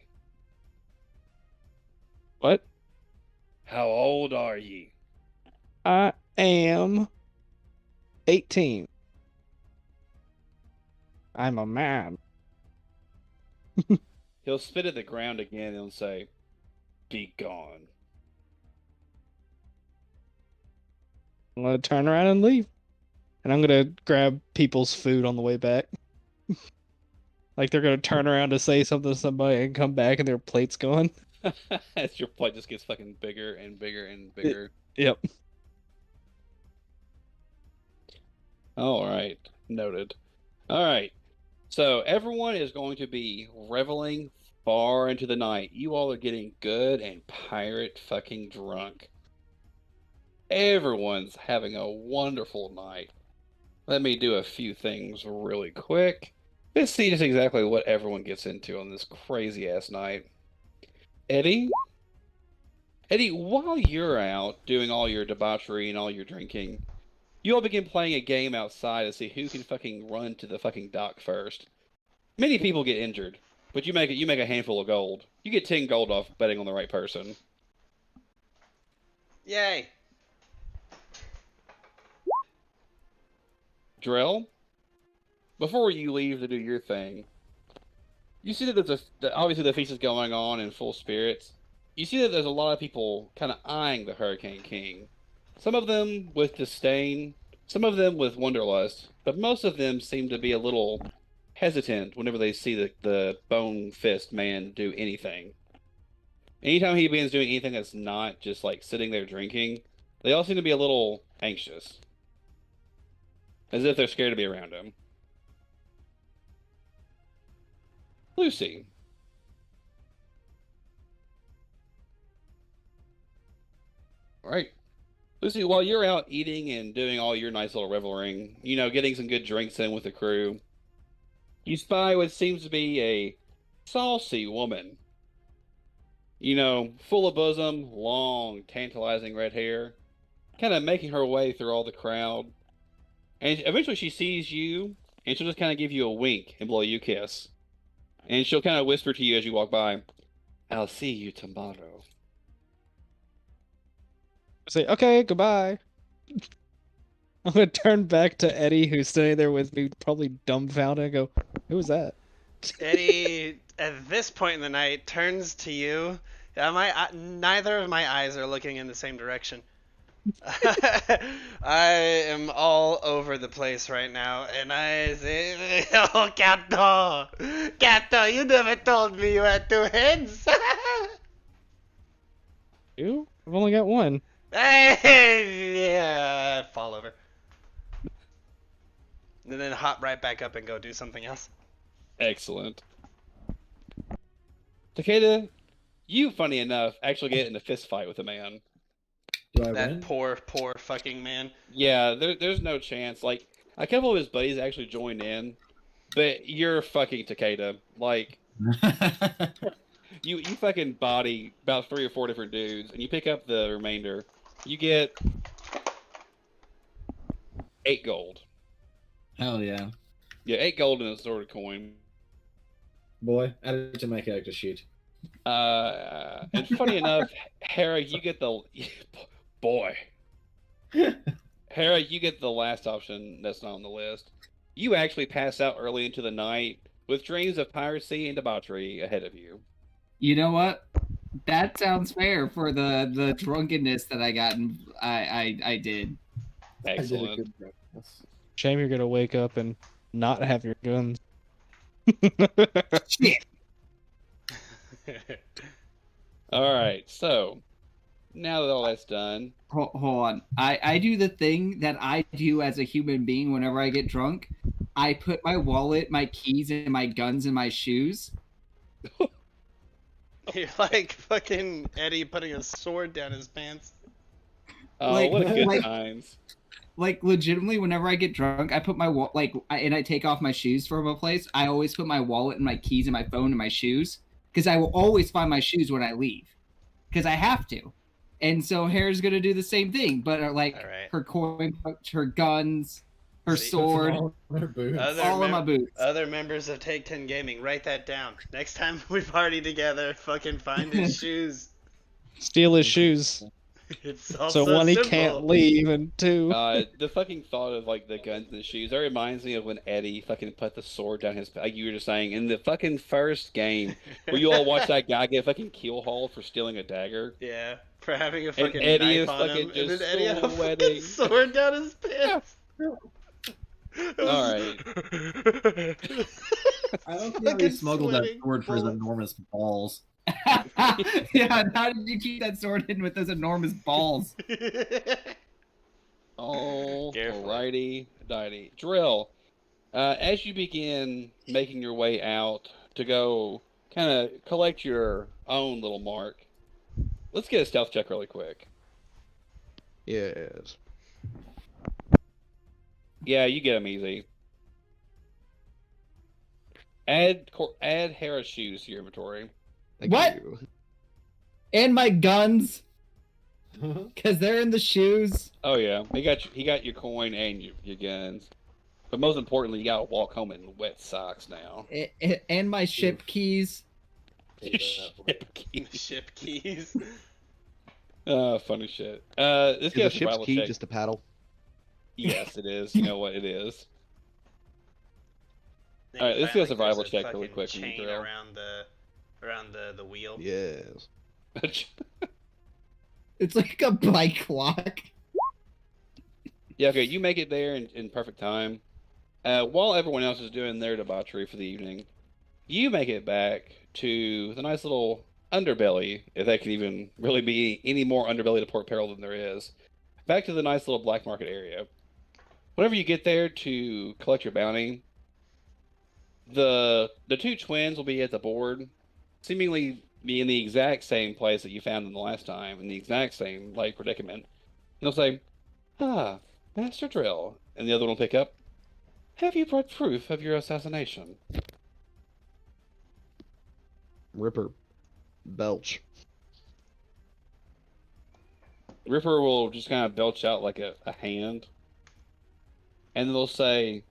What? How old are ye? I am 18. I'm a man. He'll spit at the ground again and say, "Be gone." I'm gonna turn around and leave. And I'm gonna grab people's food on the way back. Like they're gonna turn around to say something to somebody and come back and their plate's gone. As your plate just gets fucking bigger and bigger and bigger. Yep. All right. Noted. All right. So everyone is going to be reveling far into the night. You all are getting good and pirate fucking drunk. Everyone's having a wonderful night. Let me do a few things really quick. Let's see just exactly what everyone gets into on this crazy ass night. Eddie? Eddie, while you're out doing all your debauchery and all your drinking, you all begin playing a game outside to see who can fucking run to the fucking dock first. Many people get injured, but you make a handful of gold. You get 10 gold off betting on the right person. Yay! Drell, before you leave to do your thing, you see that obviously the feast is going on in full spirits. You see that there's a lot of people kind of eyeing the Hurricane King. Some of them with disdain, some of them with wonderlust, but most of them seem to be a little hesitant whenever they see the Bone Fist man do anything. Anytime he begins doing anything that's not just like sitting there drinking, they all seem to be a little anxious. As if they're scared to be around him. Lucy. All right. Lucy, while you're out eating and doing all your nice little reveling, getting some good drinks in with the crew, you spy what seems to be a saucy woman. Full of bosom, long, tantalizing red hair, kind of making her way through all the crowd. And eventually she sees you, and she'll just kind of give you a wink and blow you a kiss. And she'll kind of whisper to you as you walk by, "I'll see you tomorrow." I say, okay, goodbye. I'm gonna turn back to Eddie, who's sitting there with me, probably dumbfounded, and go, "Who was that?" Eddie, at this point in the night, turns to you. Neither of my eyes are looking in the same direction. I am all over the place right now, and I say, "Oh, Kato! Kato, you never told me you had two heads!" You? I've only got one. Yeah, fall over. And then hop right back up and go do something else. Excellent. Takeda, you, funny enough, actually get in a fist fight with a man. Do I That win? poor fucking man. Yeah, there's no chance. Like, a couple of his buddies actually joined in, but you're fucking Takeda. Like, you fucking body about 3 or 4 different dudes, and you pick up the remainder. You get 8 gold. Hell yeah. Yeah, 8 gold in a sword coin. Boy, add it to my character sheet. And funny enough, Hera, you get the boy. Hera, you get the last option that's not on the list. You actually pass out early into the night with dreams of piracy and debauchery ahead of you. You know what? That sounds fair for the drunkenness that I got. I did. Excellent. I did a good job. Yes. Shame you're gonna wake up and not have your guns. Shit. All right, so now that all that's done, Hold on. I do the thing that I do as a human being whenever I get drunk. I put my wallet, my keys, and my guns in my shoes. You're like fucking Eddie putting a sword down his pants. Oh, Like- what good like- times. Like legitimately, whenever I get drunk, I put my and I take off my shoes from a place. I always put my wallet and my keys and my phone in my shoes because I will always find my shoes when I leave because I have to. And so Hare's gonna do the same thing, but like All right. her coin pouch, her guns, her See? sword, All in their boots. all in my boots. Other members of Take 10 Gaming, write that down. Next time we party together, fucking find his shoes. Steal his shoes. It's also So one, he simple. can't leave, and two, The fucking thought of like the guns and the shoes, that reminds me of when Eddie fucking put the sword down his, like you were just saying, in the fucking first game where you all watched that guy get fucking keel hauled for stealing a dagger. Yeah, for having a fucking Eddie knife is on fucking him, and just then Eddie had a fucking sweating. sword down his pants. All right. I don't see how he Fucking smuggled that sweating sword for his bullets. enormous balls. Yeah, how did you keep that sword in with those enormous balls? Oh, Careful. alrighty, dighty. Drill. As you begin making your way out to go kind of collect your own little mark, let's get a stealth check really quick. Yes. Yeah, you get them easy. Add Hera's shoes to your inventory. Thank What? you. And my guns, because they're in the shoes. Oh yeah, he got your coin and your guns. But most importantly, you gotta walk home in wet socks now. And my ship keys. Ship key. Ship keys. Funny shit. Let's Is get a a ship's survival key check. just a paddle? Yes, it is. You know what it is. Then Alright, you let's find, do a like, there's survival check really fucking quick when you chain drill. around the wheel. Yes. It's like a bike lock. Yeah, okay, you make it there in perfect time. While everyone else is doing their debauchery for the evening, you make it back to the nice little underbelly, if that can even really be any more underbelly to Port Peril than there is. Back to the nice little black market area. Whenever you get there to collect your bounty, the two twins will be at the board, seemingly be in the exact same place that you found them the last time, in the exact same like predicament. And they'll say, "Ah, Master Drill," and the other one will pick up, "Have you brought proof of your assassination?" Ripper. Belch. Ripper will just kind of belch out like a hand, and then they'll say,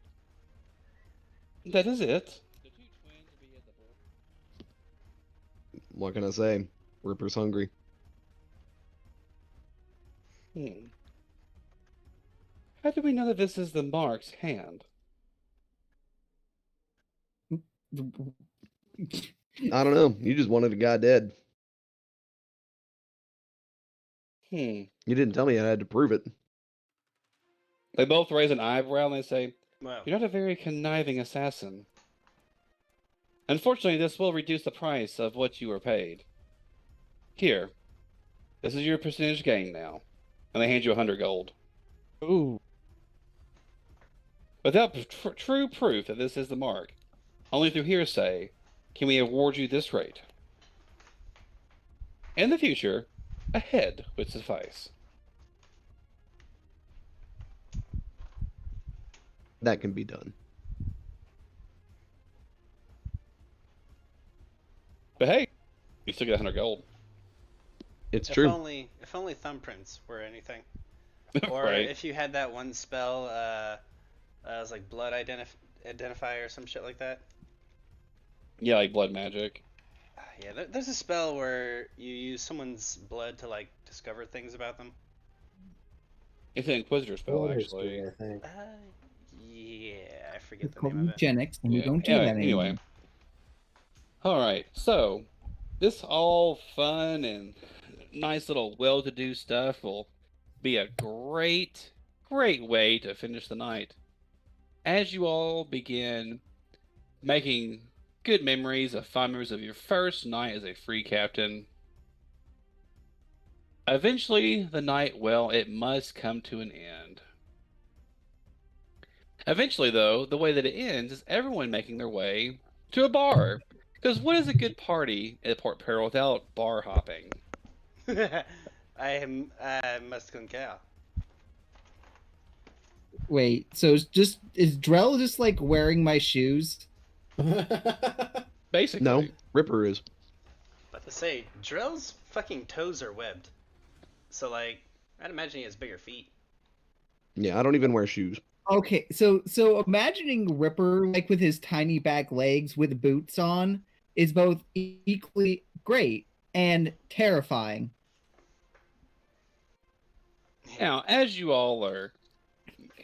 "That is it." The two twins will be at the board. What can I say? Ripper's hungry. How do we know that this is the Mark's hand? I don't know. You just wanted a guy dead. You didn't tell me I had to prove it. They both raise an eyebrow and they say, Wow. "You're not a very conniving assassin. Unfortunately, this will reduce the price of what you were paid. Here, this is your percentage gain now." And they hand you 100 gold. ooh, Without true proof that this is the Mark, only through hearsay can we award you this rate. In the future, a head would suffice. That can be done. But hey, you still get 100 gold. It's If true. if only thumbprints were anything. Or Right. if you had that one spell, it was like blood identifier or some shit like that. Yeah, like blood magic. Yeah, there's a spell where you use someone's blood to like discover things about them. It's an Inquisitor spell, Roll actually. history, I think. Yeah, I forget It's the called name of it. eugenics, and you Yeah, don't do anyway, that anymore. anyway. Alright, so this all fun and nice little well-to-do stuff will be a great way to finish the night. As you all begin making good memories of fond memories of your first night as a free captain, eventually the night, well, it must come to an end. Eventually, though, the way that it ends is everyone making their way to a bar Because what is a good party at Port Peril without bar hopping? I must concur. Wait, so is Drell just like wearing my shoes? Basically. No, Ripper is. But to say, Drell's fucking toes are webbed. So, like, I'd imagine he has bigger feet. Yeah, I don't even wear shoes. Okay, so imagining Ripper like with his tiny back legs with boots on is both equally great and terrifying. Now, as you all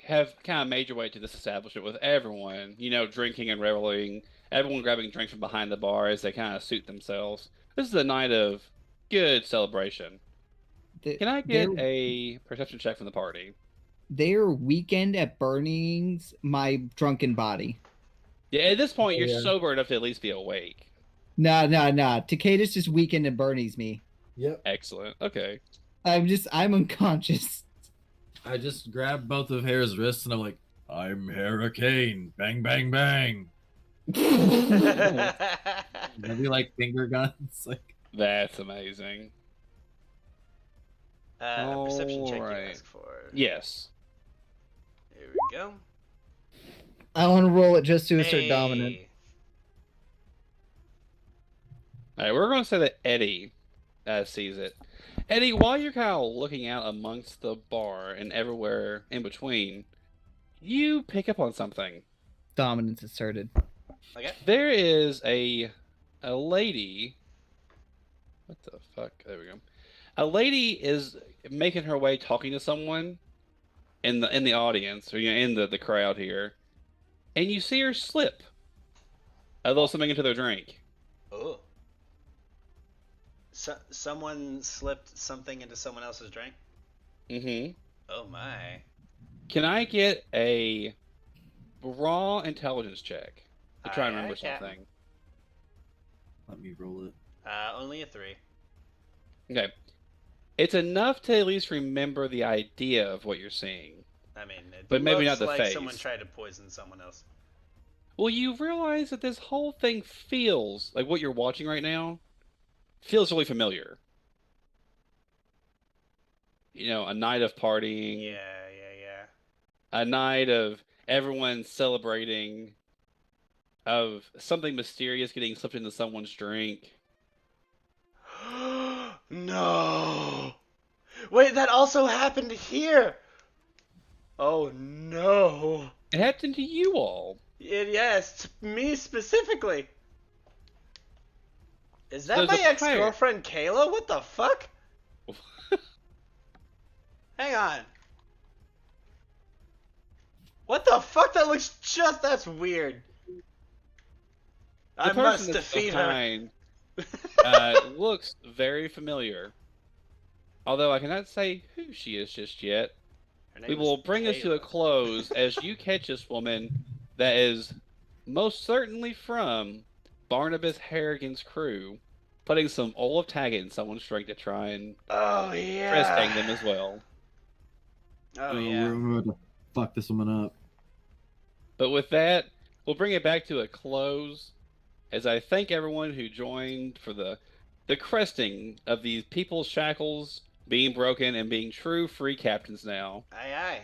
have kind of made your way to this establishment with everyone, drinking and reveling, everyone grabbing drinks from behind the bar as they kind of suit themselves. This is a night of good celebration. Can I get a perception check from the party? Their weekend at Burning's my drunken body. Yeah, at this point, you're sober enough to at least be awake. Nah. Takeda's just weekend at Bernie's me. Yep. Excellent. Okay. I'm unconscious. I just grabbed both of Hare's wrists and I'm like, I'm Hurricane. Bang, bang, bang. Maybe like finger guns. Like That's amazing. A perception check you Alright. ask for. Yes. Here we go. I want to roll it just to assert dominant. All right, we're going to say that Eddie sees it. Eddie, while you're kind of looking out amongst the bar and everywhere in between, you pick up on something. Dominance asserted. Okay. There is a lady. What the fuck? There we go. A lady is making her way talking to someone in the audience, or in the crowd here, and you see her slip a little something into their drink. Oh. Someone slipped something into someone else's drink? Mm-hmm. Oh my. Can I get a raw intelligence check to try and remember Captain. something? let me roll it. Only a 3. Okay. It's enough to at least remember the idea of what you're seeing. I mean, it But maybe looks not the like face. someone tried to poison someone else. Well, you realize that this whole thing feels like what you're watching right now feels really familiar. A night of partying. Yeah. A night of everyone celebrating, of something mysterious getting slipped into someone's drink. No! Wait, that also happened here! Oh no! It happened to you all. Yes, to me specifically. Is that There's my a ex-girlfriend Kayla? What the fuck? Hang on. What the fuck? That's weird. I must defeat her. Looks very familiar. Although I cannot say who she is just yet. We will bring this to a close as you catch this woman that is most certainly from Barnabas Harrigan's crew, putting some Olaf Taggett in someone's drink to try and press bang them as well. Oh yeah. We're going to fuck this woman up. But with that, we'll bring it back to a close as I thank everyone who joined for the cresting of these people's shackles being broken and being true free captains now. Aye.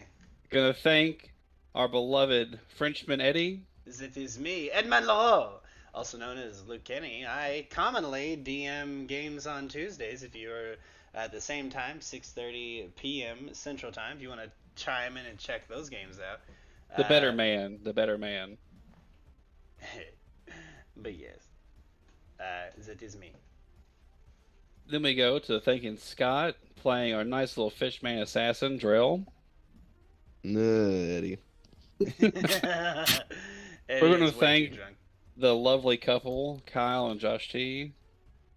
Gonna thank our beloved Frenchman Eddie. It is me, Edmund Law, also known as Luke Kenny. I commonly DM games on Tuesdays if you are at the same time, 6:30 p.m. Central Time, if you want to chime in and check those games out. The better man. But yes, that is me. Then we go to thanking Scott, playing our nice little fishman assassin, Drill. Eddie. We're going to thank the lovely couple, Kyle and Josh T.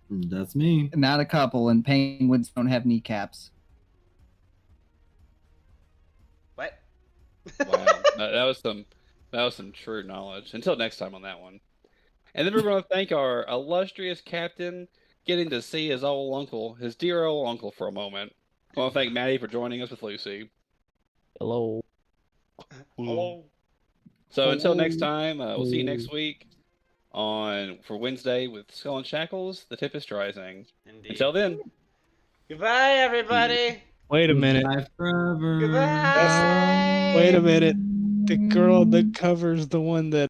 That's me. Not a couple, and penguins don't have kneecaps. What? Wow, that was some true knowledge. Until next time on that one. And then we're going to thank our illustrious captain, getting to see his old uncle, his dear old uncle, for a moment. I want to thank Maddie for joining us with Lucy. Hello. Hello. So until next time, we'll see you next week for Wednesday with Skull and Shackles, The Tempest Rising. Indeed. Until then, Goodbye, everybody. Wait a minute. Goodbye forever. Goodbye. Wait a minute. The girl on the cover's the one that